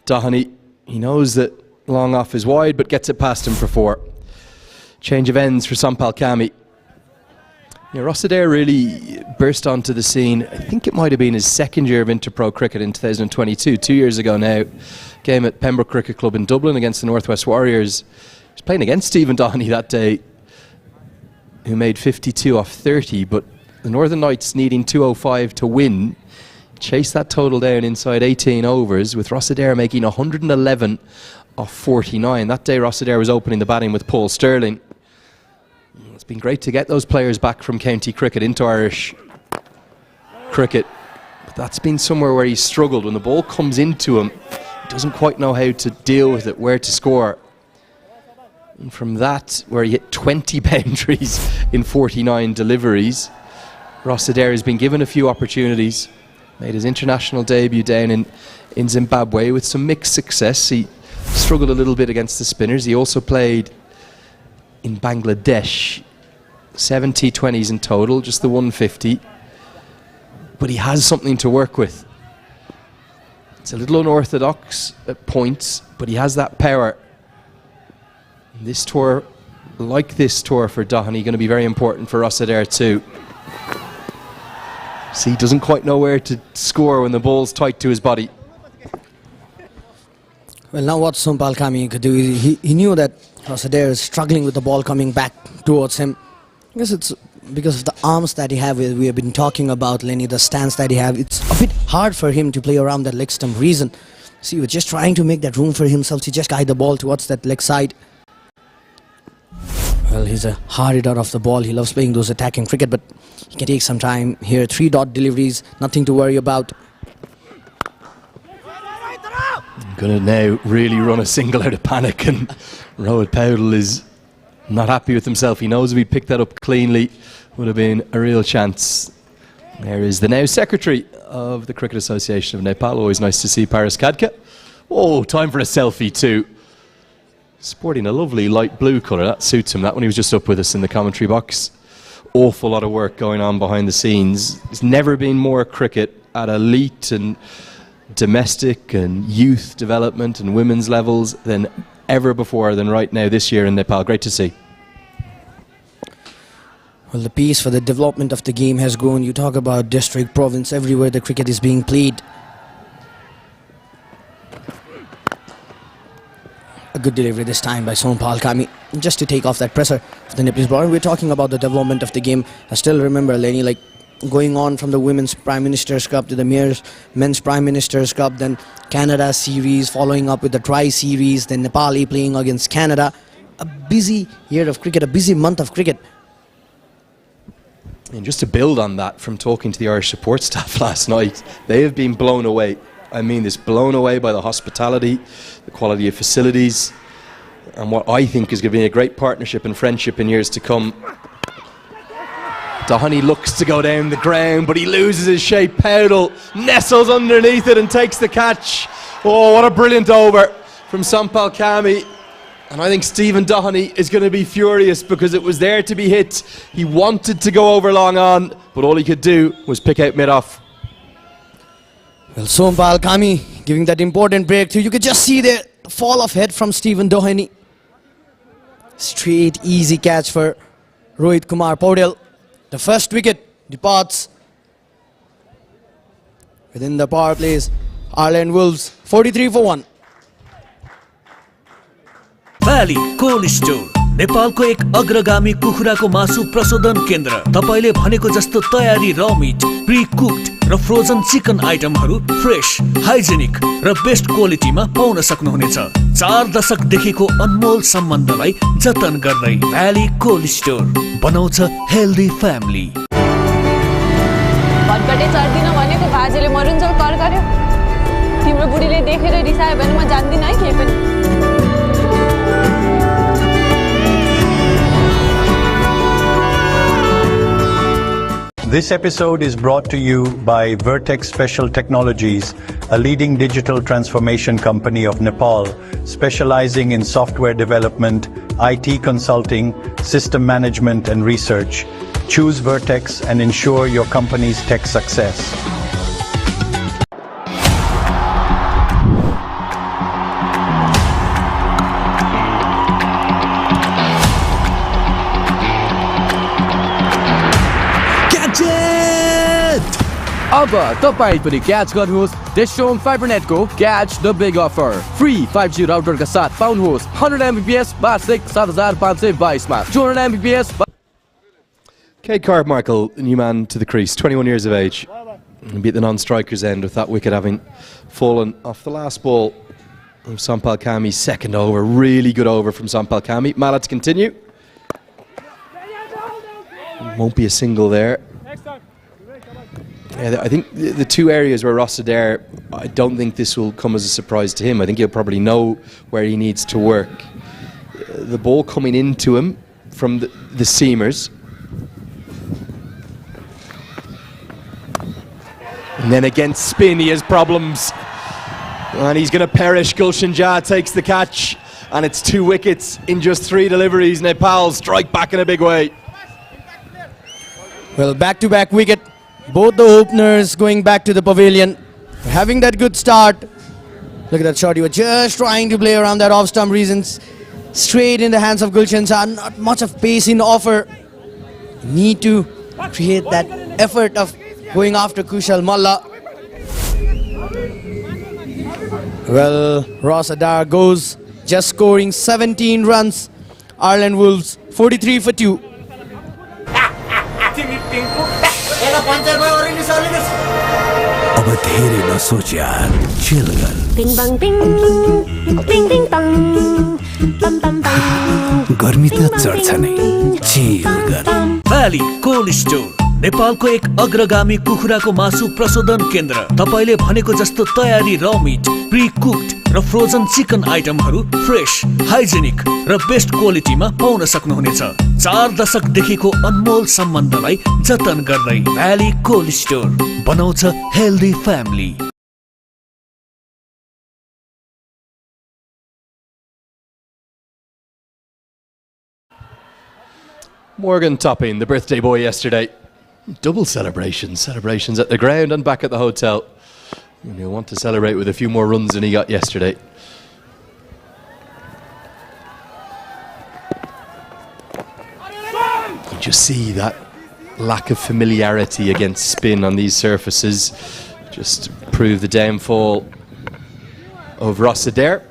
Doheny. He knows that long off is wide, but gets it past him for 4. Change of ends for Sampal Kami. Ross Adair really burst onto the scene. I think it might have been his second year of Interpro cricket in 2022, 2 years ago now. Game at Pembroke Cricket Club in Dublin against the Northwest Warriors. He was playing against Stephen Doheney that day, who made 52 off 30, but the Northern Knights needing 205 to win, chased that total down inside 18 overs, with Ross Adair making 111 off 49. That day Ross Adair was opening the batting with Paul Sterling. It's been great to get those players back from county cricket into Irish cricket, but that's been somewhere where he's struggled. When the ball comes into him, he doesn't quite know how to deal with it, where to score. And from that, where he hit 20 boundaries in 49 deliveries, Ross Adair has been given a few opportunities. Made his international debut down in Zimbabwe with some mixed success. He struggled a little bit against the spinners. He also played in Bangladesh, 7 T20s in total, just the 150. But he has something to work with. It's a little unorthodox at points, but he has that power. This tour, like this tour for Doheney, going to be very important for Ross Adair too. See, he doesn't quite know where to score when the ball's tight to his body. Well, now what Sampal Kami could do is he knew that Ross Adair is struggling with the ball coming back towards him. I guess it's because of the arms that he have. We have been talking about, Lenny, the stance that he have. It's a bit hard for him to play around that leg stump. Reason, see, he was just trying to make that room for himself to just guide the ball towards that leg side. Well, he's a hard hitter off the ball. He loves playing those attacking cricket, but he can take some time here. 3-dot deliveries, nothing to worry about. Going to now really run a single out of panic, and Rohit Powdell is not happy with himself. He knows if he picked that up cleanly, would have been a real chance. There is the now Secretary of the Cricket Association of Nepal. Always nice to see Paris Kadka. Oh, time for a selfie too. Sporting a lovely light blue colour. That suits him. That one he was just up with us in the commentary box. Awful lot of work going on behind the scenes. There's never been more cricket at elite and domestic and youth development and women's levels than ever before, than right now this year in Nepal. Great to see. Well, the pace for the development of the game has grown. You talk about district, province, everywhere the cricket is being played. A good delivery this time by Sampal Kami, just to take off that pressure for the Nepalese bowler. We're talking about the development of the game. I still remember, Lenny, like going on from the Women's Prime Minister's Cup to the Men's Prime Minister's Cup, then Canada series, following up with the Tri-Series, then Nepal playing against Canada. A busy year of cricket, a busy month of cricket. And just to build on that, from talking to the Irish support staff last night, they have been blown away. I mean this, blown away by the hospitality, the quality of facilities, and what I think is going to be a great partnership and friendship in years to come. Doheney looks to go down the ground, but he loses his shape. Powdell nestles underneath it and takes the catch. Oh, what a brilliant over from Sampal Kami. And I think Stephen Doheney is going to be furious because it was there to be hit. He wanted to go over long on, but all he could do was pick out mid-off. Well, Sampal Kami giving that important breakthrough. You could just see the fall of head from Stephen Doheney. Straight, easy catch for Rohit Kumar Powdell. The first wicket departs within the power plays. Ireland Wolves 43 for 1. Valley cold store नेपालको एक अग्रगामी कुखुराको मासु प्रशोधन केन्द्र। तपाईले भनेको जस्तो तयारी र मिट, प्री कुक्ड र फ्रोजन चिकन आइटमहरू फ्रेश, हाइजेनिक र बेस्ट क्वालिटीमा पाउन सक्नुहुनेछ। 4 दशकदेखिको अनमोल सम्बन्धलाई जतन गर्दै भ्याली कोल्ड स्टोर बनाउँछ हेल्दी फ्यामिली। भटकटे चर्दिन भनेको बाजेले मरुन्जेल कर गर्यो। तिम्रो बुढीले देखेर रिसायो भने म जान्दिन है के पनि। This episode is brought to you by Vertex Special Technologies, a leading digital transformation company of Nepal, specializing in software development, IT consulting, system management and research. Choose Vertex and ensure your company's tech success. अब तपाईं पनि catch गर्नुहोस् DishHome फाइबरनेटको catch the big offer free 5G राउटरका साथ पाउनुहोस् 100 Mbps वार्षिक 7522 मा 200 Mbps. Cade Carmichael, new man to the crease, 21 years of age. And beat the non-striker's end with that wicket having fallen off the last ball of Sampal Kami's second over. Really good over from Sampal Kami. Mala to continue. Won't be a single there. Yeah, I think the two areas where Ross Adair, I don't think this will come as a surprise to him. I think he'll probably know where he needs to work. The ball coming into him from the seamers. And then against spin, he has problems. And he's going to perish. Gulshan Jah takes the catch. And it's 2 wickets in just 3 deliveries. Nepal strike back in a big way. Well, back-to-back wicket. Both the openers going back to the pavilion. Having that good start. Look at that shot. You were just trying to play around that off-stump reasons. Straight in the hands of Gulshan Jah. Not much of pace in the offer. Need to create that effort of going after Kushal Malla. Well, Ross Adair goes, just scoring 17 runs. Ireland Wolves 43 for 2. अब धेरै नसोच यार, chill गर. Bing bang bing, bing bing bang, bam bam bang. गर्मी त चढ्छ नै, chill गर. Valley cold store नेपालको एक अग्रगामी कुखुराको मासु प्रशोधन केन्द्र. तपाईले भनेको जस्तो तयारी र मिट, प्री कुक्ड र फ्रोजन चिकन आइटमहरू फ्रेश, हाइजेनिक र बेस्ट क्वालिटीमा पाउन सक्नुहुनेछ. 4 दशकदेखिको अनमोल सम्बन्धलाई जतन गर्दै भ्याली कोल्ड स्टोर बनाउँछ healthy family. Morgan Topping, the birthday boy yesterday. Double celebrations at the ground and back at the hotel. And he'll want to celebrate with a few more runs than he got yesterday. You just see that lack of familiarity against spin on these surfaces. Just prove the downfall of Ross Adair.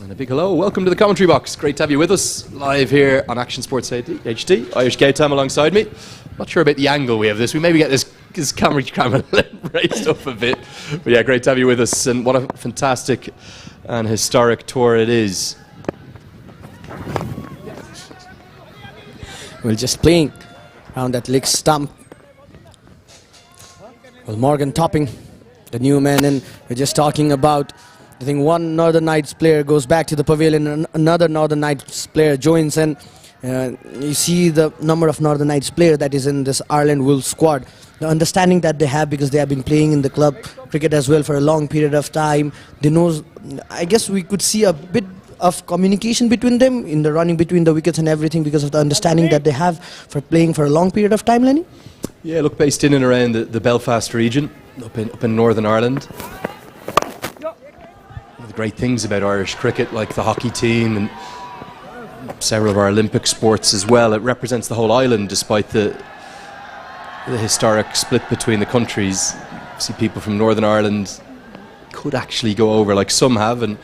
And a big hello, welcome to the commentary box. Great to have you with us live here on Action Sports HD. Irish Gay Time alongside me. Not sure about the angle we have this. We maybe get this camera raised up a bit. But yeah, great to have you with us. And what a fantastic and historic tour it is. Well, just playing around that leg stump. Well, Morgan Topping, the new man, and we're just talking about, I think one Northern Knights player goes back to the pavilion and another Northern Knights player joins in. You see the number of Northern Knights player that is in this Ireland Wolves squad. The understanding that they have, because they have been playing in the club cricket as well for a long period of time. They know, I guess we could see a bit of communication between them in the running between the wickets and everything, because of the understanding that they have for playing for a long period of time, Lenny? Yeah, look, based in and around the Belfast region, up in Northern Ireland. One of the great things about Irish cricket, like the hockey team and several of our Olympic sports as well, it represents the whole island despite the historic split between the countries. You see people from Northern Ireland could actually go over, like some have, and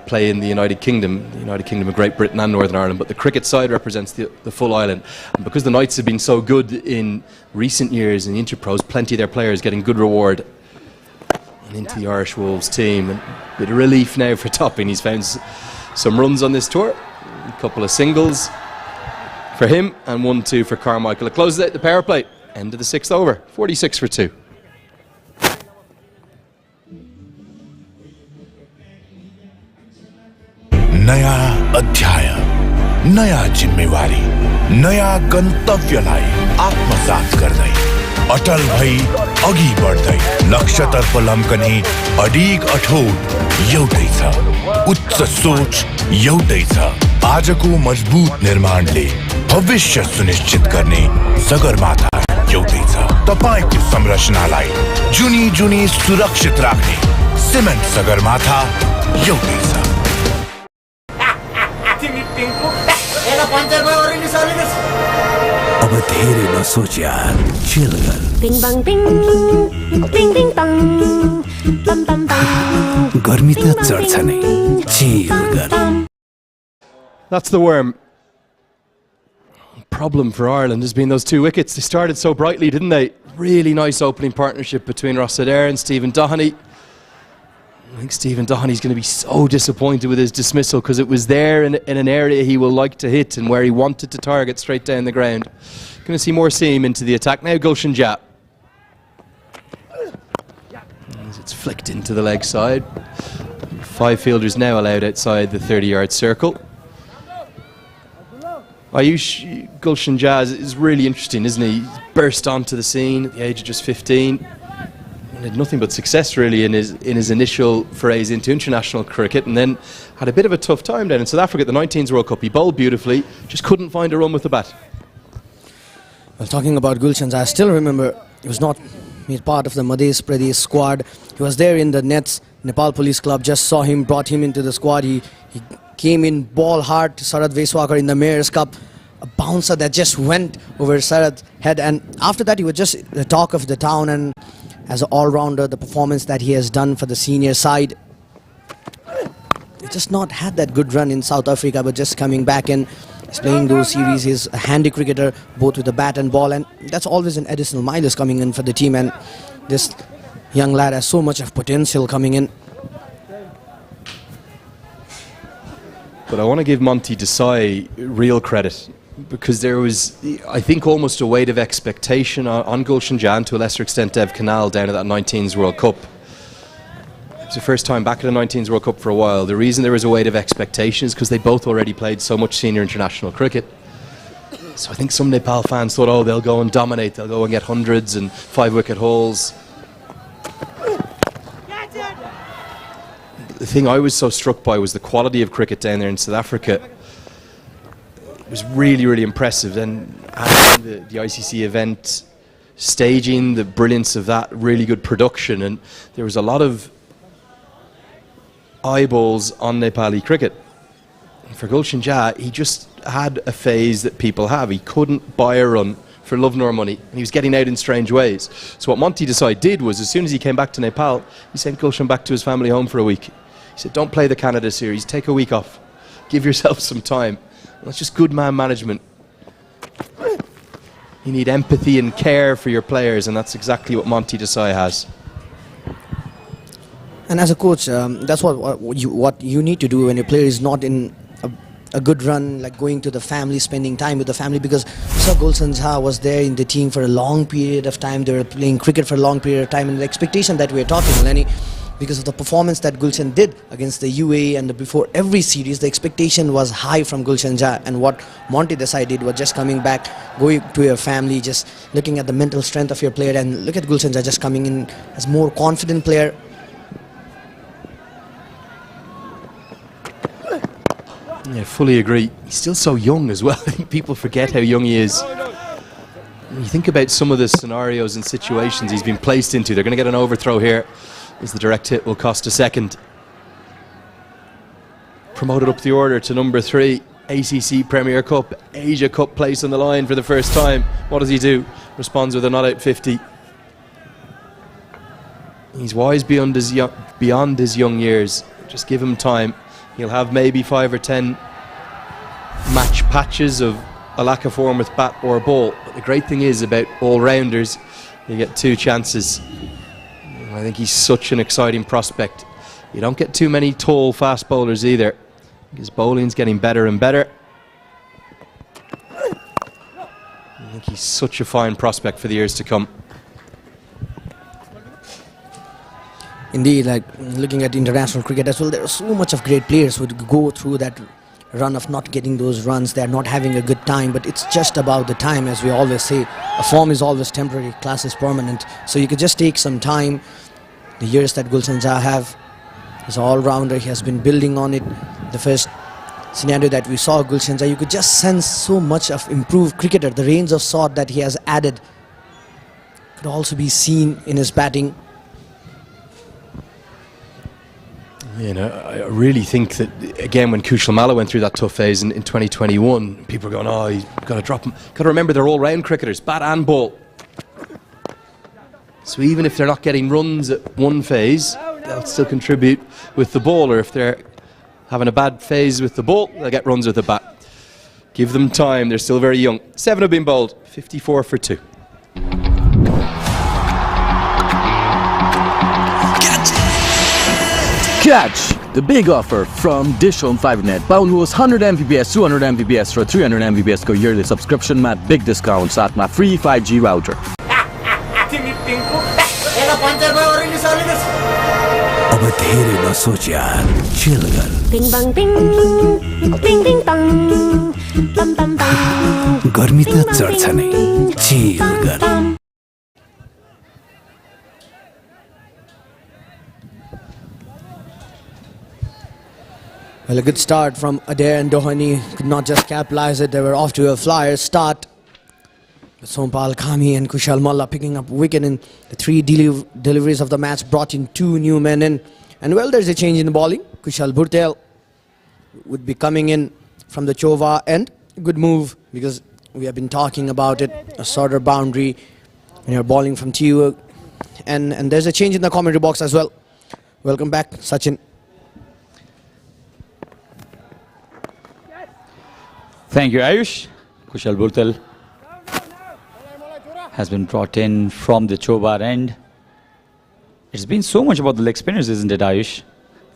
play in the United Kingdom of Great Britain and Northern Ireland, but the cricket side represents the full island. And because the Knights have been so good in recent years in the Interpros, plenty of their players getting good reward and into the Irish Wolves team. And a bit of relief now for Topping. He's found some runs on this tour, a couple of singles for him and 1-2 for Carmichael. It closes out the power play, end of the 6th over, 46 for 2. नयाँ अध्याय, नयाँ जिम्मेवारी, नयाँ गन्तव्यलाई आत्मसात गर्दै अटल भई अघि बढ्दै लक्ष्यतर्फ लम्कने अडिग अठोट एउटै छ, उच्च सोच एउटै छ. आजको मजबुत निर्माणले भविष्य सुनिश्चित गर्ने सगरमाथा एउटै छ. तपाईको संरचनालाई जुनी जुनी सुरक्षित राख्ने सिमेन्ट सगरमाथा एउटै छ. अब धेरै नसोच यार, चिल गर। Bing bang bing, bing bing bang, bam bam bam. गर्मी त चढ्छ नै, चिल गर। That's the worm. Problem for Ireland has been those 2 wickets. They started so brightly, didn't they? Really nice opening partnership between Rossadair and Stephen Doheney. I think Stephen Doheney's going to be so disappointed with his dismissal because it was there in an area he will like to hit and where he wanted to target straight down the ground. Going to see more seam into the attack now. Gulshan Jha. As it's flicked into the leg side. 5 fielders now allowed outside the 30-yard circle. Ayush Gulshan Jha is really interesting, isn't he? He's burst onto the scene at the age of just 15. And had nothing but success really in his initial forays into international cricket, and then had a bit of a tough time down in South Africa at the 19s World Cup. He bowled beautifully, just couldn't find a run with the bat. Well, talking about Gulshan Jha, I still remember he was not made part of the Madhya Pradesh squad. He was there in the nets. Nepal Police Club just saw him, brought him into the squad. He came in ball hard to Sarad Veswakar in the Mayor's Cup. A bouncer that just went over Sarad's head, and after that he was just the talk of the town. And as an all-rounder, the performance that he has done for the senior side, he just not had that good run in South Africa, but just coming back in, he's playing those series. He's a handy cricketer, both with the bat and ball, and that's always an additional mileage coming in for the team. And this young lad has so much of potential coming in. But I want to give Monty Desai real credit, because there was, I think, almost a weight of expectation on Gulshan Jha, to a lesser extent Dev Canal, down at that 19s World Cup. It was the first time back at the 19s World Cup for a while. The reason there was a weight of expectation is because they both already played so much senior international cricket. So I think some Nepal fans thought, oh, they'll go and dominate, they'll go and get hundreds and 5-wicket hauls. The thing I was so struck by was the quality of cricket down there in South Africa. It was really, really impressive. Then the ICC event, staging, the brilliance of that, really good production, and there was a lot of eyeballs on Nepali cricket. And for Gulshan Jha, he just had a phase that people have. He couldn't buy a run for love nor money, and he was getting out in strange ways. So what Monty Desai did was, as soon as he came back to Nepal, he sent Gulshan back to his family home for a week. He said, don't play the Canada series, take a week off, give yourself some time. That's just good man management. You need empathy and care for your players, and that's exactly what Monty Desai has. And as a coach, that's what you need to do when your player is not in a good run, like going to the family, spending time with the family, because we saw Gulshan Jha was there in the team for a long period of time. They were playing cricket for a long period of time, and the expectation that we're talking, Lenny, because of the performance that Gulshan did against the UAE and before every series, the expectation was high from Gulshan Jha. And what Monty Desai did was just coming back, going to your family, just looking at the mental strength of your player, and look at Gulshan Jha just coming in as more confident player. Yeah, fully agree. He's still so young as well. I think people forget how young he is. When you think about some of the scenarios and situations he's been placed into, they're going to get an overthrow here, as the direct hit will cost a second. Promoted up the order to number 3, ACC Premier Cup, Asia Cup place on the line for the first time. What does he do? Responds with a not out 50. He's wise beyond his young years. Just give him time. He'll have maybe 5 or 10 match patches of a lack of form with bat or ball. But the great thing is about all-rounders, you get 2 chances. I think he's such an exciting prospect. You don't get too many tall, fast bowlers either. His bowling's getting better and better. I think he's such a fine prospect for the years to come. Indeed, like looking at international cricket as well, there are so much of great players who would go through that run of not getting those runs. They're not having a good time, but it's just about the time, as we always say. A form is always temporary, class is permanent. So you could just take some time. The years that Gulshan Jha have, he's an all-rounder, he has been building on it. The first scenario that we saw Gulshan Jha, you could just sense so much of improved cricketer. The range of thought that he has added could also be seen in his batting. You know, I really think that, again, when Kushal Malla went through that tough phase in 2021, people are going, oh, you've got to drop him. Got to remember, they're all-round cricketers, bat and ball. So even if they're not getting runs at one phase, they'll still contribute with the ball, or if they're having a bad phase with the ball, they'll get runs with the bat. Give them time, they're still very young. 7 have been bowled, 54 for 2. Catch the big offer from DishHome FiberNet. पाउनुहोस् 100 Mbps 200 Mbps र 300 Mbps को yearly subscription मा big discount साथमा free 5G router. अब धेरै नसोच यार, chill गर. Bing bang bing, bing bing bang, bam bam bam. गर्मी त चढ्छ नै, chill गर. Well, a good start from Adair and Dohani. Could not just capitalize it. They were off to a flyer start. Sompal Khami and Kushal Malla picking up wicket in the 3 deliveries of the match, brought in 2 new men in. And well, there's a change in the bowling. Kushal Bhurtel would be coming in from the Chova end. Good move, because we have been talking about it. A shorter boundary when you're bowling from TU. And there's a change in the commentary box as well. Welcome back, Sachin. Thank you, Ayush. Kushal Bhurtel has been brought in from the Chobar end. It's been so much about the leg spinners, isn't it, Ayush?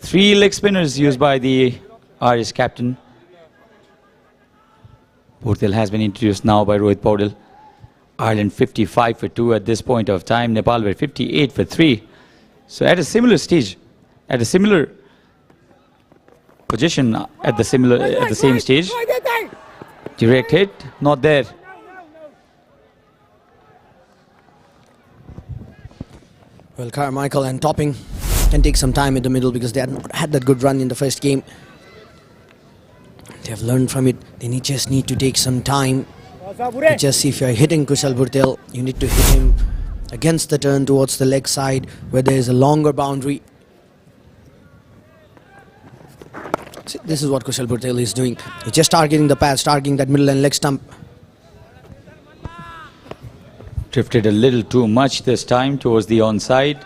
3 leg spinners used by the Irish captain. Bhurtel has been introduced now by Rohit Paudel. Ireland 55 for 2 at this point of time. Nepal were 58 for 3. So at a similar stage, at a similar position, at the same stage. Direct hit, not there. Well, Carmichael and Topping can take some time in the middle, because they had not had that good run in the first game. They have learned from it. They just need to take some time. Just see, if you're hitting Kushal Bhurtel, you need to hit him against the turn towards the leg side, where there is a longer boundary. See, this is what Kushal Bhurtel is doing. He's just targeting the pads, targeting that middle and leg stump. Drifted a little too much this time towards the onside.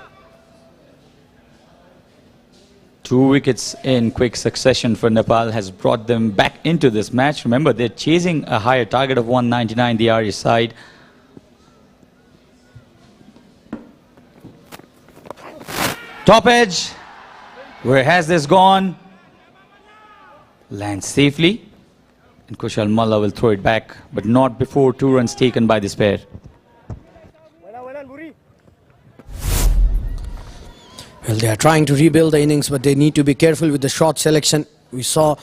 2 wickets in quick succession for Nepal has brought them back into this match. Remember, they're chasing a higher target of 199, the Irish side. Top edge. Where has this gone? Lands safely. And Kushal Malla will throw it back, but not before 2 runs taken by this pair. Well, they are trying to rebuild the innings, but they need to be careful with the shot selection. We saw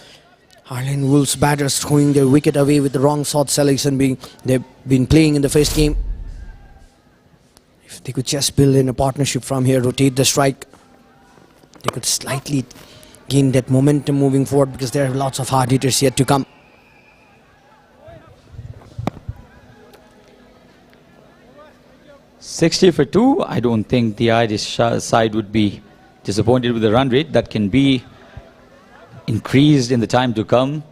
Harlan Wolves batters throwing their wicket away with the wrong shot selection. They've been playing in the first game. If they could just build in a partnership from here, rotate the strike, they could slightly gain that momentum moving forward, because there are lots of hard hitters yet to come. $60 for 2. I don't think the Irish side would be disappointed with the run rate. That can be increased in the time to come.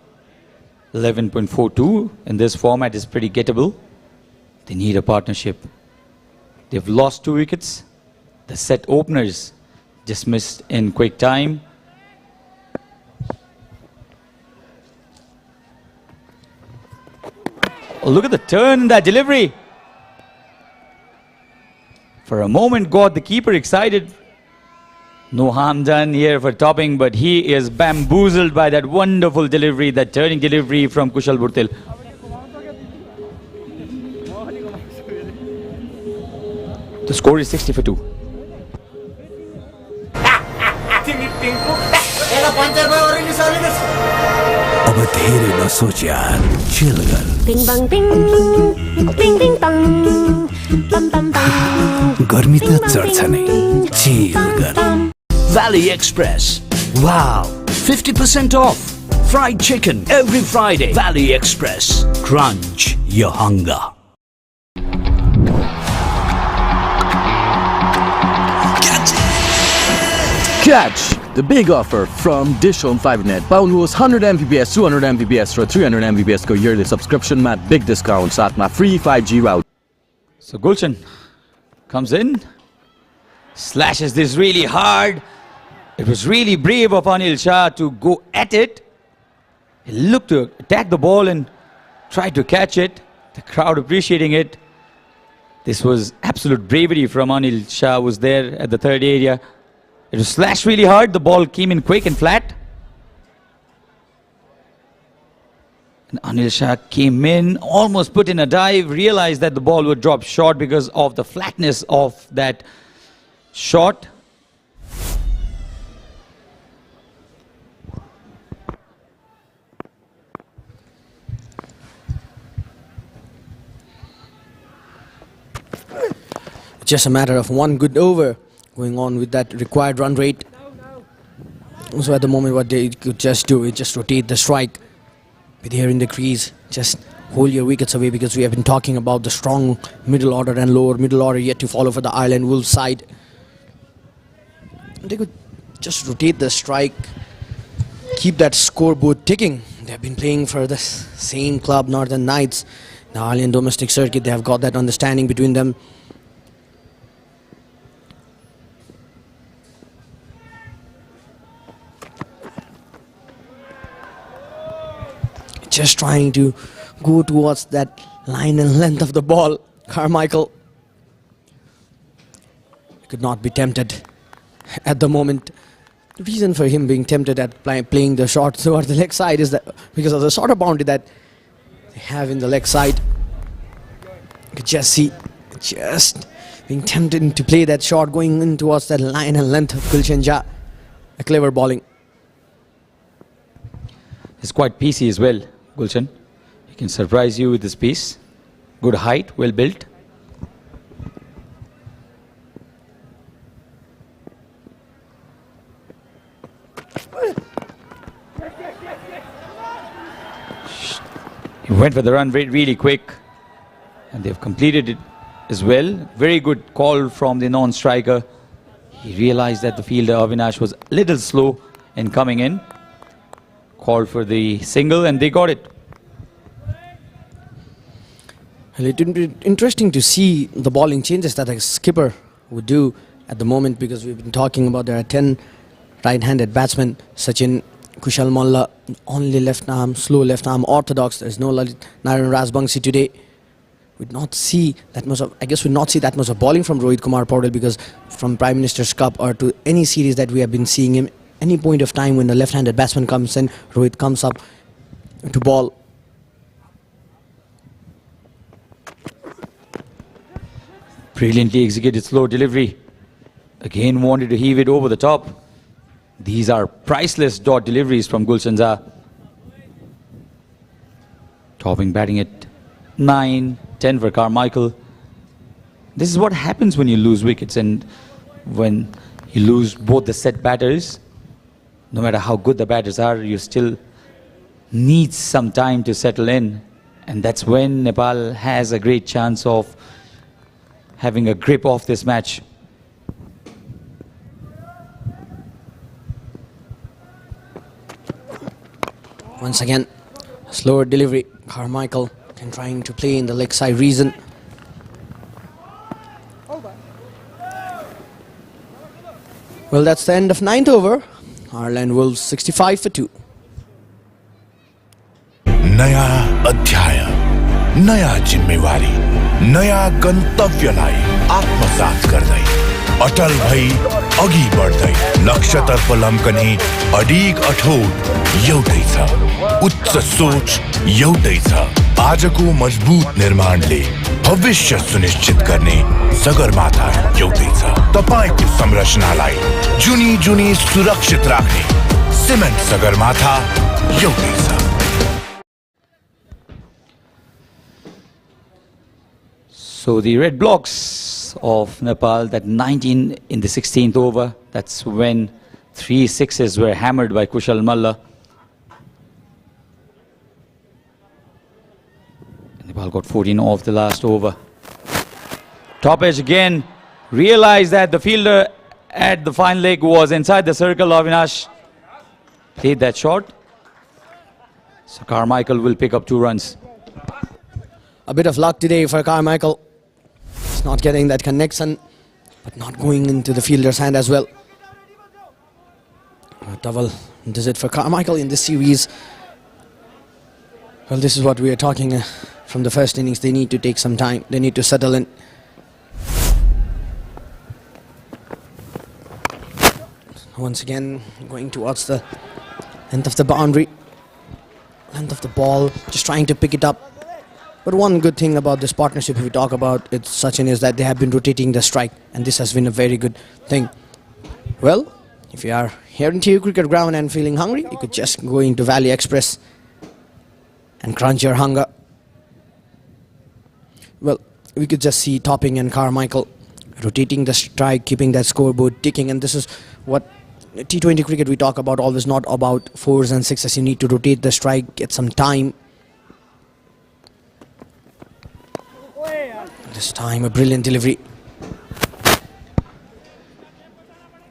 11.42 in this format is pretty gettable. They need a partnership. They've lost 2 wickets. The set openers dismissed in quick time. Oh, look at the turn in that delivery. For a moment got the keeper excited. No harm done here for Topping, but he is bamboozled by that wonderful delivery, that turning delivery from Kushal Bhurtel. The score is 60 for 2. अब धेरै नसोच यार, chill गर. Bing bang bing, bing bing bang, bam bam bam. गर्मी त चढ्छ नै, chill गर. Valley Express. Wow, 50% off. Fried chicken every Friday. Valley Express. Crunch your hunger. Catch the big offer from DishHome FiberNet. पाउनुहोस् 100 Mbps, 200 Mbps र 300 Mbps को yearly subscription मा big discount साथमा free 5G route. So Gulshan comes in, slashes this really hard. It was really brave of Anil Shah to go at it. He looked to attack the ball and tried to catch it. The crowd appreciating it. This was absolute bravery from Anil Shah, was there at the third area. It was slashed really hard. The ball came in quick and flat. And Anil Shah came in, almost put in a dive, realized that the ball would drop short because of the flatness of that shot. Just a matter of one good over going on with that required run rate. So at the moment what they could just do is just rotate the strike with here in the crease. Just hold your wickets away, because we have been talking about the strong middle order and lower middle order yet to follow for the Ireland Wolves side. They could just rotate the strike, keep that scoreboard ticking. They have been playing for the same club, Northern Knights. The Ireland domestic circuit, they have got that understanding between them. Just trying to go towards that line and length of the ball. Carmichael could not be tempted at the moment. The reason for him being tempted at playing the shot towards the leg side is that because of the shorter boundary that they have in the leg side. You could just see just being tempted to play that shot going in towards that line and length of Gulshan Jha. A clever bowling. It's quite pacey as well, Gulshan. He can surprise you with this piece. Good height, well built. He went for the run rate really quick, and they've completed it as well. Very good call from the non-striker. He realized that the fielder Avinash was a little slow in coming in. Called for the single, and they got it. Well, it would be interesting to see the bowling changes that a skipper would do at the moment, because we've been talking about there are 10 right-handed batsmen. Sachin, Kushal Malla, only left arm, slow left arm, orthodox. There's no Lalit Narayan Rajbangshi today. We'd not see that much of, I guess we'd not see that much of bowling from Rohit Kumar Paudel, because from Prime Minister's Cup or to any series that we have been seeing him, any point of time when the left-handed batsman comes in, Rohit comes up to bowl. Brilliantly executed slow delivery. Again wanted to heave it over the top. These are priceless dot deliveries from Gulshan Jha. Topping batting at 9, 10 for Carmichael. This is what happens when you lose wickets, and when you lose both the set batters. No matter how good the batters are, you still need some time to settle in. And that's when Nepal has a great chance of having a grip of this match. Once again, slower delivery. Carmichael and trying to play in the leg side region. Well, that's the end of 9th over. Ireland Wolves 65 for 2. नया अध्याय, नया जिम्मेवारी, नया गन्तव्यलाई आत्मसात गर्दै अटल भई अघि बढ्दै लक्ष्यतर्फ लम्कने अडिग अठोट एउटै छ, उच्च सोच एउटै छ। आजको मजबुत निर्माणले भविष्य सुनिश्चित गर्ने सगरमाथा एउटै छ। तपाईको संरचनालाई जुनी जुनी सुरक्षित राख्ने सिमेन्ट सगरमाथा एउटै छ। So the red blocks of Nepal, that 19 in the 16th over, that's when 3 sixes were hammered by Kushal Malla. Nepal got 14 off the last over. Top edge again, realized that the fielder at the fine leg was inside the circle. Avinash played that shot. So Carmichael will pick up 2 runs. A bit of luck today for Carmichael. He's not getting that connection, but not going into the fielder's hand as well. A double does it for Carmichael in this series. Well, this is what we are talking from the first innings. They need to take some time. They need to settle in. Once again, going towards the length of the boundary, length of the ball, just trying to pick it up. But one good thing about this partnership we talk about, it's Sachin, is that they have been rotating the strike, and this has been a very good thing. Well, if you are here into your cricket ground and feeling hungry, you could just go into Valley Express and crunch your hunger. Well, we could just see Topping and Carmichael rotating the strike, keeping that scoreboard ticking, and this is what T20 cricket we talk about, always not about 4s and 6s. You need to rotate the strike, get some time. This time a brilliant delivery.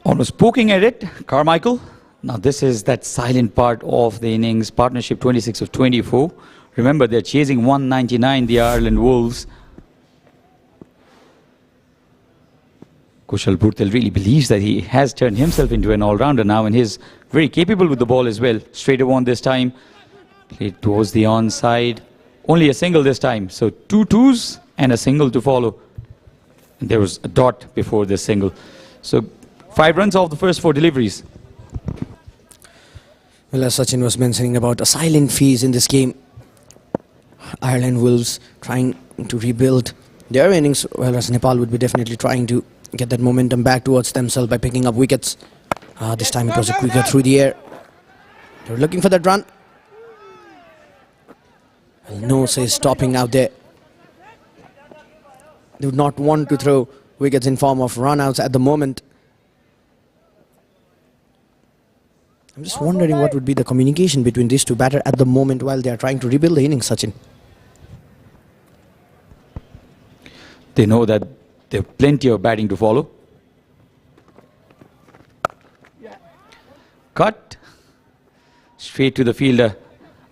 Almost poking at it, Carmichael. Now this is that silent part of the innings, partnership 26 of 24. Remember, they're chasing 199, the Ireland Wolves. Kushal Bhurtel really believes that he has turned himself into an all-rounder now, and he's very capable with the ball as well. Straight on this time, played towards the onside. Only a single this time, so 2 2s and a single to follow. And there was a dot before this single. So 5 runs off the first 4 deliveries. Well, as Sachin was mentioning about a silent phase in this game, Ireland Wolves trying to rebuild their innings, whereas Nepal would be definitely trying to get that momentum back towards themselves by picking up wickets. This time it was a quicker through the air. They were looking for that run. Well, no says stopping out there. They would not want to throw wickets in form of run-outs at the moment. I'm just wondering what would be the communication between these two batters at the moment while they are trying to rebuild the innings, Sachin. They know that there are plenty of batting to follow. Cut. Straight to the fielder.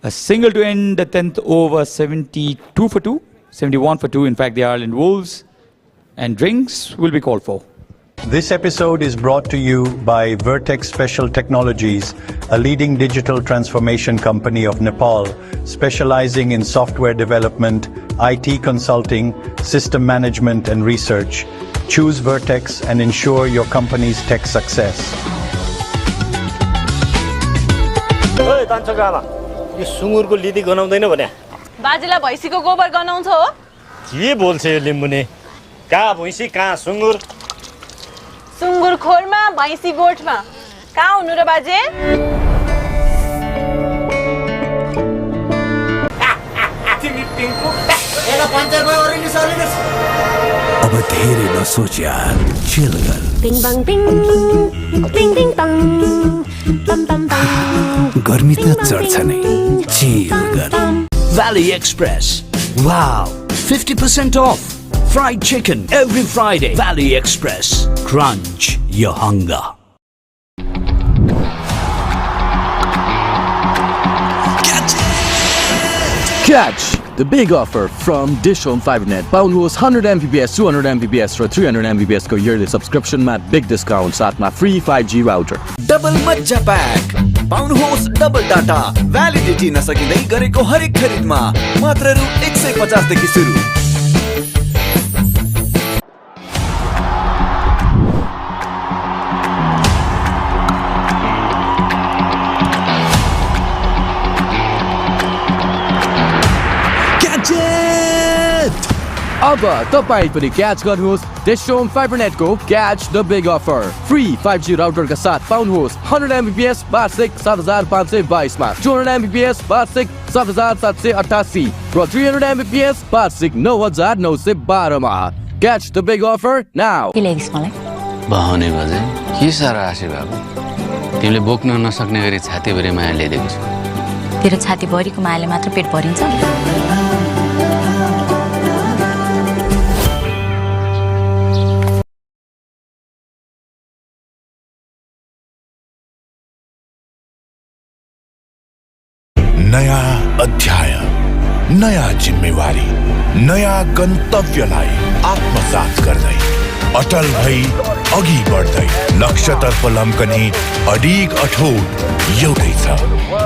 A single to end the 10th over, 72 for 2. 71 for 2, in fact, the Ireland Wolves. And drinks will be called for. This episode is brought to you by Vertex Special Technologies, a leading digital transformation company of Nepal, specializing in software development, IT consulting, system management and research. Choose Vertex and ensure your company's tech success. यो सुँगुरको लिदी गनाउँदैन भने बाजेलाई भैँसीको गोबर गनाउँछ हो के बोल्छ यो लिम्बुने कहाँ भैँसी कहाँ सुँगुर सुँगुर खोरमा भैँसी गोठमा कहाँ हुनु र बाजे तिमी पिङको अब धेरै नसोच यार चिल गर Bing bang bing, bing bing bang, bam bam bam. गर्मी त चढ्छ नै चिल गर Valley Express. Wow, 50% off. Fried chicken every Friday. Valley Express. Crunch your hunger. Catch the big offer from DishHome FiberNet. Pound host 100 Mbps, 200 Mbps for 300 Mbps को yearly subscription मा big discount साथमा free 5G router. Double मज्जा pack पाउनु होस् double data validity नसकिँदै गरेको हरेक खरिदमा मात्र रु 150 देखि सुरु अब तपाईं पनि क्याच गर्नुहोस् DishHome FiberNet को Catch the Big Offer. Free 5G router का साथ पाउनुहोस् 100 Mbps वार्षिक 7522 मा, 200 Mbps वार्षिक 7788 र 300 Mbps वार्षिक 9912 मा. Catch the Big Offer now. के ल्याइदिस् मलाई? बहाउने बजे के साह्रो आशे बाबु तिमीले बोक्न नसक्ने गरी छातीभरि माया ल्याइदिएको छु. तेरो छाती भरिको मायाले मात्र पेट भरिन्छ. नयाँ अध्याय, नयाँ जिम्मेवारी, नयाँ गन्तव्यलाई आत्मसात गर्दै अटल भई अघि बढ्दै लक्ष्यतर्फ लम्कने अडिग अठोट एउटै छ,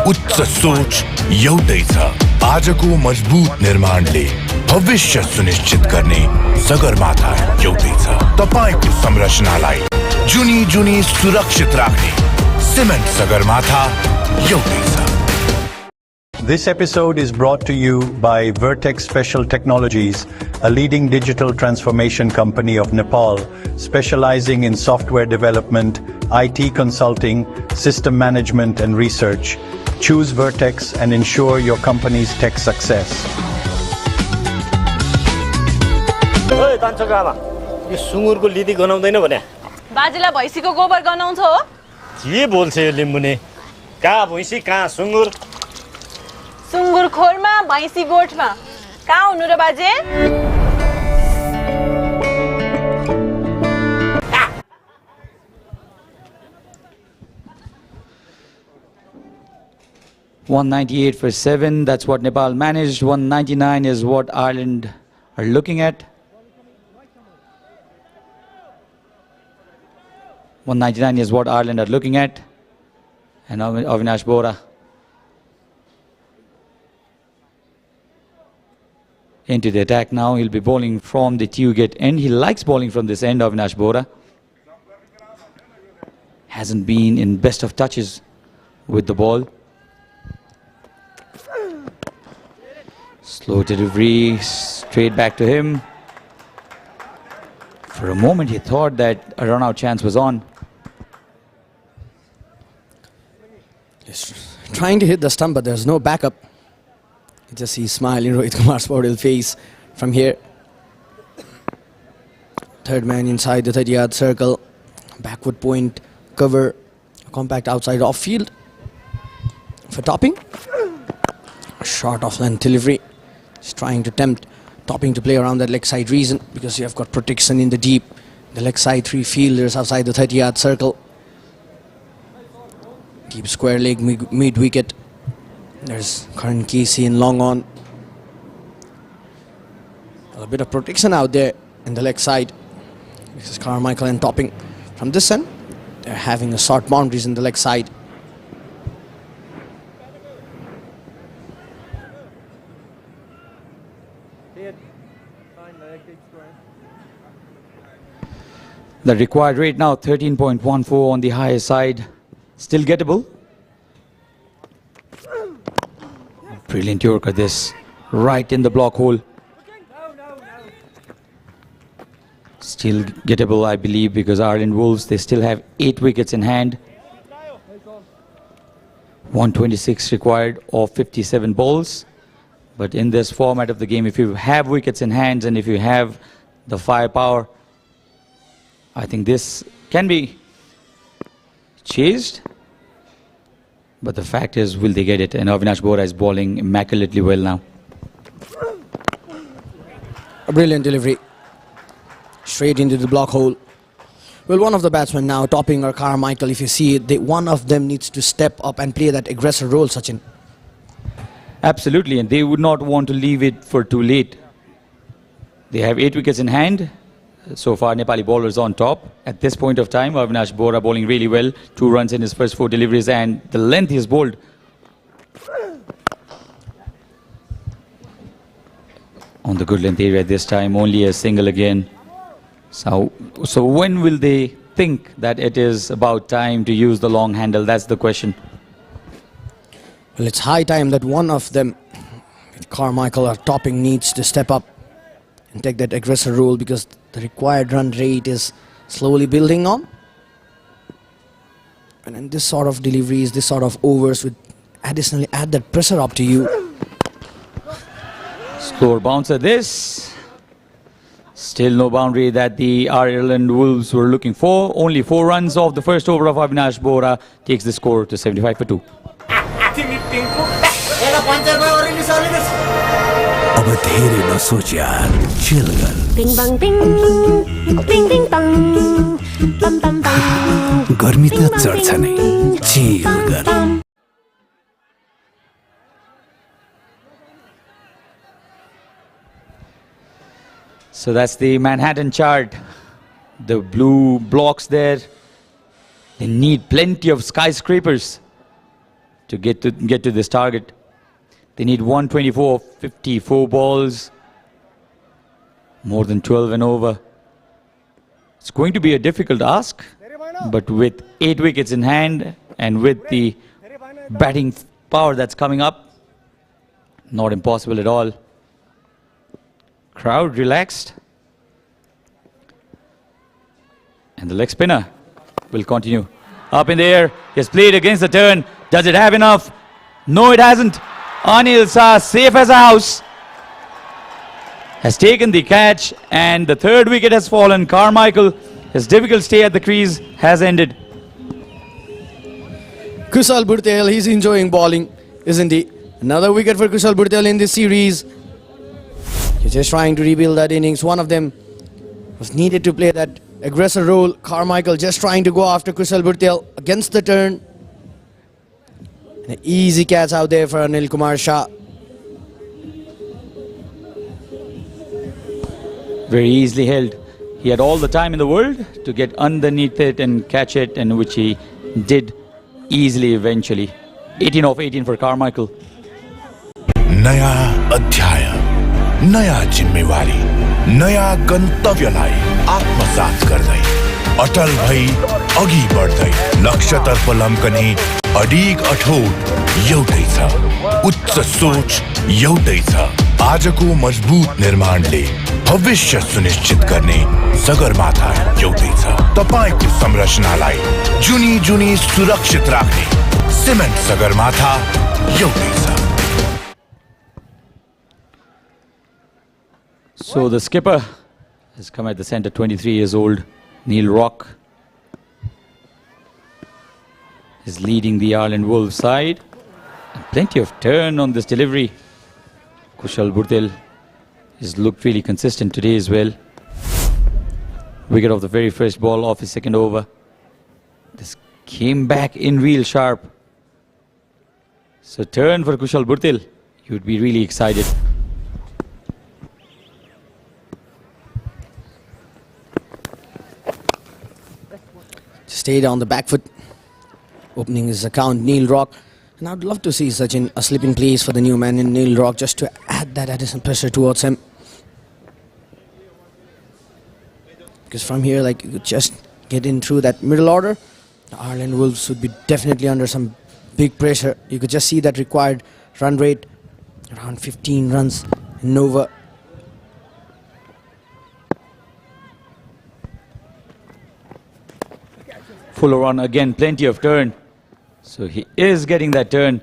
उच्च सोच एउटै छ। आजको मजबुत निर्माणले भविष्य सुनिश्चित गर्ने सगरमाथा एउटै छ। तपाईको संरचनालाई जुनी जुनी सुरक्षित राख्ने सिमेन्ट सगरमाथा एउटै छ। This episode is brought to you by Vertex Special Technologies, a leading digital transformation company of Nepal, specializing in software development, IT consulting, system management and research. Choose Vertex and ensure your company's tech success. ओए तान्छोको आमा, यो सुँगुरको लिदी गनाउँदैन भने बाजेलाई भैँसीको गोबर गनाउँछ हो? के बोल्छ यो लिम्बुने? कहाँ भैँसी कहाँ सुँगुर? सुँगुर खोरमा भैँसी गोठमा। कहाँ हुनु र बाजे? $198 for 7. That's what Nepal managed. 199 is what Ireland are looking at. 199 is what Ireland are looking at. And Avinash Bora into the attack now. He'll be bowling from the two-wicket end. He likes bowling from this end, Avinash Bora. Hasn't been in best of touches with the ball. Slow delivery, straight back to him. For a moment he thought that a run-out chance was on. Just trying to hit the stump, but there's no backup. You just see smiling Rohit Kumar's body face from here. Third man inside the 30-yard circle. Backward point, cover, compact outside off field. For topping, a short off-length delivery. Just trying to tempt topping to play around that leg side reason, because you have got protection in the deep. The leg side, 3 fielders outside the 30-yard circle. Deep square leg mid-wicket. There's Karan Casey in long on. A bit of protection out there in the leg side. This is Carmichael and topping. From this end, they're having a short boundaries in the leg side. The required rate now 13.14 on the higher side. Still gettable. Brilliant Yorker this. Right in the block hole. Still gettable, I believe, because Ireland Wolves, they still have 8 wickets in hand. 126 required of 57 balls. But in this format of the game, if you have wickets in hand and if you have the firepower, I think this can be chased. But the fact is, will they get it? And Avinash Bora is bowling immaculately well now. A brilliant delivery. Straight into the block hole. Well, one of the batsmen now, Topping or Carmichael, if you see it, one of them needs to step up and play that aggressor role, Sachin. Absolutely, and they would not want to leave it for too late. They have 8 wickets in hand. So far, Nepali bowlers on top. At this point of time, Avinash Bora bowling really well. 2 runs in his first 4 deliveries, and the length he has bowled. On the good length area this time, only a single again. So when will they think that it is about time to use the long handle? That's the question. Well, it's high time that one of them, Carmichael or Topping, needs to step up and take that aggressor role, because the required run rate is slowly building on. And in this sort of deliveries, this sort of overs would additionally add that pressure up to you. Score bouncer this. Still no boundary that the Ireland Wolves were looking for. Only 4 runs off the first over of Avinash Bora takes the score to 75 for 2. अब धेरै नसोच यार, chill कर। Bing bang bing, bing bing bang, bam bam bam. गर्मी त चढ्छ नै, chill कर। So that's the Manhattan chart. The blue blocks there. They need plenty of skyscrapers to get to this target. They need 124 of 54 balls. More than 12 and over. It's going to be a difficult ask, but with 8 wickets in hand and with the batting power that's coming up, not impossible at all. Crowd relaxed. And the leg spinner will continue. Up in the air, he has played against the turn. Does it have enough? No, it hasn't. Anil Shah, safe as a house, has taken the catch, and the third wicket has fallen. Carmichael, his difficult stay at the crease has ended. Kushal Bhurtel, he's enjoying bowling, isn't he? Another wicket for Kushal Bhurtel in this series. He's just trying to rebuild that innings. One of them was needed to play that aggressor role. Carmichael just trying to go after Kushal Bhurtel against the turn. An easy catch out there for Anil Kumar Shah. Very easily held. He had all the time in the world to get underneath it and catch it, and which he did easily eventually. 18 of 18 for Carmichael. नया अध्याय, नया जिम्मेवारी, नया गन्तव्यलाई आत्मसात गर्दै अटल भई अघि बढ्दै लक्ष्यतर्फ लम्कने अडिग अठोट एउटै छ, उच्च सोच एउटै छ। आजको मजबुत निर्माणले भविष्य सुनिश्चित गर्ने सगरमाथा एउटै छ। तपाईको संरचनालाई जुनी जुनी सुरक्षित राख्ने सिमेन्ट सगरमाथा एउटै छ। So the skipper has come at the centre, 23 years old. Neil Rock is leading the Ireland Wolves side. And plenty of turn on this delivery. Kushal Bhurtel has looked really consistent today as well. Wicket off the very first ball off his second over. This came back in real sharp. So turn for Kushal Bhurtel. You would be really excited. Stayed on the back foot, opening his account, Neil Rock. And I'd love to see such a sleeping place for the new man in Neil Rock, just to add that additional pressure towards him. Because from here, like, you could just get in through that middle order. The Ireland Wolves would be definitely under some big pressure. You could just see that required run rate, around 15 runs and over. Fuller on again, plenty of turn. So he is getting that turn.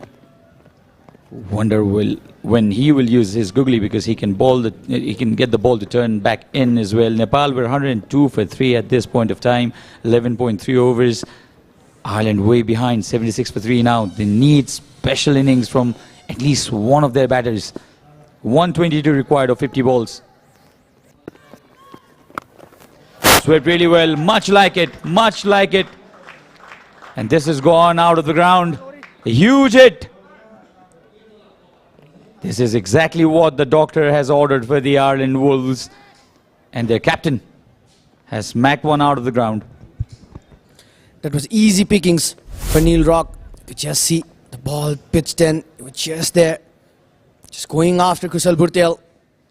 Wonder when he will use his googly, because he can get the ball to turn back in as well. Nepal were 102 for 3 at this point of time, 11.3 overs. Ireland way behind, 76 for 3 now. They need special innings from at least one of their batters. 122 required of 50 balls. Swept really well, much like it, much like it. And this has gone out of the ground. A huge hit. This is exactly what the doctor has ordered for the Ireland Wolves. And their captain has smacked one out of the ground. That was easy pickings for Neil Rock. You could just see the ball pitched in. It was just there. Just going after Kushal Bhurtel.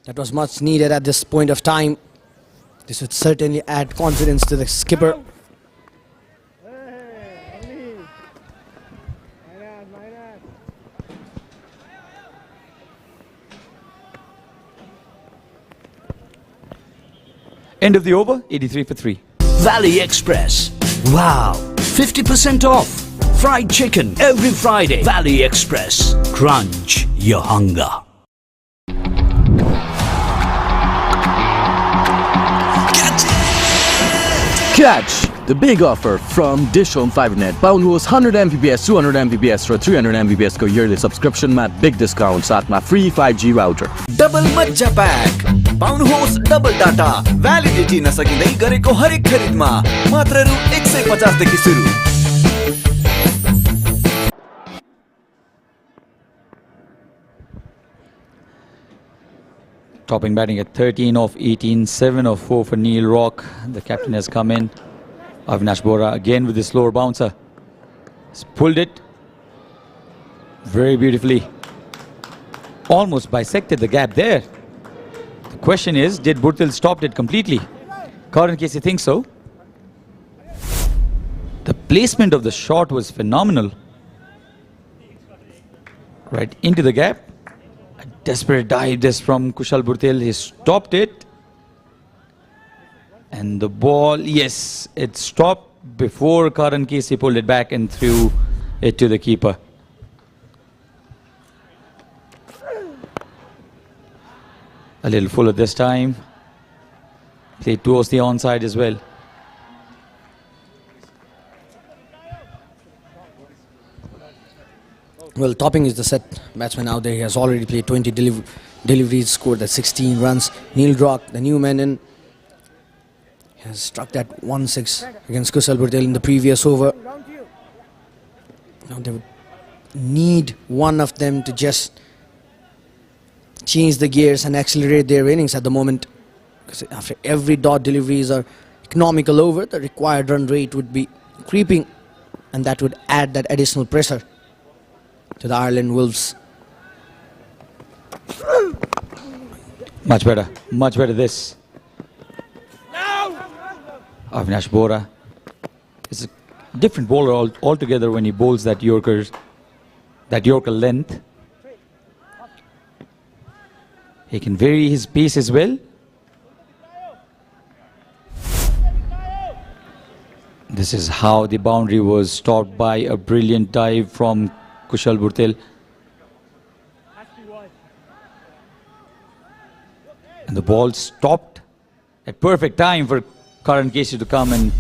That was much needed at this point of time. This would certainly add confidence to the skipper. End of the over, 83 for 3. Valley Express. Wow, 50% off. Fried chicken every Friday. Valley Express. Crunch your hunger. Catch the big offer from DishHome FiberNet. पाउनुहोस् 100 Mbps 200 Mbps र 300 Mbps को yearly subscription मा big discount साथमा free 5G router. Double मज्जा pack पाउनुहोस् double data validity नसकिँदै गरेको हरेक खरिदमा मात्र रु 150 देखि सुरु. Topping batting at 13 of 18, 7 of 4 for Neil Rock. The captain has come in. Avinash Bora again with the slower bouncer. He's pulled it very beautifully. Almost bisected the gap there. The question is, did Burtil stop it completely? Karan Casey thinks so. The placement of the shot was phenomenal. Right into the gap. A desperate dive this from Kushal Burtil. He stopped it. And the ball, yes, it stopped before Karan Casey pulled it back and threw it to the keeper. A little fuller this time. Played towards the onside as well. Well, Topping is the set batsman out there. He has already played 20 deliveries, scored at 16 runs. Neil Rock, the new man in, has struck that 1-6 against Kushal Burtil in the previous over. Now they would need one of them to just change the gears and accelerate their innings at the moment. Because after every dot deliveries or economical over, the required run rate would be creeping, and that would add that additional pressure to the Ireland Wolves. Much better this. Avinash Bora is a different bowler altogether when he bowls that Yorker length. He can vary his pace as well. This is how the boundary was stopped by a brilliant dive from Kushal Burtil. And the ball stopped at perfect time for Karan Casey to come and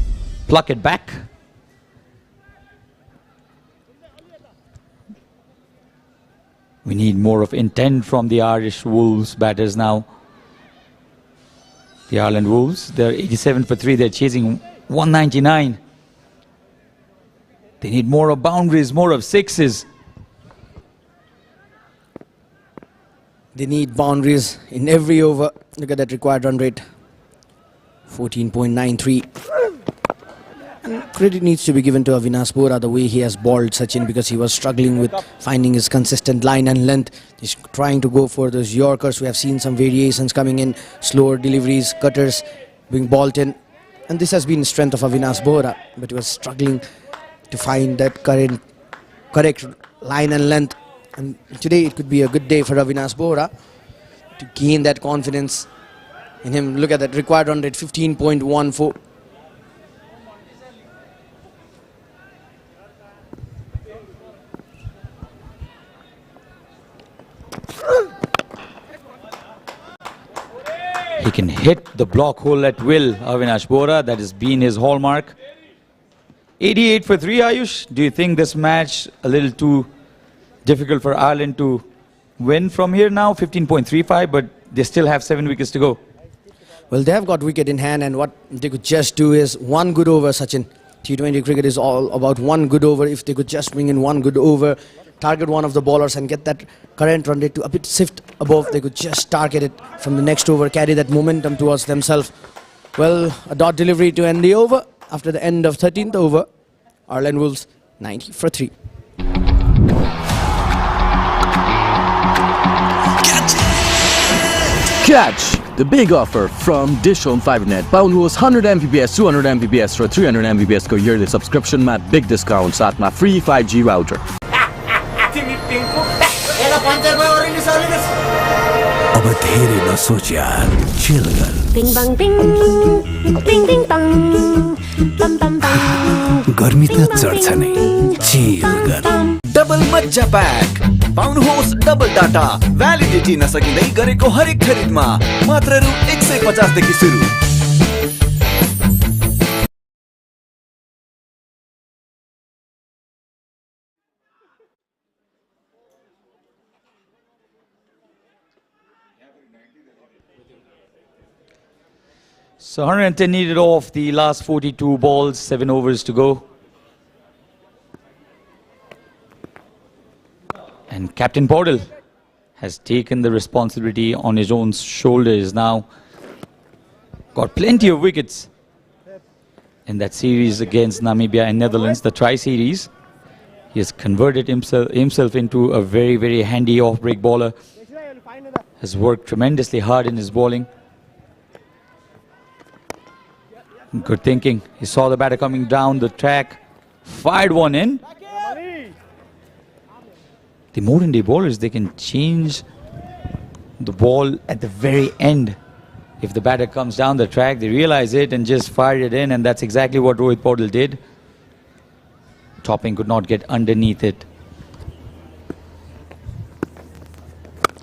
pluck it back. We need more of intent from the Irish Wolves batters now. The Ireland Wolves, they're 87 for 3, they're chasing 199. They need more of boundaries, more of sixes. They need boundaries in every over. Look at that required run rate, 14.93. And credit needs to be given to Avinash Bora, the way he has bowled Sachin, because he was struggling with finding his consistent line and length. He's trying to go for those Yorkers. We have seen some variations coming in, slower deliveries, cutters being balled in. And this has been the strength of Avinash Bora, but he was struggling to find that correct line and length. And today it could be a good day for Avinash Bora to gain that confidence in him. Look at that required run rate, 15.14. He can hit the block hole at will, Avinash Bora. That has been his hallmark. 88 for 3, Ayush. Do you think this match a little too difficult for Ireland to win from here now? 15.35, but they still have 7 wickets to go. Well, they have got wicket in hand, and what they could just do is one good over, Sachin. T20 cricket is all about one good over. If they could just bring in one good over, target one of the bowlers and get that current run rate to a bit shift above, they could just target it from the next over, carry that momentum towards themselves. Well, a dot delivery to end the over. After the end of 13th over, Ireland Wolves 90 for 3. Catch the big offer from DishHome FiberNet. Pound was 100 Mbps, 200 Mbps for 300 Mbps को yearly subscription मा big discount साथमा free 5G router. अब धेरै नसोच यार, chill गर. Bing bang bing, bing bing bang, bam bam bam. गर्मी त चढ्छ नै, chill गर. डबल मज्जा प्याक पाउनुहोस् डबल डाटा भ्यालिडिटी नसकिँदै गरेको हरेक खरिदमा मात्र रु 150 देखि सुरु. So 110 needed off the last 42 balls, 7 overs to go. And Captain Portal has taken the responsibility on his own shoulders now. Got plenty of wickets in that series against Namibia and Netherlands, the tri-series. He has converted himself into a very, very handy off-break bowler. Has worked tremendously hard in his bowling. Good thinking. He saw the batter coming down the track, fired one in. The modern day bowlers, they can change the ball at the very end. If the batter comes down the track, they realize it and just fire it in, and that's exactly what Rohit Paudel did. Topping could not get underneath it.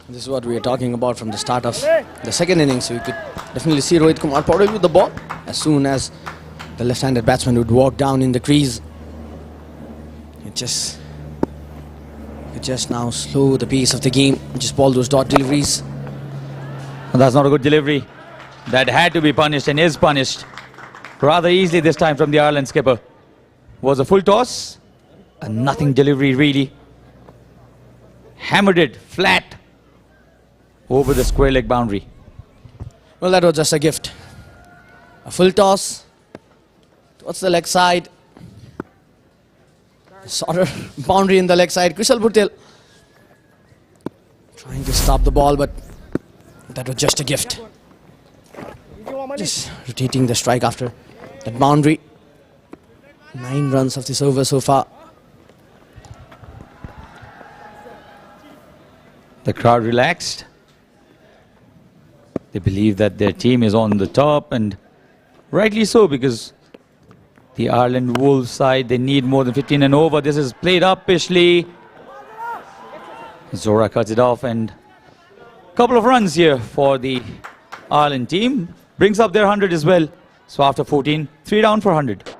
This is what we are talking about from the start of the second innings. So you could definitely see Rohit Kumar Paudel with the ball. As soon as the left-handed batsman would walk down in the crease, it just now slow the pace of the game. Just ball those dot deliveries. And that's not a good delivery. That had to be punished and is punished rather easily this time from the Ireland skipper. Was a full toss, a nothing delivery really. Hammered it flat over the square leg boundary. Well, that was just a gift. A full toss towards the leg side. Sort of boundary in the leg side. Kushal Bhurtel trying to stop the ball, but that was just a gift. Just rotating the strike after that boundary. 9 runs of this over so far. The crowd relaxed. They believe that their team is on the top, and rightly so, because the Ireland Wolves side, they need more than 15 and over. This is played uppishly. Zora cuts it off, and a couple of runs here for the Ireland team. Brings up their 100 as well. So after 14, 3 down for 100.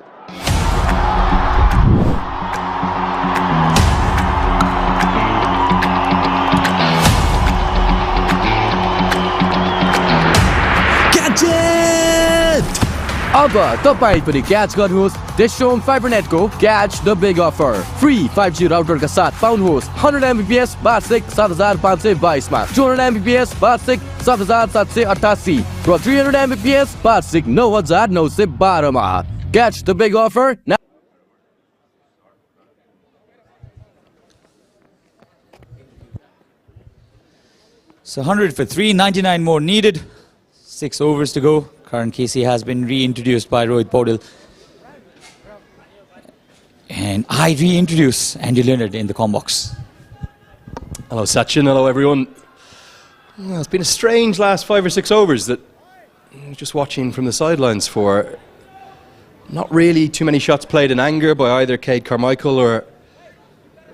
अब तपाईं पनि catch गर्नुहोस् DishHome fibre को catch the big offer free 5G router का साथ पाउनुहोस् 100 Mbps वार्षिक 7522 मा 200 Mbps वार्षिक 7788 र 300 Mbps वार्षिक 9912 मा catch the big offer now. So 100 for 3, 99 more needed. 6 overs to go. Karan Casey has been reintroduced by Rohit Paudel. And I reintroduce Andy Leonard in the comm box. Hello Sachin, hello everyone. Well, it's been a strange last 5 or 6 overs that just watching from the sidelines for. Not really too many shots played in anger by either Cade Carmichael or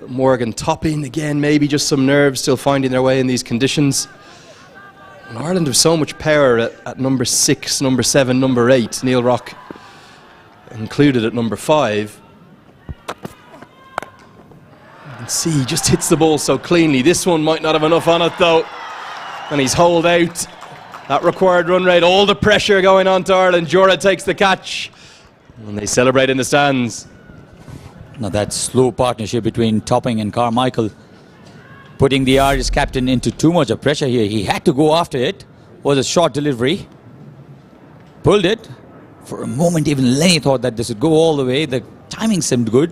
Morgan Topping. Again, maybe just some nerves still finding their way in these conditions. And Ireland have so much power at number 6, number 7, number 8. Neil Rock included at number 5. You can see he just hits the ball so cleanly. This one might not have enough on it though. And he's holed out. That required run rate, all the pressure going on to Ireland. Jura takes the catch. And they celebrate in the stands. Now that slow partnership between Topping and Carmichael, putting the Irish captain into too much of pressure here. He had to go after it. Was a short delivery. Pulled it. For a moment even Lenny thought that this would go all the way. The timing seemed good,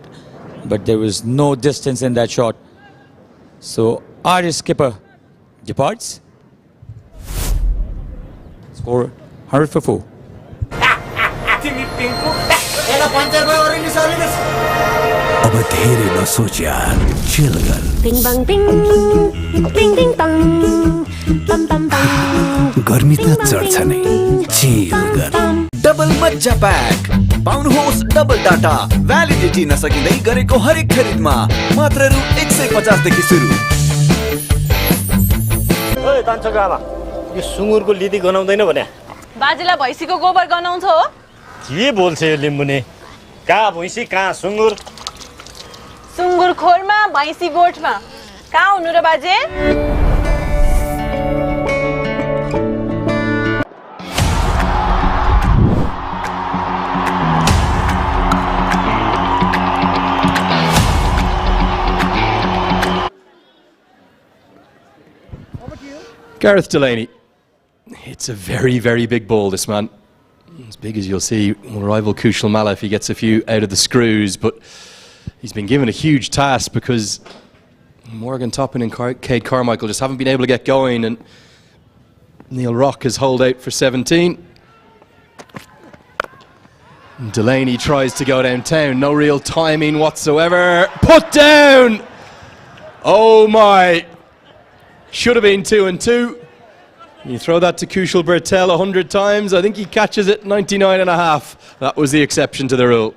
but there was no distance in that shot. So Irish skipper departs. Score 100 for 4. अब धेरै नसोच यार, chill कर। Bing bang bing, bing bing bang, bam bam bam. गर्मी त चढ्छ नै, chill कर। Double मज्जा pack पाउनुहोस् double data validity नसकिँदै गरेको हरेक खरिदमा मात्र रु 150 देखि सुरु। ओए तान्छको आमा, यो सुँगुरको लिदी गनाउँदैन भने बाजेलाई भैँसीको गोबर गनाउँछ हो? के बोल्छ यो लिम्बुने? कहाँ भैँसी कहाँ सुँगुर? सुँगुर खोरमा भैँसी गोठमा। कहाँ हुनु र बाजे? Gareth Delaney. It's a very, very big ball, this man. As big as you'll see will rival Kushal Malla if he gets a few out of the screws, but he's been given a huge task because Morgan Toppin and Cade Carmichael just haven't been able to get going, and Neil Rock has holed out for 17. And Delaney tries to go downtown, no real timing whatsoever. Put down! Oh my! Should have been 2 and 2. You throw that to Kushal Bertel 100 times, I think he catches it 99.5. That was the exception to the rule.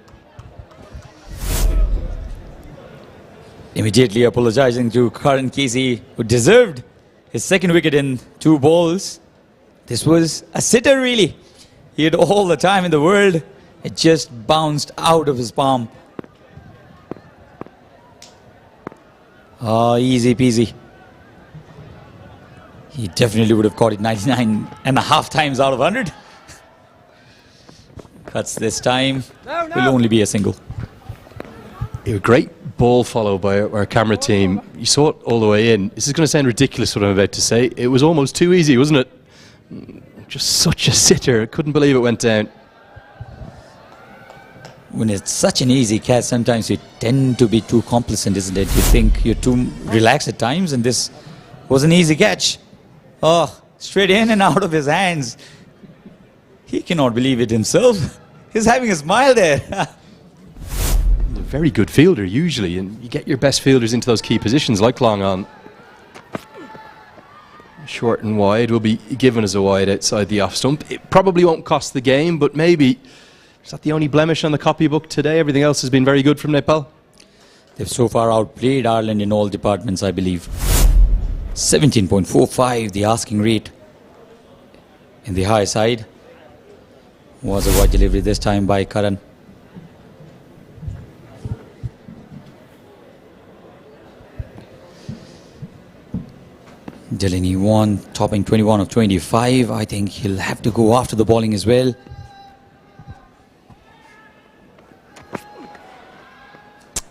Immediately apologizing to Karan Casey, who deserved his second wicket in 2 balls. This was a sitter, really. He had all the time in the world. It just bounced out of his palm. Oh, easy peasy. He definitely would have caught it 99.5 times out of 100. Cuts this time. Will only be a single. A great ball follow by our camera team. You saw it all the way in. This is going to sound ridiculous what I'm about to say. It was almost too easy, wasn't it? Just such a sitter. I couldn't believe it went down. When it's such an easy catch, sometimes you tend to be too complacent, isn't it? You think you're too relaxed at times, and this was an easy catch. Oh, straight in and out of his hands. He cannot believe it himself. He's having a smile there. A very good fielder usually, and you get your best fielders into those key positions like long on. Short and wide will be given as a wide outside the off stump. It probably won't cost the game, but maybe. Is that the only blemish on the copybook today? Everything else has been very good from Nepal. They've so far outplayed Ireland in all departments, I believe. 17.45, the asking rate. In the high side was a wide delivery this time by Karan. Delaney won, topping 21 of 25. I think he'll have to go after the bowling as well.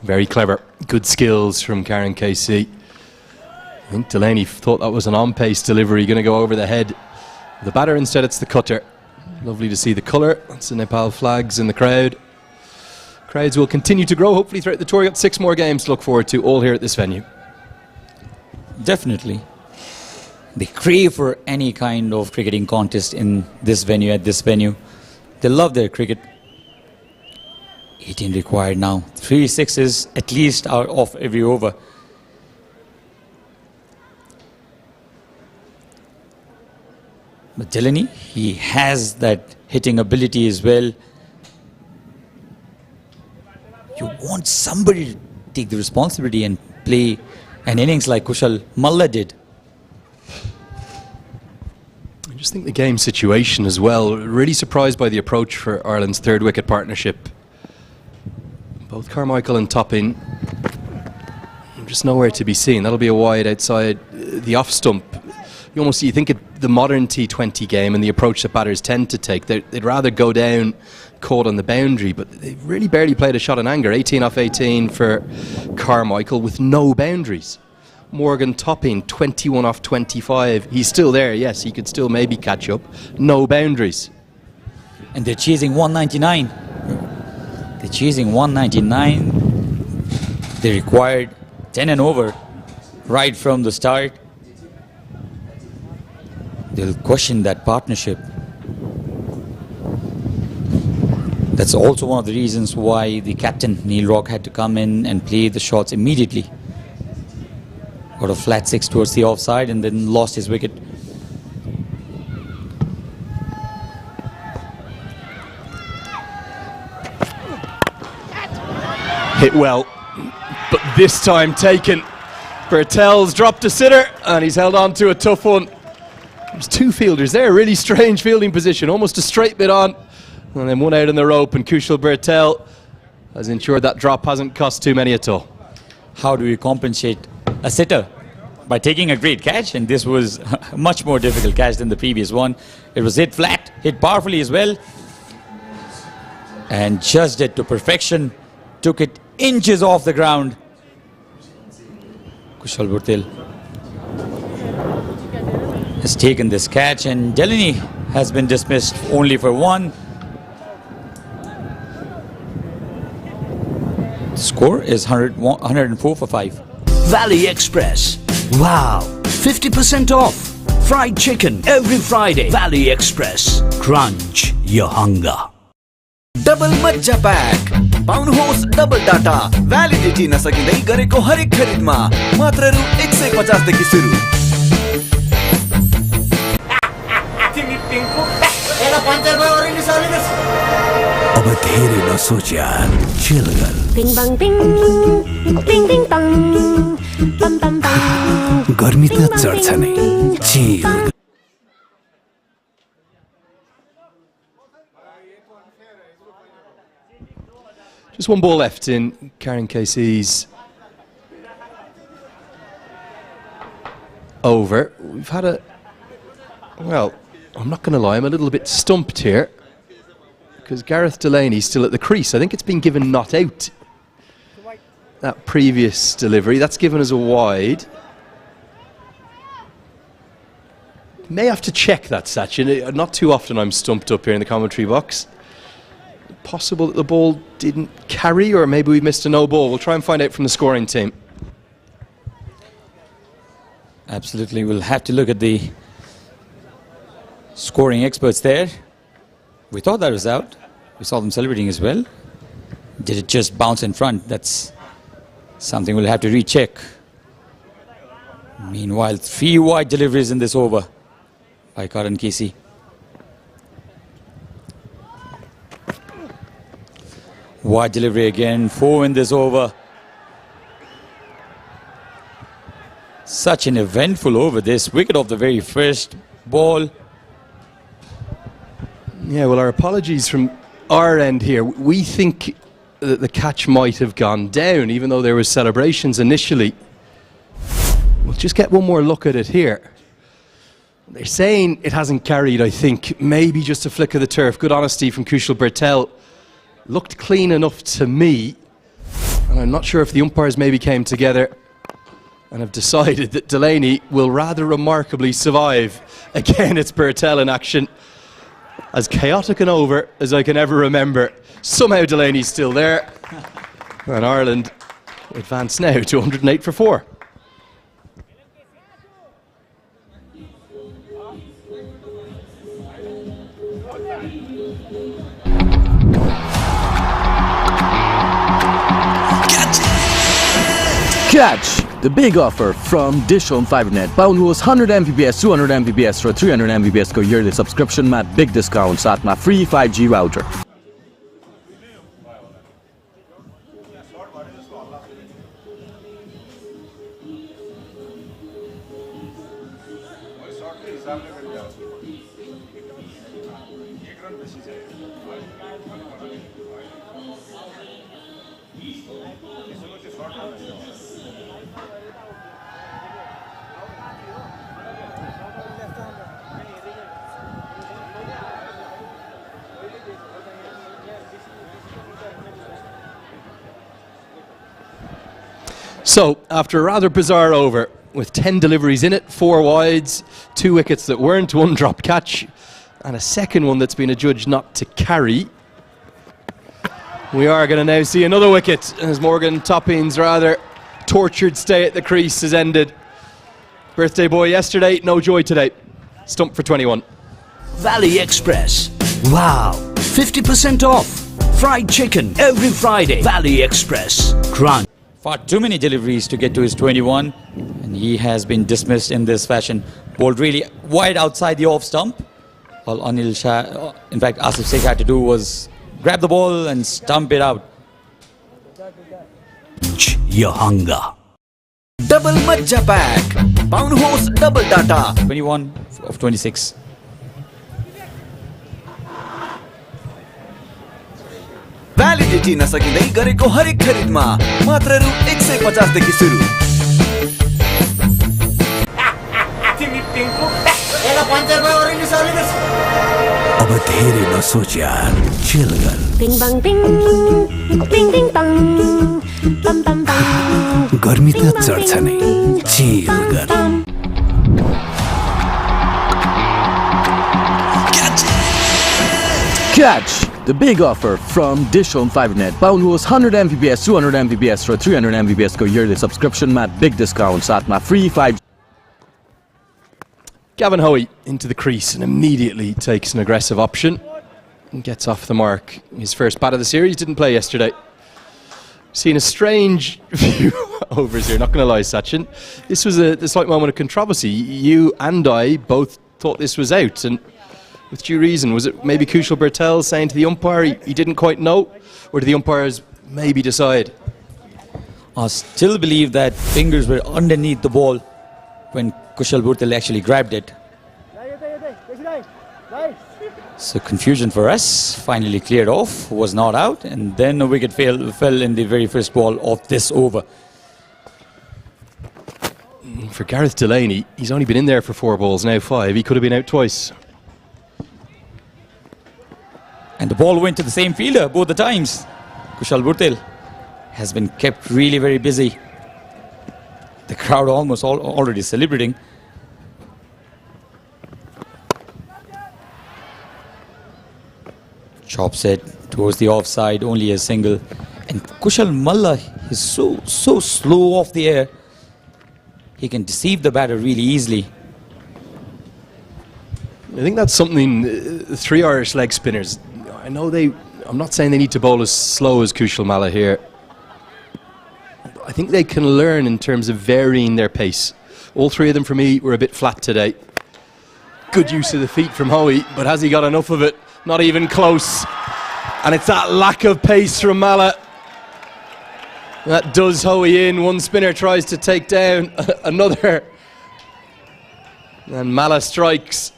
Very clever. Good skills from Karen KC. I think Delaney thought that was an on-pace delivery, going to go over the head of the batter. Instead, it's the cutter. Lovely to see the colour. That's the Nepal flags in the crowd. Crowds will continue to grow, hopefully, throughout the tour. We've got 6 more games to look forward to, all here at this venue. Definitely. They crave for any kind of cricketing contest in this venue, at this venue. They love their cricket. 18 required now. 3 sixes at least out of every over. But Delaney, he has that hitting ability as well. You want somebody to take the responsibility and play an innings like Kushal Malla did. I just think the game situation as well. Really surprised by the approach for Ireland's 3rd wicket partnership. Both Carmichael and Toppin just nowhere to be seen. That'll be a wide outside the off stump. You think of the modern T20 game and the approach that batters tend to take. They'd rather go down caught on the boundary, but they've really barely played a shot in anger. 18 off 18 for Carmichael with no boundaries. Morgan Toppin, 21 off 25. He's still there, yes, he could still maybe catch up. No boundaries. And they're chasing 199. They're chasing 199. They required 10 and over right from the start. They'll question that partnership. That's also one of the reasons why the captain, Neil Rock, had to come in and play the shots immediately. Got a flat 6 towards the offside and then lost his wicket. Hit well, but this time taken. Bertel's dropped a sitter and he's held on to a tough one. There's 2 fielders there, really strange fielding position, almost a straight bit on, and then one out in the rope, and Kushal Bertel has ensured that drop hasn't cost too many at all. How do we compensate a sitter? By taking a great catch, and this was a much more difficult catch than the previous one. It was hit flat, hit powerfully as well, and judged it to perfection, took it inches off the ground. Kushal Bertel. has taken this catch, and Delaney has been dismissed only for 1. The score is 104 for 5. Valley Express. Wow, 50% off. Fried chicken every Friday. Valley Express. Crunch your hunger. Double मज्जा pack पाउनुहोस् double data validity नसकिँदै गरेको हरेक खरिदमा मात्र रु 150 देखि सुरु अब धेरै नसोच यार चिल गर Bing bang bing, ding ding dong, bam bam bam. गर्मी त चढ्छ नै chill Just one ball left in Karen KC's over. We've had well, I'm not going to lie, I'm a little bit stumped here because Gareth Delaney's still at the crease. I think it's been given not out. That previous delivery, that's given us a wide. May have to check that, Sachin. Not too often I'm stumped up here in the commentary box. Possible that the ball didn't carry, or maybe we missed a no ball. We'll try and find out from the scoring team. Absolutely, we'll have to look at the scoring experts there. We thought that was out. We saw them celebrating as well. Did it just bounce in front? That's something we'll have to recheck. Meanwhile, 3 wide deliveries in this over by Karan Casey. Wide delivery again, 4 in this over. Such an eventful over this. Wicket off the very first ball. Yeah, well, our apologies from our end here. We think that the catch might have gone down, even though there was celebrations initially. We'll just get one more look at it here. They're saying it hasn't carried, I think. Maybe just a flick of the turf. Good honesty from Kushal Bertel. Looked clean enough to me, and I'm not sure if the umpires maybe came together and have decided that Delaney will rather remarkably survive. Again, it's Bertel in action. As chaotic an over as I can ever remember. Somehow Delaney's still there, and Ireland advance now to 108 for 4. Catch the big offer from DishHome FiberNet. Pound was 100 Mbps, 200 Mbps for 300 Mbps को yearly subscription मा big discount साथमा free 5G router. So, after a rather bizarre over, with 10 deliveries in it, 4 wides, 2 wickets that weren't, 1 drop catch, and a second one that's been adjudged not to carry, we are going to now see another wicket as Morgan Topping's rather tortured stay at the crease has ended. Birthday boy yesterday, no joy today. Stumped for 21. Valley Express. Wow, 50% off. Fried chicken every Friday. Valley Express. Crunch. Far too many deliveries to get to his 21, and he has been dismissed in this fashion. Bowled really wide outside the off stump. All Anil Shah, in fact, Asif Sheikh had to do was grab the ball and stump it out. Your hunger. Double Majja Pack. Pound host double data. 21 of 26. Validity नसकिँदै गरेको हरेक खरिदमा मात्र रु 150 देखि सुरु अब धेरै नसोच यार chill गर Bing bang bing, ding ding dong, bam bam bam. गर्मी त चढ्छ नै चिल गर Catch the big offer from DishHome FiberNet. पाउनुहोस् 100 Mbps, 200 Mbps र 300 Mbps को yearly subscription मा big discount साथमा free 5. Gavin Hoey into the crease and immediately takes an aggressive option and gets off the mark. His first bat of the series, didn't play yesterday. Seen a strange few overs here, not going to lie, Sachin. This was a slight moment of controversy. You and I both thought this was out, and with due reason. Was it maybe Kushal Bertel saying to the umpire he didn't quite know, or did the umpires maybe decide? I still believe that fingers were underneath the ball when Kushal Bertel actually grabbed it. So confusion for us, finally cleared off, was not out, and then a wicket fell in the very first ball of this over. For Gareth Delaney, he's only been in there for 4 balls, now 5. He could have been out twice. And the ball went to the same fielder both the times. Kushal Bertel has been kept really very busy. The crowd almost already celebrating. Chop set towards the offside, only a single. And Kushal Malla is so slow off the air. He can deceive the batter really easily. I think that's something 3 Irish leg spinners, I know I'm not saying they need to bowl as slow as Kushal Malla here. I think they can learn in terms of varying their pace. All 3 of them for me were a bit flat today. Good use of the feet from Hoey, but has he got enough of it? Not even close. And it's that lack of pace from Malla that does Hoey in. One spinner tries to take down another, and Malla strikes.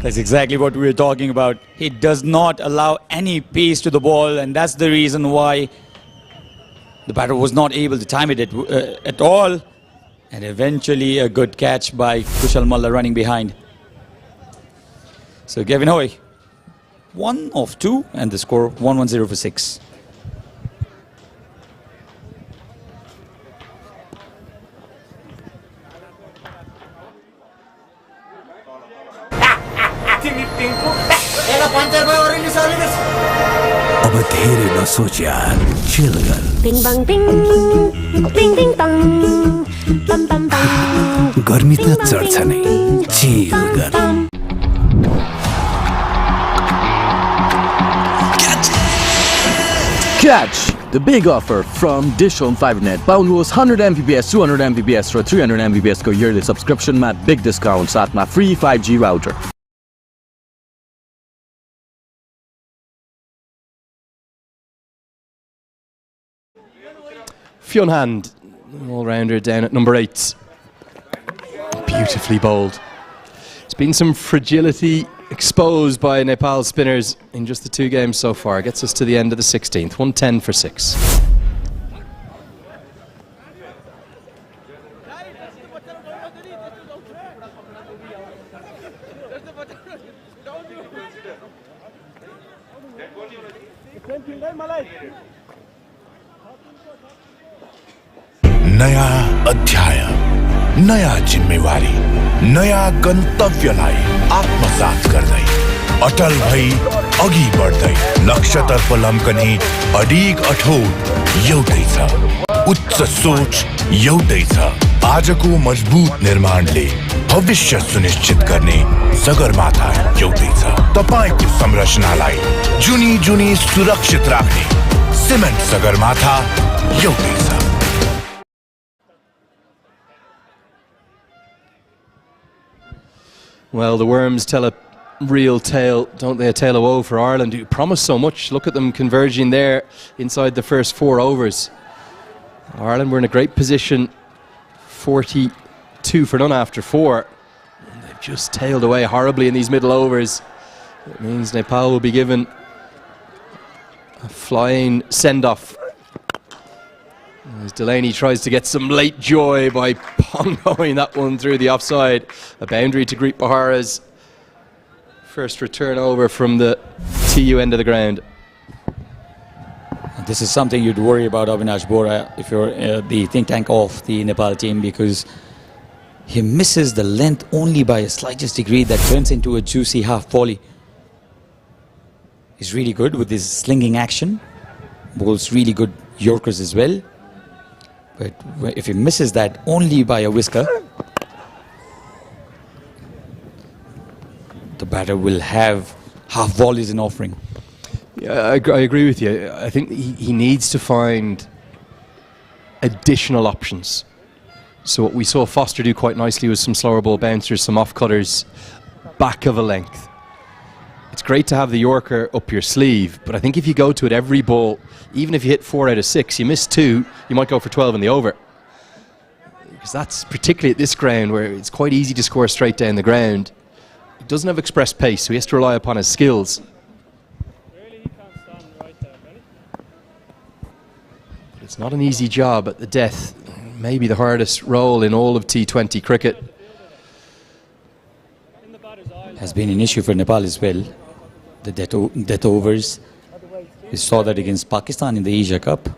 That's exactly what we were talking about. He does not allow any pace to the ball, and that's the reason why the batter was not able to time it at all. And eventually a good catch by Kushal Malla running behind. So Gavin Hoey, 1 of 2, and the score 110 for 6. अब धेरै नसोच यार, chill गर. Ding bang ding, ding ding dong, bam bam bam. गर्मी त चढ्छ नै, chill गर. Catch the big offer from DishHome FiberNet. पाउनुहोस् 100 Mbps, 200 Mbps र 300 Mbps को yearly subscription मा big discount साथमा free 5G router. Fionn Hand, all-rounder down at number 8. Beautifully bowled. There's been some fragility exposed by Nepal spinners in just the 2 games so far. Gets us to the end of the 16th, 110 for 6. नयाँ अध्याय, नयाँ जिम्मेवारी, नयाँ गन्तव्यलाई आत्मसात गर्दै अटल भई अघि बढ्दै लक्ष्यतर्फ लम्कने अडिग अठोट एउटै छ, उच्च सोच एउटै छ. आजको मजबुत निर्माणले भविष्य सुनिश्चित गर्ने सगरमाथा एउटै छ. तपाईको संरचनालाई जुनी जुनी सुरक्षित राख्ने सिमेन्ट सगरमाथा एउटै छ. Well, the Worms tell a real tale, don't they? A tale of woe for Ireland, who promised so much. Look at them converging there inside the first 4 overs. Ireland were in a great position, 42 for none after 4. And they've just tailed away horribly in these middle overs. It means Nepal will be given a flying send-off. As Delaney tries to get some late joy by pongoing that one through the offside. A boundary to greet Bahara's first return over from the TU end of the ground. This is something you'd worry about Avinash Bora if you're the think tank of the Nepal team, because He misses the length only by a slightest degree. That turns into a juicy half volley. He's really good with his slinging action. Bowls really good Yorkers as well. But if he misses that only by a whisker, the batter will have half volleys in offering. Yeah, I agree with you. I think he needs to find additional options. So what we saw Foster do quite nicely was some slower ball bouncers, some off cutters, back of a length. It's great to have the Yorker up your sleeve, but I think if you go to it every ball, even if you hit 4 out of 6, you miss 2, you might go for 12 in the over. Because that's particularly at this ground where it's quite easy to score straight down the ground. He doesn't have express pace, so he has to rely upon his skills. But it's not an easy job at the death. Maybe the hardest role in all of T20 cricket. Has been an issue for Nepal as well. The death overs. We saw that against Pakistan in the Asia Cup.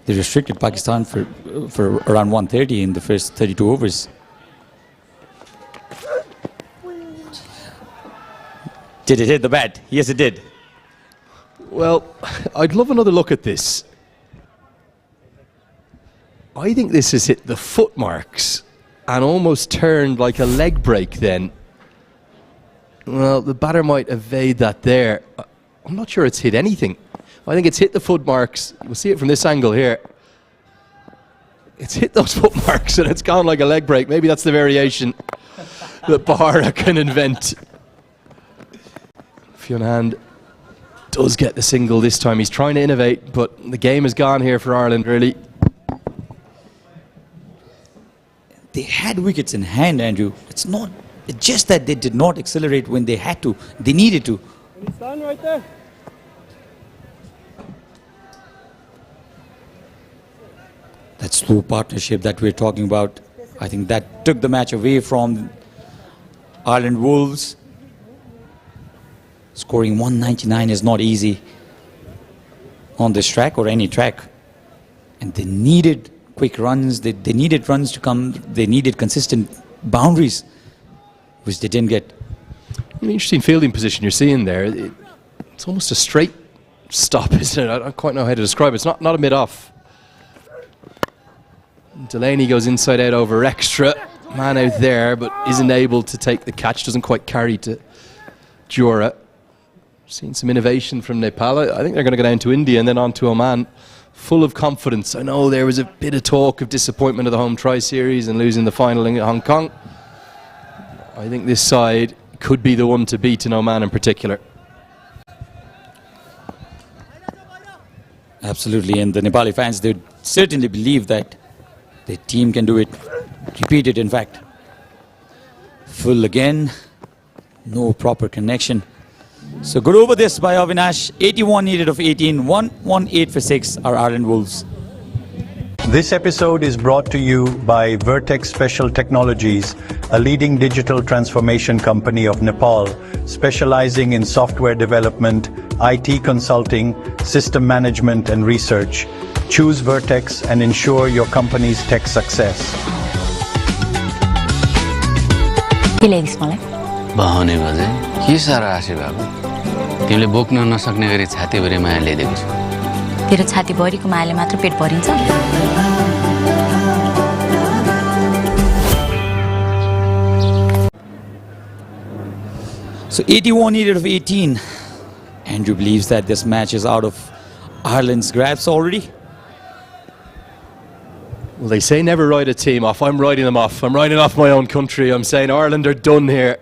They restricted Pakistan for around 130 in the first 32 overs. Did it hit the bat? Yes, it did. Well, I'd love another look at this. I think this has hit the footmarks and almost turned like a leg break then. Well, the batter might evade that there. I'm not sure it's hit anything. I think it's hit the footmarks. We'll see it from this angle here. It's hit those footmarks and it's gone like a leg break. Maybe that's the variation that Bahara can invent. Fionn does get the single this time. He's trying to innovate, but the game is gone here for Ireland, really. They had wickets in hand, Andrew. It's just that they did not accelerate when they had to. They needed to. It's done right there. That slow partnership that we're talking about, I think that took the match away from Ireland Wolves. Scoring 199 is not easy on this track or any track. And they needed quick runs, they needed runs to come, they needed consistent boundaries, which they didn't get. An interesting fielding position you're seeing there. It's almost a straight stop, isn't it? I don't quite know how to describe it. It's not a mid-off. Delaney goes inside out over extra. Man out there, but isn't able to take the catch, doesn't quite carry to Jura. Seen some innovation from Nepal. I think they're going to go down to India and then on to Oman. Full of confidence. I know there was a bit of talk of disappointment of the home tri-series and losing the final in Hong Kong. I think this side could be the one to beat in Oman in particular. Absolutely, and the Nepali fans, they certainly believe that their team can do it. Repeat it, in fact. Full again. No proper connection. So good over this by Avinash. 81 needed of 18. 118 for 6 are Ireland Wolves. This episode is brought to you by Vertex Special Technologies, a leading digital transformation company of Nepal, specializing in software development, IT consulting, system management and research. Choose Vertex and ensure your company's tech success. बहाउने बजे के सारा आशे बाबु तिमीले बोक्न नसक्ने गरी छातीभरि माया ल्याइदिएको छु तेरो छाती भरिको मायाले मात्र पेट भरिन्छ So 81 needed of 18. Andrew believes that this match is out of Ireland's grasp already. Well, they say never write a team off. I'm writing them off. I'm writing off my own country. I'm saying Ireland are done here.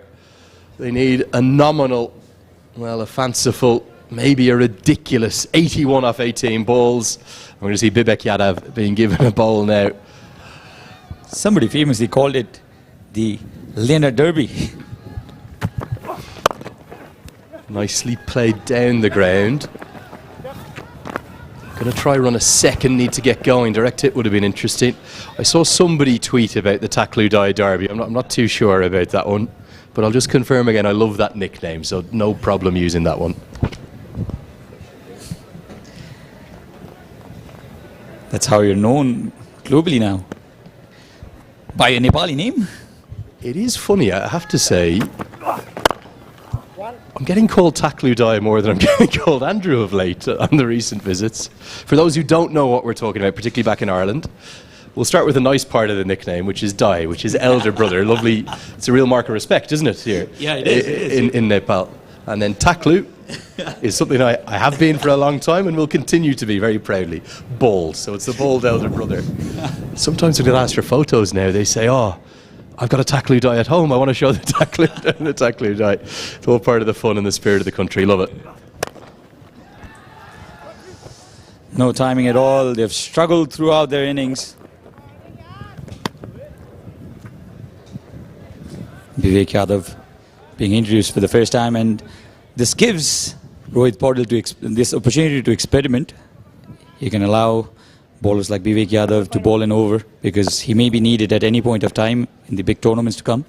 They need a nominal, well, a fanciful, maybe a ridiculous 81 off 18 balls. I'm going to see Bibek Yadav being given a bowl now. Somebody famously called it the Leonard Derby. Nicely played down the ground. Going to try run a second, need to get going. Direct hit would have been interesting. I saw somebody tweet about the Takludai Derby. I'm not too sure about that one, but I'll just confirm again, I love that nickname, so no problem using that one. That's how you're known globally now. By a Nepali name? It is funny, I have to say. I'm getting called Takludai more than I'm getting called Andrew of late on the recent visits. For those who don't know what we're talking about, particularly back in Ireland, we'll start with a nice part of the nickname, which is Dai, which is elder brother. Lovely. It's a real mark of respect, isn't it, here? Yeah, it is. In Nepal. And then Taklu is something I have been for a long time and will continue to be very proudly. Bald. So it's the bald elder brother. Sometimes when they ask for photos now, they say, oh, I've got a Taklu Dai at home. I want to show the Taklu Dai. It's all part of the fun and the spirit of the country. Love it. No timing at all. They've struggled throughout their innings. Vivek Yadav being introduced for the first time, and this gives Rohit Paudel this opportunity to experiment. He can allow bowlers like Vivek Yadav to bowl an over because he may be needed at any point of time in the big tournaments to come.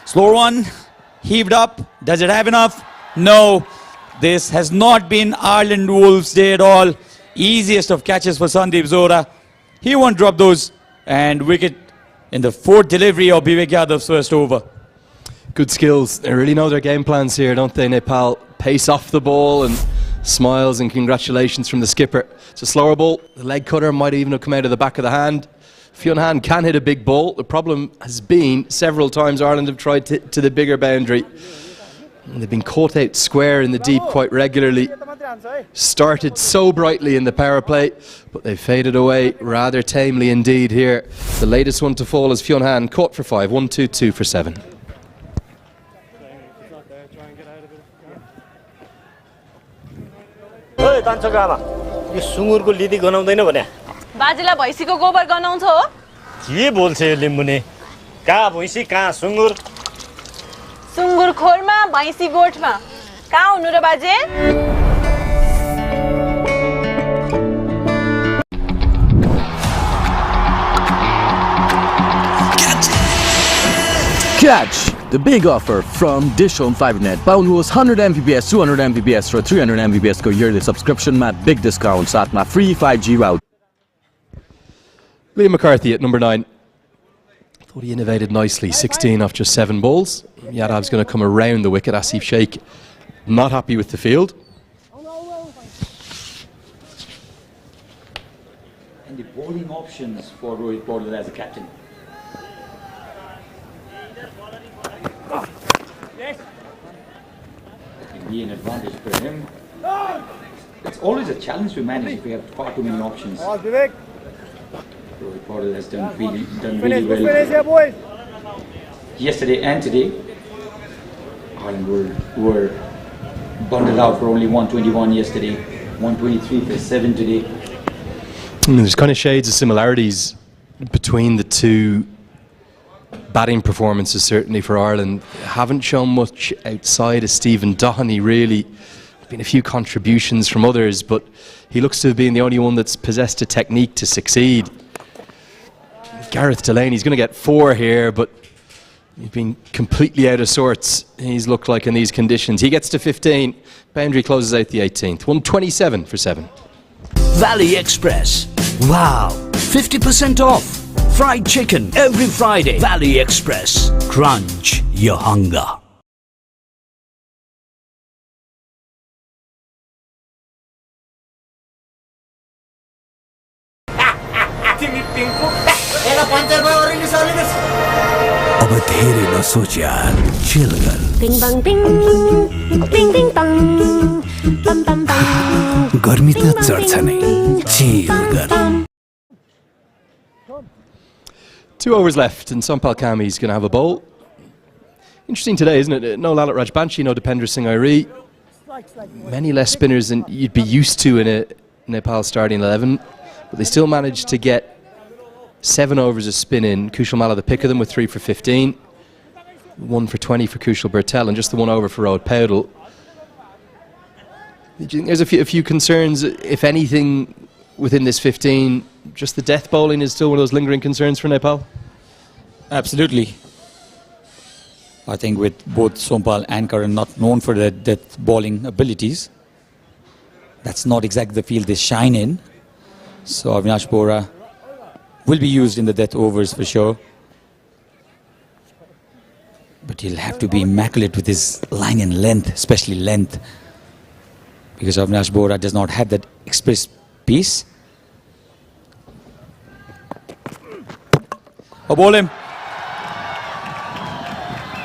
Slow one, heaved up. Does it have enough? No. This has not been Ireland Wolves Day at all. Easiest of catches for Sandeep Zora. He won't drop those. And wicket in the fourth delivery of Vivek Yadav's first over. Good skills. They really know their game plans here, don't they, Nepal? Pace off the ball and smiles and congratulations from the skipper. It's a slower ball. The leg cutter might even have come out of the back of the hand. Fionn Han can hit a big ball. The problem has been several times Ireland have tried to the bigger boundary. And they've been caught out square in the deep quite regularly. Started so brightly in the power play, but they faded away rather tamely indeed here. The latest one to fall is Fionn Han, caught for 5, 1-2-2 for 7. ओए तान्छोको आमा यो सुँगुरको लिदी गनाउँदैन भने बाजेलाई भैँसीको गोबर गनाउँछ हो के बोल्छ यो लिम्बुने कहाँ भैँसी कहाँ सुँगुर सुँगुर खोरमा भैँसी गोठमा कहाँ हुनु र बाजे Catch the big offer from DishHome FiberNet. Pound was 100 Mbps, 200 Mbps for 300 Mbps को yearly subscription mat big discount साथमा free 5G route. Liam McCarthy at number 9. Thought he innovated nicely, 16 off just 7 balls. Yadav's going to come around the wicket. Asif Sheikh not happy with the field. And the bowling options for Rohit Paudel as a captain. That can be an advantage for him. It's always a challenge to manage if we have far too many options. Rohit Paudel has done really well yesterday and today. Ireland were bundled out for only 121 yesterday, 123 for 7 today. There's kind of shades of similarities between the two batting performances, certainly for Ireland. Haven't shown much outside of Stephen Dohenny, really. Been a few contributions from others, but he looks to have been the only one that's possessed a technique to succeed. Gareth Delaney's going to get 4 here, but he's been completely out of sorts. He's looked like in these conditions. He gets to 15. Boundary closes out the 18th. 127 for 7. Valley Express. Wow, 50% off. Fried chicken every Friday. Valley Express. Crunch your hunger. अब धेरै नसोच यार chill गर Ding bang ding, ding ding dong, bam bam bam. गर्मी त चढ्छ नै chill गर 2 overs left, and Sampal Kami's going to have a bowl. Interesting today, isn't it? No Lalit Rajbanshi, no Dipendra Singh Airi. Many less spinners than you'd be used to in a Nepal starting 11, but they still managed to get 7 overs of spin in. Kushal Malla, the pick of them, with 3 for 15. 1 for 20 for Kushal Bertel, and just the 1 over for Rohit Paudel. Do you think there's a few concerns, if anything, within this 15? Just the death bowling is still one of those lingering concerns for Nepal? Absolutely. I think with both Sompal and Karan not known for their death bowling abilities, that's not exactly the field they shine in. So Avinash Bora, will be used in the death overs for sure. But he'll have to be immaculate with his line and length, especially length. Because Avinash Bora does not have that express piece. Oh, ball him.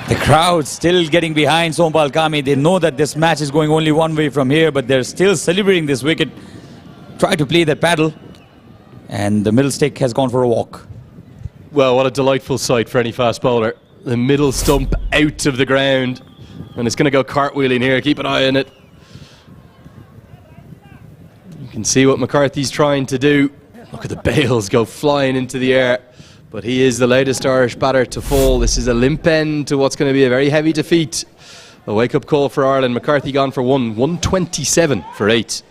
The crowd still getting behind Sompal Kami. They know that this match is going only one way from here, but they're still celebrating this wicket. Try to play that paddle. And the middle stick has gone for a walk. Well, what a delightful sight for any fast bowler. The middle stump out of the ground. And it's going to go cartwheeling here. Keep an eye on it. You can see what McCarthy's trying to do. Look at the bails go flying into the air. But he is the latest Irish batter to fall. This is a limp end to what's going to be a very heavy defeat. A wake-up call for Ireland. McCarthy gone for 127 for 8.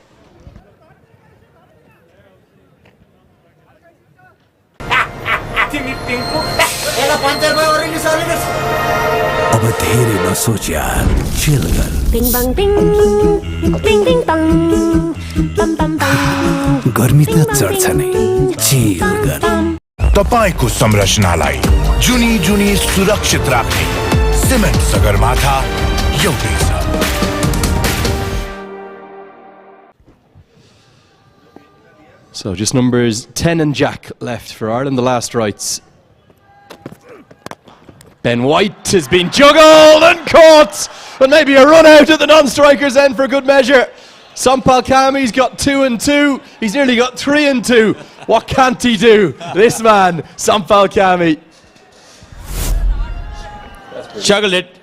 अब धेरै नसोच यार, chill गर। Bing bang bing, bing bing bang, bam bam bam। गर्मी त चढ्छ नै, chill गर। तपाईको संरचनालाई जुनी जुनी सुरक्षित राख्ने सिमेन्ट सगरमाथा एउटै छ। So just numbers 10 and Jack left for Ireland, the last rights. Ben White has been juggled and caught, and maybe a run out at the non-striker's end for good measure. Sompal Kami's got 2 and 2. He's nearly got 3 and 2. What can't he do? This man, Sompal Kami. Juggled it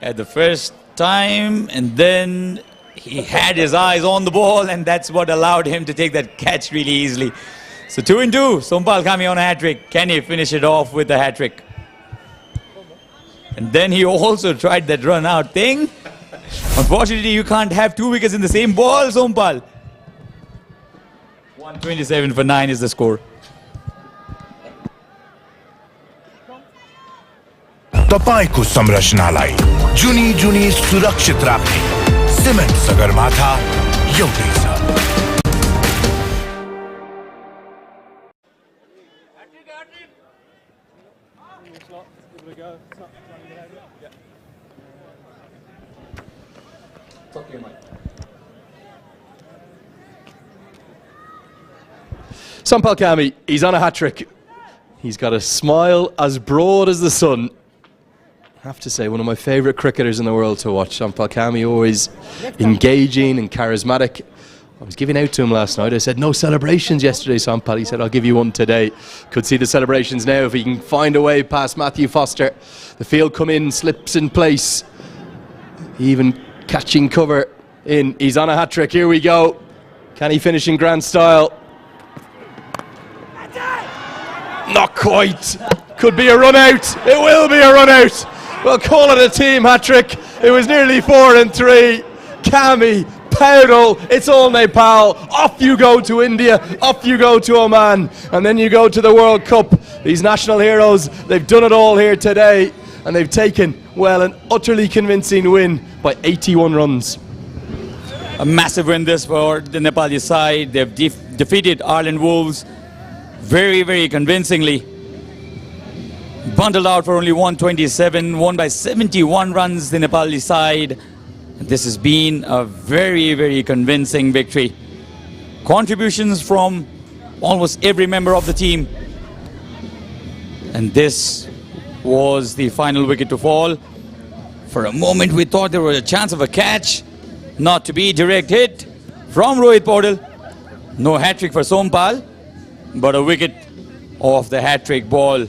at the first time, and then he had his eyes on the ball, and that's what allowed him to take that catch really easily. So 2 and 2, Sompal Kami on a hat-trick. Can he finish it off with the hat-trick? And then he also tried that run-out thing. Unfortunately, you can't have 2 wickets in the same ball, Sompal. 127 for 9 is the score. तपाईको संरचनालाई जुनी जुनी सुरक्षित राख्ने cement Sagarmatha एउटै छ। Sompal Kami, he's on a hat-trick. He's got a smile as broad as the sun. I have to say, one of my favourite cricketers in the world to watch. Sompal Kami, always engaging and charismatic. I was giving out to him last night. I said, no celebrations yesterday, Sompal. He said, I'll give you one today. Could see the celebrations now if he can find a way past Matthew Foster. The field come in, slips in place. Even catching cover in. He's on a hat-trick. Here we go. Can he finish in grand style? Not quite. Could be a run out. It will be a run out. We'll call it a team hat-trick. It was nearly 4 and 3. Kami, Paudel, it's all Nepal. Off you go to India. Off you go to Oman. And then you go to the World Cup. These national heroes, they've done it all here today. And they've taken, well, an utterly convincing win by 81 runs. A massive win this for the Nepali side. They've defeated Ireland Wolves very, very convincingly. Bundled out for only 127, won by 71 runs, the Nepali side. This has been a very, very convincing victory. Contributions from almost every member of the team. And this was the final wicket to fall. For a moment we thought there was a chance of a catch. Not to be, direct hit from Rohit Paudel. No hat-trick for Sompal, but a wicket off the hat-trick ball.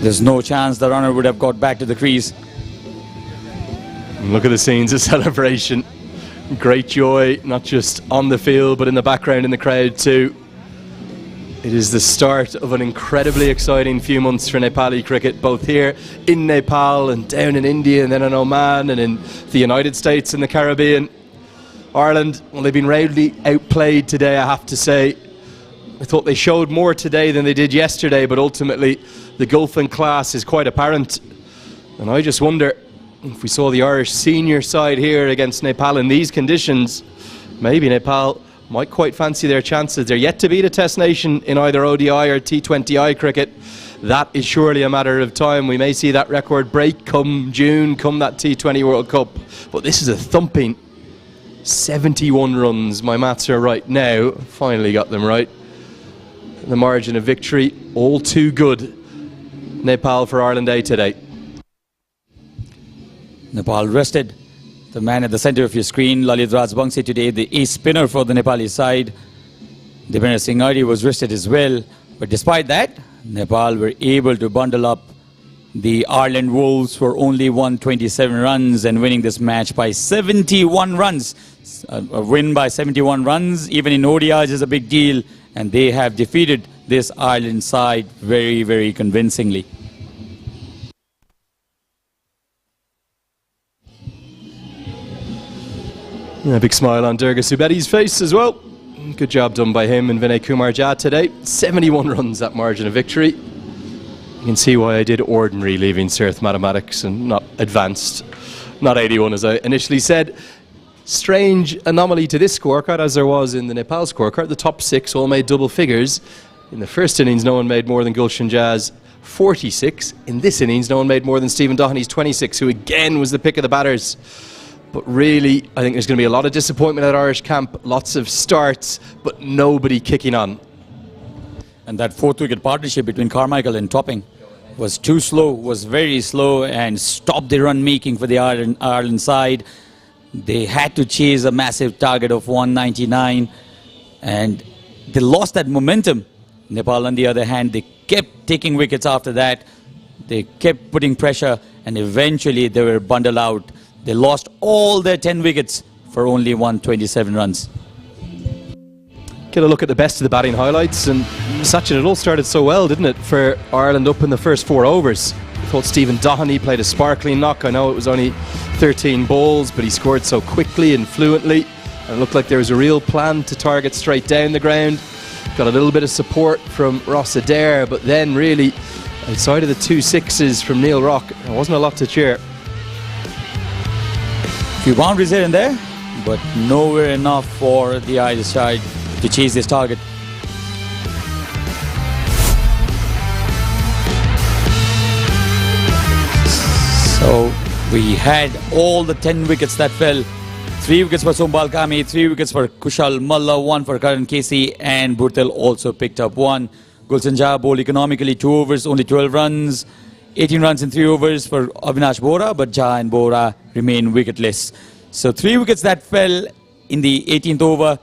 There's no chance the runner would have got back to the crease. Look at the scenes of celebration. Great joy, not just on the field, but in the background in the crowd too. It is the start of an incredibly exciting few months for Nepali cricket, both here in Nepal and down in India and then in Oman and in the United States and the Caribbean. Ireland, well, they've been roundly outplayed today, I have to say. I thought they showed more today than they did yesterday, but ultimately the gulf in class is quite apparent. And I just wonder if we saw the Irish senior side here against Nepal in these conditions, maybe Nepal might quite fancy their chances. They're yet to beat a Test nation in either ODI or T20I cricket. That is surely a matter of time. We may see that record break come June, come that T20 World Cup. But this is a thumping 71 runs. My maths are right now. Finally got them right. The margin of victory, all too good. Nepal for Ireland A today. Nepal rested. The man at the center of your screen, Lalit Rajbangse, today the ace spinner for the Nepali side. Dipender Singh Ari was rested as well. But despite that, Nepal were able to bundle up the Ireland Wolves for only 127 runs and winning this match by 71 runs. A win by 71 runs, even in ODIs, is a big deal. And they have defeated this Ireland side very, very convincingly. A big smile on Durga Subedi's face as well. Good job done by him and Vinay Kumar Jha today. 71 runs, that margin of victory. You can see why I did ordinary leaving Cert Mathematics and not advanced. Not 81 as I initially said. Strange anomaly to this scorecard, as there was in the Nepal scorecard. The top 6 all made double figures. In the first innings, no one made more than Gulshan Jha's 46. In this innings, no one made more than Stephen Doheney's 26, who again was the pick of the batters. But really, I think there's going to be a lot of disappointment at Irish camp. Lots of starts, but nobody kicking on. And that 4th wicket partnership between Carmichael and Topping was too slow, was very slow, and stopped the run making for the Ireland side. They had to chase a massive target of 199, and they lost that momentum. Nepal, on the other hand, they kept taking wickets after that. They kept putting pressure, and eventually they were bundled out. They lost all their 10 wickets for only 127 runs. Get a look at the best of the batting highlights, and Sachin, it all started so well, didn't it, for Ireland up in the first 4 overs. I thought Stephen Doheney played a sparkling knock. I know it was only 13 balls, but he scored so quickly and fluently, and it looked like there was a real plan to target straight down the ground. Got a little bit of support from Ross Adair, but then really, outside of the 2 sixes from Neil Rock, there wasn't a lot to cheer. Few boundaries here and there, but nowhere enough for the Irish side to chase this target. So we had all the 10 wickets that fell. 3 wickets for Sombal Kami, 3 wickets for Kushal Malla, 1 for Karan Casey, and Bhurtel also picked up 1. Gulshan Jha bowled economically, 2 overs, only 12 runs. 18 runs in 3 overs for Avinash Bora, but Jha and Bora remain wicketless. So 3 wickets that fell in the 18th over.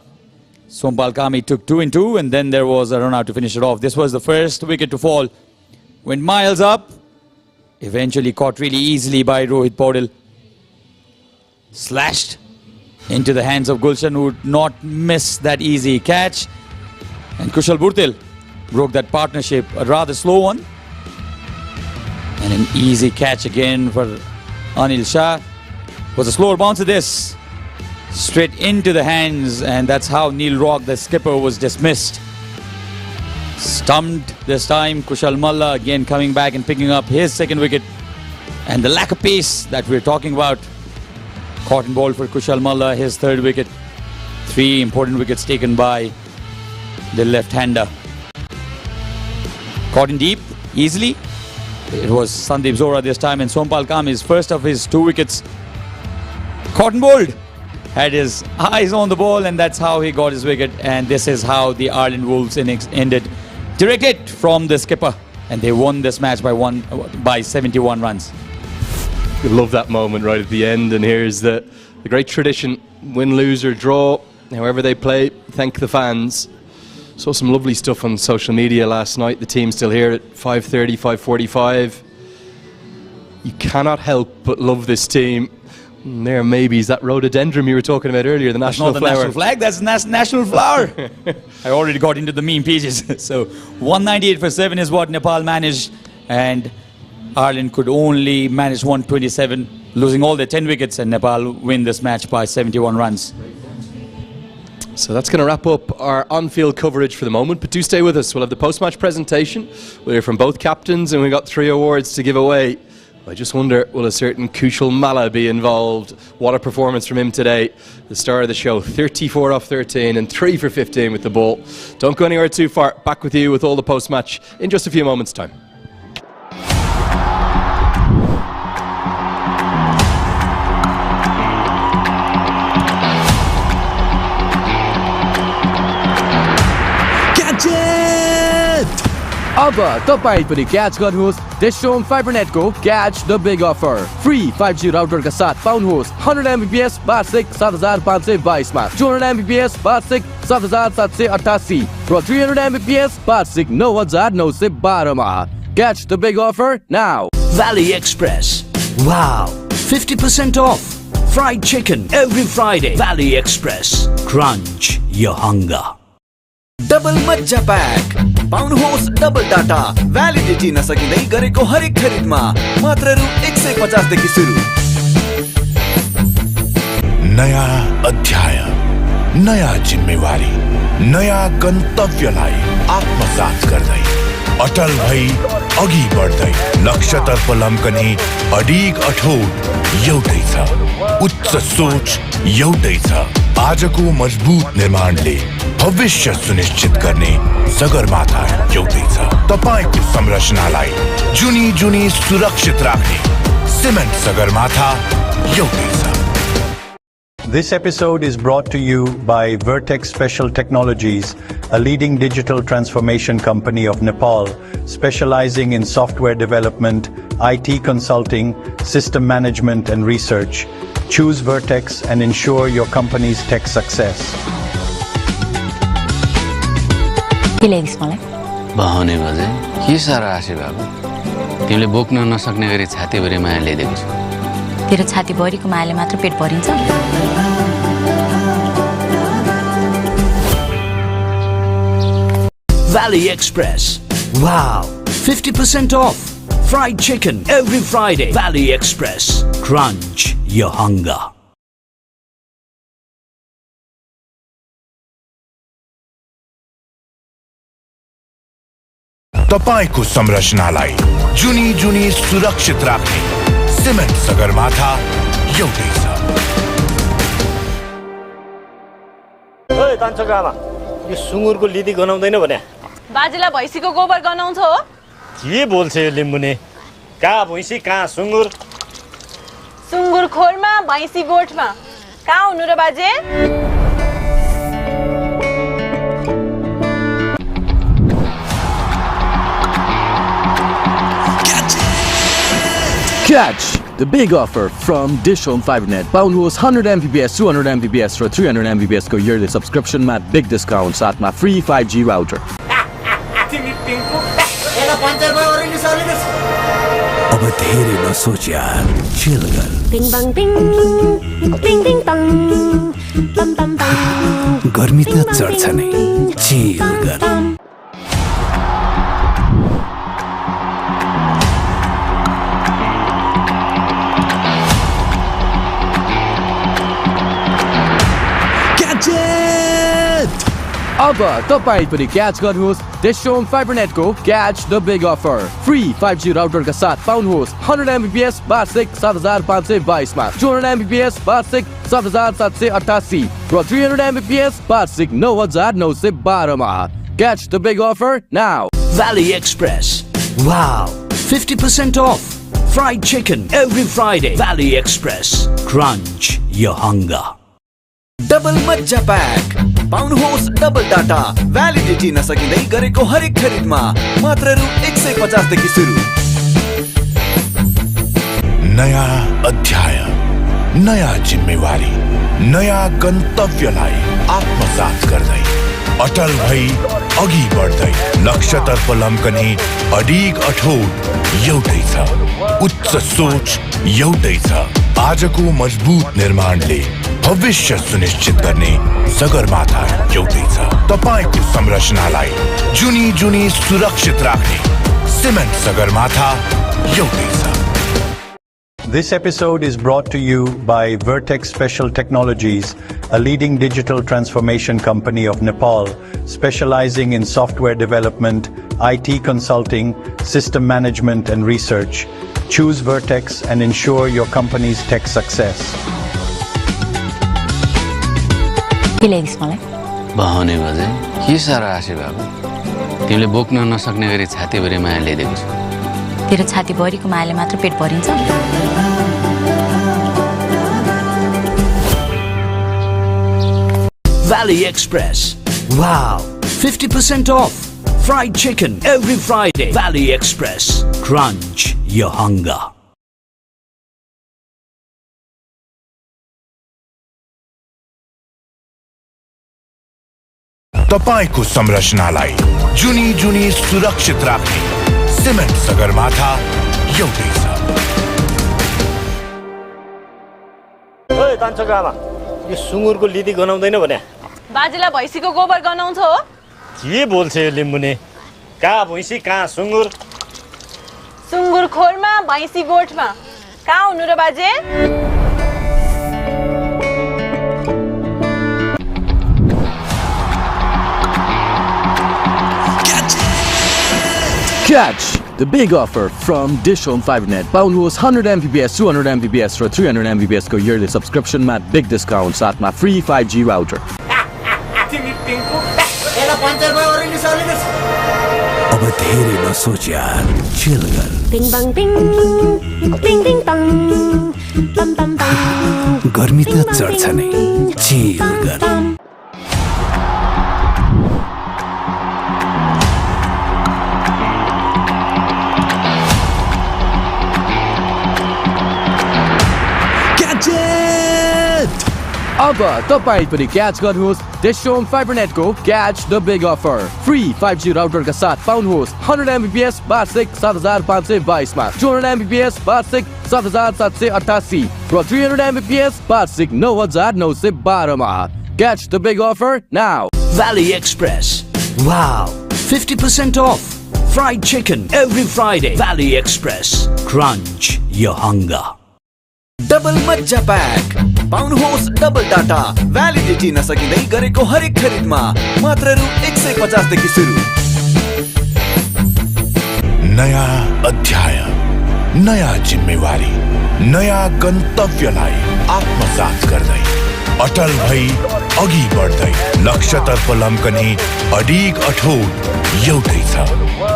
Sombal Kami took 2 in 2, and then there was a run out to finish it off. This was the first wicket to fall. Went miles up, eventually caught really easily by Rohit Paudel. Slashed into the hands of Gulshan, who would not miss that easy catch. And Kushal Bhurtel broke that partnership, a rather slow one. And an easy catch again for Anil Shah. Was a slower bounce of this. Straight into the hands, and that's how Neil Rock, the skipper, was dismissed. Stumped this time. Kushal Malla again coming back and picking up his 2nd wicket. And the lack of pace that we're talking about. Caught and bowled for Kushal Malla, his 3rd wicket. 3 important wickets taken by the left-hander. Caught in deep, easily. It was Sandeep Zora this time, and Sompal Kami's first of his 2 wickets. Caught and bowled. Had his eyes on the ball, and that's how he got his wicket. And this is how the Ireland Wolves innings ended. Directed from the skipper, and they won this match by 71 runs. You love that moment right at the end, and here's the great tradition: win, lose or draw, however they play, thank the fans. Saw some lovely stuff on social media last night. The team's still here at 5:30, 5:45. You cannot help but love this team. And there maybe is that rhododendron you were talking about earlier, the national flower. That's not the national flag, that's national flower. I already got into the meme pages. So 198 for 7 is what Nepal managed, and Ireland could only manage 127, losing all their 10 wickets, and Nepal win this match by 71 runs. So that's going to wrap up our on-field coverage for the moment, but do stay with us. We'll have the post-match presentation. We'll hear from both captains, and we've got 3 awards to give away. I just wonder, will a certain Kushal Malla be involved? What a performance from him today. The star of the show, 34 off 13 and 3 for 15 with the ball. Don't go anywhere too far. Back with you with all the post-match in just a few moments' time. अब तपाईं पनि catch गर्नुहोस् DishHome Fibernet को catch the big offer free 5G router का साथ पाउनुहोस् 100 Mbps वार्षिक 7522 मा 200 Mbps वार्षिक 7788 र 300 Mbps वार्षिक 9912 मा catch the big offer now Valley Express. Wow, 50% off. Fried chicken every Friday. Valley Express. Crunch your hunger. Double मज्जा प्याक पाउनुहोस् डबल डाटा भ्यालिडिटी नसकिँदै गरेको हरेक खरिदमा मात्र रु 150 देखि सुरु। नयाँ अध्याय, नयाँ जिम्मेवारी, नयाँ गन्तव्यलाई आत्मसात गर्दै अटल भई अघि बढ्दै लक्ष्यतर्फ लम्कने अडिग अठोट एउटै छ, उच्च सोच एउटै छ। आजको मजबुत निर्माणले भविष्य सुनिश्चित गर्ने सगरमाथा एउटै छ। तपाईको संरचनालाई जुनी जुनी सुरक्षित राख्ने सिमेन्ट सगरमाथा एउटै छ। This episode is brought to you by Vertex Special Technologies, a leading digital transformation company of Nepal, specializing in software development, IT consulting, system management and research. Choose Vertex and ensure your company's tech success. बहाउने बजे के सारा आशी बाबु, तिमीले बोक्न नसक्ने गरी छातीभरि माया ल्याइदिएको छु। तेरो छाती भरिको मायाले मात्र पेट भरिन्छ? Valley Express. Wow, 50% off. Fried chicken every Friday. Valley Express. Crunch your hunger. तपाईको संरचनालाई जुनी जुनी सुरक्षित राख्ने सिमेन्ट सगरमाथा एउटै छ। ओए तान्छोको आमा, यो सुँगुरको लिदी गनाउँदैन भने? बाजेलाई भैँसीको गोबर गनाउँछ हो? के बोल्छ यो लिम्बुने? कहाँ भैँसी कहाँ सुँगुर? सुँगुर खोरमा भैँसी गोठमा। कहाँ हुनु र बाजे? Catch the big offer from DishHome FiberNet. पाउनुहोस् 100 Mbps, 200 Mbps र 300 Mbps को yearly subscription मा big discount साथमा free 5G router. अब धेरै नसोच यार, चिल गर। Bing bang bing, ding ding dong, bam bam bam. गर्मी त चढ्छ नै, चिल गर। अब तपाईं पनि क्याच गर्नुहोस् DishHome FiberNet को catch the big offer free 5G router का साथ पाउनुहोस् 100 Mbps वार्षिक 7522 मा 200 Mbps वार्षिक 7788 र 300 Mbps वार्षिक 9912 मा catch the big offer now Valley Express. Wow, 50% off. Fried chicken every Friday. Valley Express. Crunch your hunger. Double मज्जा प्याक पाउनुहोस् डबल डाटा भ्यालिडिटी नसकिँदै गरेको हरेक खरिदमा मात्र रु 150 देखि सुरु। नयाँ अध्याय, नयाँ जिम्मेवारी, नयाँ गन्तव्यलाई आत्मसात गर्दै अटल भई अघि बढ्दै लक्ष्यतर्फ लम्कने अडिग अठोट एउटै छ, उच्च सोच एउटै छ। आजको मजबुत निर्माणले भविष्य सुनिश्चित गर्ने सगरमाथा एउटै छ। तपाईको संरचनालाई जुनी जुनी सुरक्षित राख्ने सिमेन्ट सगरमाथा एउटै छ। This episode is brought to you by Vertex Special Technologies, a leading digital transformation company of Nepal, specializing in software development, IT consulting, system management and research. Choose Vertex and ensure your company's tech success. के ल्याइदिस् मलाई बहने बजे के साह्रो आशे बाबु तिमीले बोक्न नसक्ने गरी छातीभरि माया ल्याइदिएको छु तेरो छातीभरिको मायाले मात्र पेट भरिन्छ Valley Express. Wow, 50% off. Fried chicken every Friday. Valley Express. Crunch your hunger. तपाईको संरचनालाई जुनी जुनी सुरक्षित राख्ने सिमेन्ट सगरमाथा एउटै छ ओए तान्छोको आमा यो सुँगुरको लिदी गनाउँदैन भने बाजेलाई भैँसीको गोबर गनाउँछ हो के बोल्छ यो लिम्बुने कहाँ भैँसी कहाँ सुँगुर सुँगुर खोरमा भैँसी गोठमा कहाँ हुनु र बाजे Catch the big offer from DishHome FiberNet. Pound was 100 Mbps, 200 Mbps for 300 Mbps को yearly subscription मा big discount साथ मा free 5G router. अब धेरै नसोच यार चिल गर Bing bang bing, ding ding bang, bam bam bam. गर्मी त चढ्छ नै चिल गर अब तपाई पनि क्याच गर्नुहोस् DishHome FiberNet को Catch the Big Offer. Free 5G router का साथ पाउनुहोस् 100 Mbps वार्षिक 7522 मा 200 Mbps वार्षिक 7788 र 300 Mbps वार्षिक 9912 मा. Catch the big offer now. Valley Express. Wow, 50% off. Fried chicken every Friday. Valley Express. Crunch your hunger. Double मज्जा प्याक पाउनुहोस् डबल डाटा भ्यालिडिटी नसकिँदै गरेको हरेक खरिदमा मात्र रु 150 देखि सुरु नयाँ अध्याय नयाँ जिम्मेवारी नयाँ गन्तव्यलाई आत्मसात गर्दै अटल भई अघि बढ्दै लक्ष्यतर्फ लम्कने अडिग अठोट एउटै छ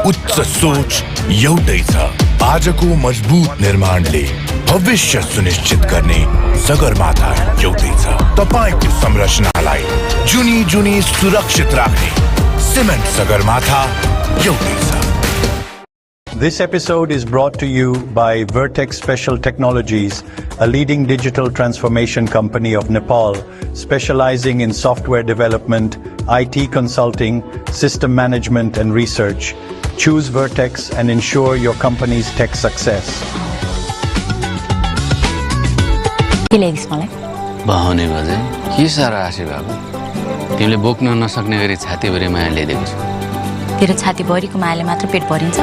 उच्च सोच एउटै छ आजको मजबुत निर्माणले भविष्य सुनिश्चित गर्ने सगरमाथा एउटै छ तपाईको संरचनालाई जुनी जुनी सुरक्षित राख्ने सिमेन्ट सगरमाथा एउटै छ This episode is brought to you by Vertex Special Technologies, a leading digital transformation company of Nepal, specializing in software development, IT consulting, system management and research. Choose Vertex and ensure your company's tech success. के ल्याइदिस् मलाई बहने बजे के साह्रो आशे बाबु तिमीले बोक्न नसक्ने गरी छातीभरि माया ल्याइदिएको छु तेरो छातीभरिको मायाले मात्र पेट भरिन्छ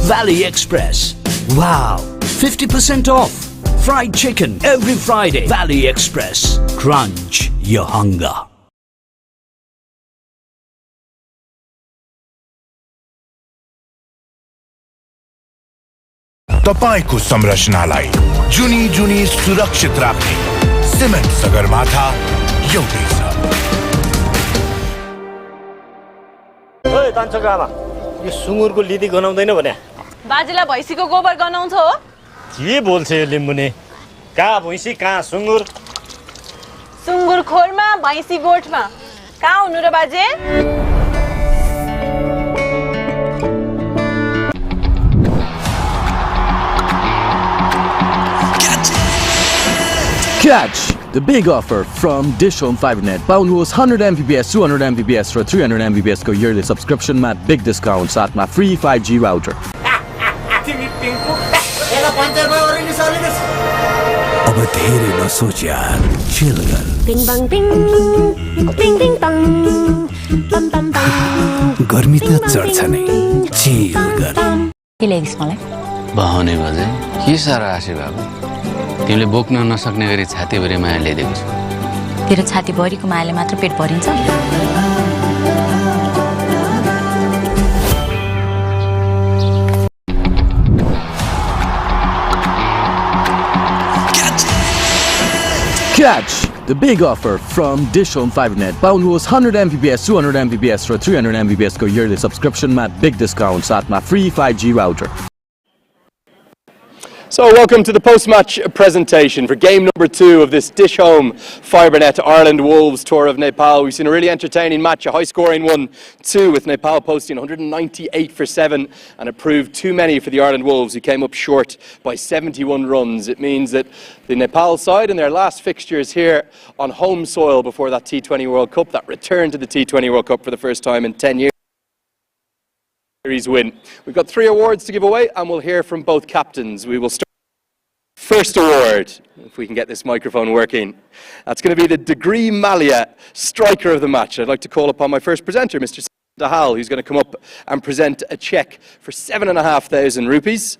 Valley Express. Wow, 50% off. Fried chicken every Friday. Valley Express. Crunch your hunger. तपाईको संरचनालाई जुनी जुनी सुरक्षित राख्ने सिमेन्ट सगरमाथा एउटै छ ओए तान्छोको आमा यो सुँगुरको लिदी गनाउँदैन भने बाजेलाई भैँसीको गोबर गनाउँछ हो के बोल्छ यो लिम्बुने कहाँ भैँसी कहाँ सुँगुर सुँगुर खोरमा भैँसी गोठमा कहाँ हुनु र बाजे Catch the big offer from DishHome FiberNet. Pound was 100 Mbps, 200 Mbps for 300 Mbps को yearly subscription मा big discount साथ मा free 5G router. अब धेरै नसोच यार चिल गर Bing bang bing, ding ding bang, bam bam bam. गर्मी त चढ्छ नै चिल गर के ल्याइदिस् मलाई बहने बजे के साह्रो आशे बाबु तिमीले बोक्न नसक्ने गरी छातीभरि माया ल्याइदिएको छु तेरो छातीभरिको मायाले मात्र पेट भरिन्छ Catch the big offer from DishHome FiberNet. पाउनुहोस् 100 Mbps, 200 Mbps र 300 Mbps को yearly subscription मा big discount साथमा free 5G router. So welcome to the post-match presentation for game number 2 of this DishHome FiberNet Ireland Wolves tour of Nepal. We've seen a really entertaining match, a high-scoring 1-2 with Nepal posting 198 for 7, and it proved too many for the Ireland Wolves, who came up short by 71 runs. It means that the Nepal side in their last fixtures here on home soil before that T20 World Cup, that return to the T20 World Cup for the first time in 10 years, win. We've got 3 awards to give away, and we'll hear from both captains. We will start. First award, if we can get this microphone working. That's going to be the Degree Malia striker of the match. I'd like to call upon my first presenter, Mr. Dahal, who's going to come up and present a cheque for 7,500 rupees.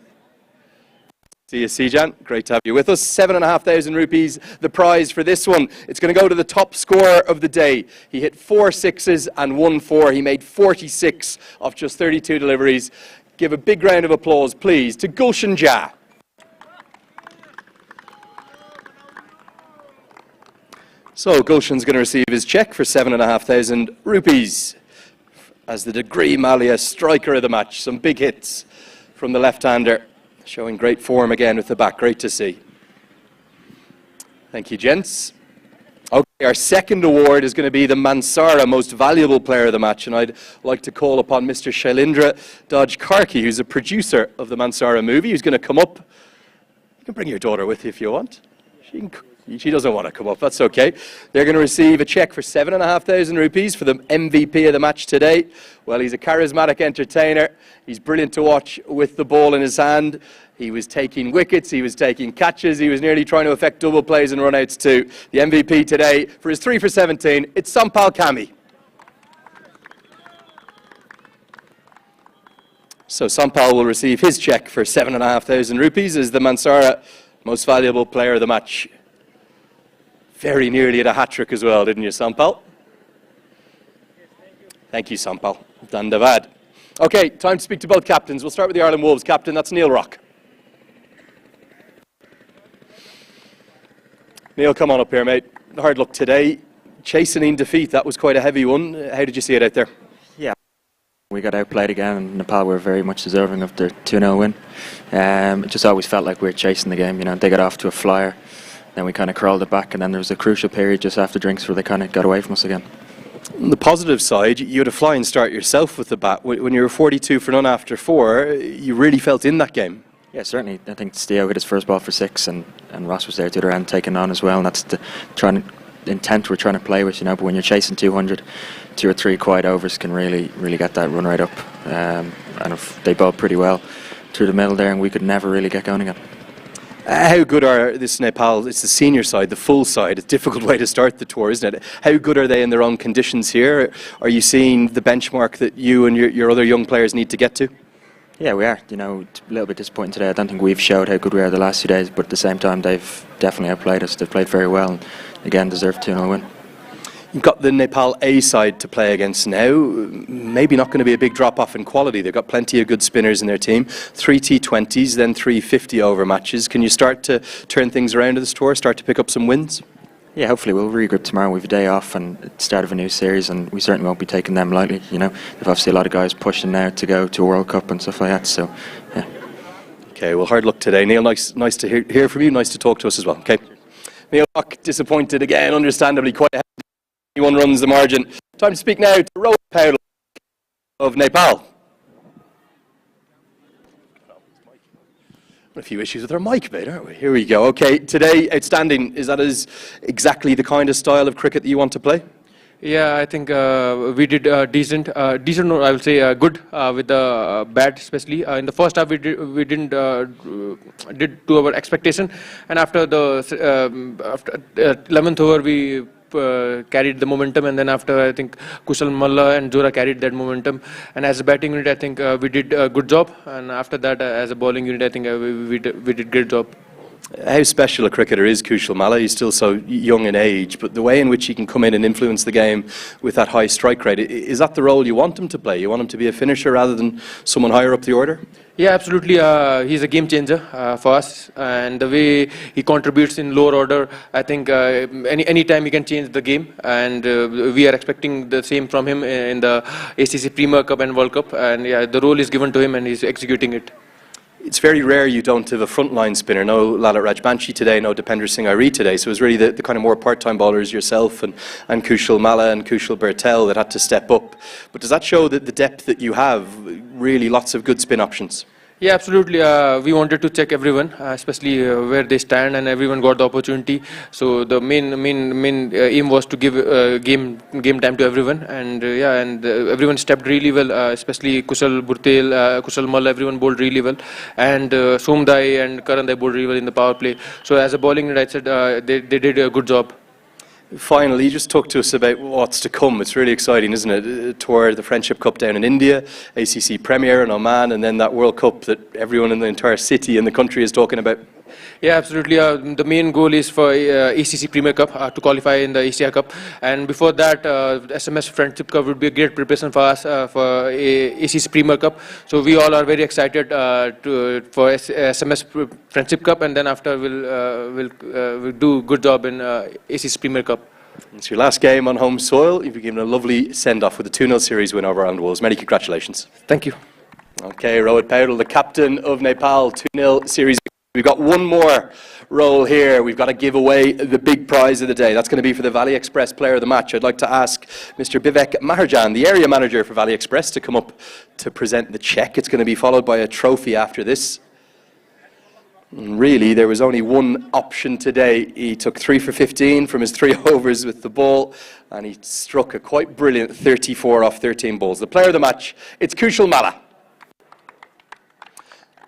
See you, Sijan. Great to have you with us. 7,500 rupees, the prize for this one. It's going to go to the top scorer of the day. He hit 4 sixes and 1 4. He made 46 off just 32 deliveries. Give a big round of applause, please, to Gulshan Jha. So Gulshan's going to receive his cheque for 7,500 rupees as the Degree Malia striker of the match. Some big hits from the left-hander, showing great form again with the bat. Great to see. Thank you, gents. Okay, our second award is going to be the Mansara Most Valuable Player of the Match, and I'd like to call upon Mr. Shailendra Dodge-Karki, who's a producer of the Mansara movie, who's going to come up. You can bring your daughter with you if you want. She doesn't want to come up, that's okay. They're going to receive a cheque for 7,500 rupees for the MVP of the match today. Well, he's a charismatic entertainer. He's brilliant to watch with the ball in his hand. He was taking wickets, he was taking catches, he was nearly trying to affect double plays and run-outs too. The MVP today for his 3 for 17, it's Sampal Kami. So Sampal will receive his cheque for 7,500 rupees as the Mansara Most Valuable Player of the Match. Very nearly at a hat-trick as well, didn't you, Sampal? Thank you, Sampal. Dandavad. Okay, time to speak to both captains. We'll start with the Ireland Wolves captain. That's Neil Rock. Neil, come on up here, mate. Hard luck today. Chastening defeat, that was quite a heavy one. How did you see it out there? Yeah, we got outplayed again, and Nepal were very much deserving of their 2-0 win. It just always felt like we were chasing the game. You know, they got off to a flyer. Then we kind of crawled it back, and then there was a crucial period just after drinks where they kind of got away from us again. On the positive side, you had a flying start yourself with the bat. When you were 42 for none after 4, you really felt in that game. Yeah, certainly. I think Steo hit his first ball for 6, and Ross was there to the other end taking on as well, and that's the intent we're trying to play with, you know. But when you're chasing 200, 2 or 3 quiet overs can really get that run rate up. And if they bowled pretty well through the middle there, and we could never really get going again. How good are this Nepal? It's the senior side, the full side. It's a difficult way to start the tour, isn't it? How good are they in their own conditions here? Are you seeing the benchmark that you and your other young players need to get to? Yeah, we are. You know, it's a little bit disappointing today. I don't think we've showed how good we are the last 2 days, but at the same time, they've definitely outplayed us. They've played very well, and again, deserved 2-0 win. You've got the Nepal A side to play against now. Maybe not going to be a big drop-off in quality. They've got plenty of good spinners in their team. 3 T20s, then 3 50-over matches. Can you start to turn things around in this tour, start to pick up some wins? Yeah, hopefully we'll regroup tomorrow. We have a day off and the start of a new series, and we certainly won't be taking them lightly. You know, there's obviously a lot of guys pushing now to go to a World Cup and stuff like that. So, yeah. Okay, well, hard luck today, Neil. Nice to hear from you. Nice to talk to us as well. Okay, Neil Rock, disappointed again, understandably quite a 21 runs the margin. Time to speak now to Rohit Powell of Nepal. A few issues with our mic, mate, aren't we? Here we go. Okay, today, outstanding. Is that exactly the kind of style of cricket that you want to play? Yeah, I think we did decent. No, I will say good with the bat, especially in the first half. We didn't did to our expectation, and after the 11th over we carried the momentum, and then after I think Kushal Malla and Jora carried that momentum, and as a batting unit I think we did a good job, and after that as a bowling unit I think we did great job. How special a cricketer is Kushal Malla? He's still so young in age, but the way in which he can come in and influence the game with that high strike rate, is that the role you want him to play? You want him to be a finisher rather than someone higher up the order? Yeah, absolutely. He's a game changer for us, and the way he contributes in lower order, I think any time he can change the game, and we are expecting the same from him in the ACC Premier Cup and World Cup, and yeah, the role is given to him and he's executing it. It's very rare you don't have a frontline spinner. No Lalit Rajbanshi today, no Dipender Singh Ari today. So it was really the kind of more part-time bowlers, yourself and Kushal Malla and Kushal Bertel, that had to step up. But does that show that the depth that you have, really lots of good spin options? Yeah, absolutely. We wanted to check everyone, especially where they stand, and everyone got the opportunity. So the main aim was to give game time to everyone, and everyone stepped really well. Especially Kushal Burtel, Kushal Malla, everyone bowled really well, and Somdai and Karan, they bowled really well in the power play. So as a bowling unit, I said they did a good job. Finally, just talk to us about what's to come. It's really exciting, isn't it? Tour the Friendship Cup down in India, ACC Premier in Oman, and then that World Cup that everyone in the entire city and the country is talking about. Yeah, absolutely. The main goal is for ACC Premier Cup to qualify in the Asia Cup, and before that, SMS Friendship Cup would be a great preparation for us for ACC Premier Cup. So we all are very excited for SMS Friendship Cup, and then after we'll do good job in ACC Premier Cup. It's your last game on home soil. You've been given a lovely send-off with a 2-0 series win over Ireland Wolves. Many congratulations. Thank you. Okay, Rohit Paudel, the captain of Nepal, 2-0 series. We've got one more role here. We've got to give away the big prize of the day. That's going to be for the Valley Express Player of the Match. I'd like to ask Mr. Bivek Maharjan, the area manager for Valley Express, to come up to present the cheque. It's going to be followed by a trophy after this. And really, there was only one option today. He took 3 for 15 from his 3 overs with the ball, and he struck a quite brilliant 34 off 13 balls. The Player of the Match, it's Kushal Malla.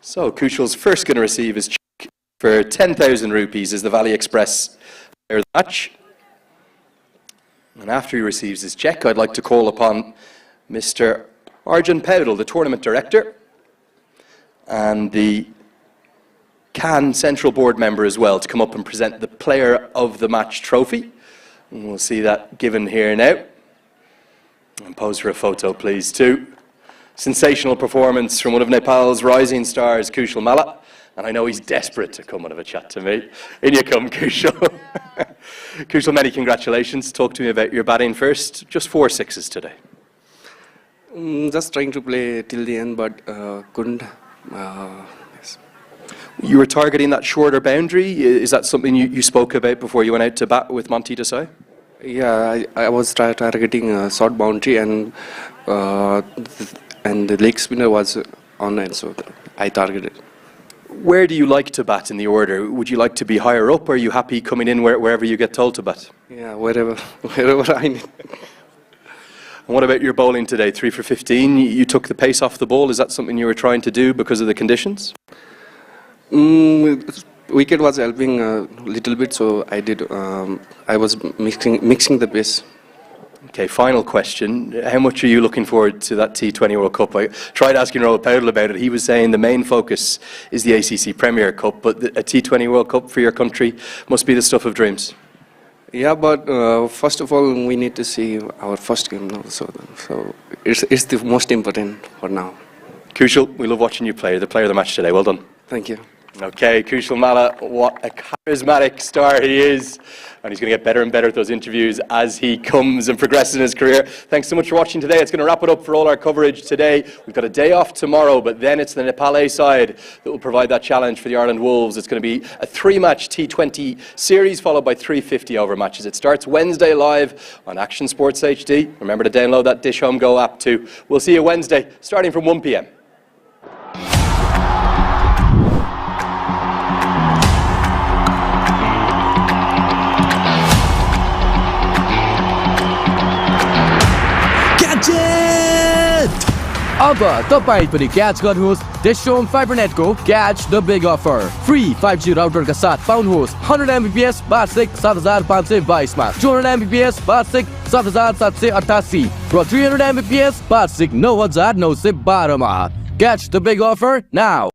So Kushal's first going to receive his cheque for 10,000 rupees as the Valley Express Player of the Match. And after he receives his cheque, I'd like to call upon Mr. Arjun Paudel, the tournament director, and the CAN Central Board member as well, to come up and present the Player of the Match trophy. And we'll see that given here now. And pose for a photo, please, too. Sensational performance from one of Nepal's rising stars, Kushal Malla. And I know he's desperate to come and have a chat to me. In you come, Kushal. Kushal, many congratulations. Talk to me about your batting first. Just 4 sixes today. Just trying to play till the end, but couldn't. Yes. You were targeting that shorter boundary. Is that something you spoke about before you went out to bat with Monty Desai? Yeah, I was targeting a short boundary, and the leg spinner was online, so I targeted. Where do you like to bat in the order? Would you like to be higher up, or are you happy coming in wherever you get told to bat? Yeah, wherever I need. And what about your bowling today? 3 for 15. You took the pace off the ball. Is that something you were trying to do because of the conditions? Wicket was helping a little bit, so I did. I was mixing the pace. Okay, final question. How much are you looking forward to that T20 World Cup? I tried asking Rohit Paudel about it. He was saying the main focus is the ACC Premier Cup, but a T20 World Cup for your country must be the stuff of dreams. Yeah, but first of all, we need to see our first game now. So it's the most important for now. Kushal, we love watching you play. The Player of the Match today. Well done. Thank you. Okay, Kushal Malla, what a charismatic star he is. And he's going to get better and better at those interviews as he comes and progresses in his career. Thanks so much for watching today. It's going to wrap it up for all our coverage today. We've got a day off tomorrow, but then it's the Nepal A side that will provide that challenge for the Ireland Wolves. It's going to be a 3-match T20 series followed by 3 50-over matches. It starts Wednesday live on Action Sports HD. Remember to download that DishHome Go app too. We'll see you Wednesday starting from 1 p.m. अब तपाईं पनि catch गर्नुहोस् DishHome FiberNet को Catch the Big Offer. Free 5G router का साथ पाउनुहोस् 100 Mbps वार्षिक 7522 मा, 200 Mbps वार्षिक 7788 र 300 Mbps वार्षिक 9912 मा. Catch the big offer now.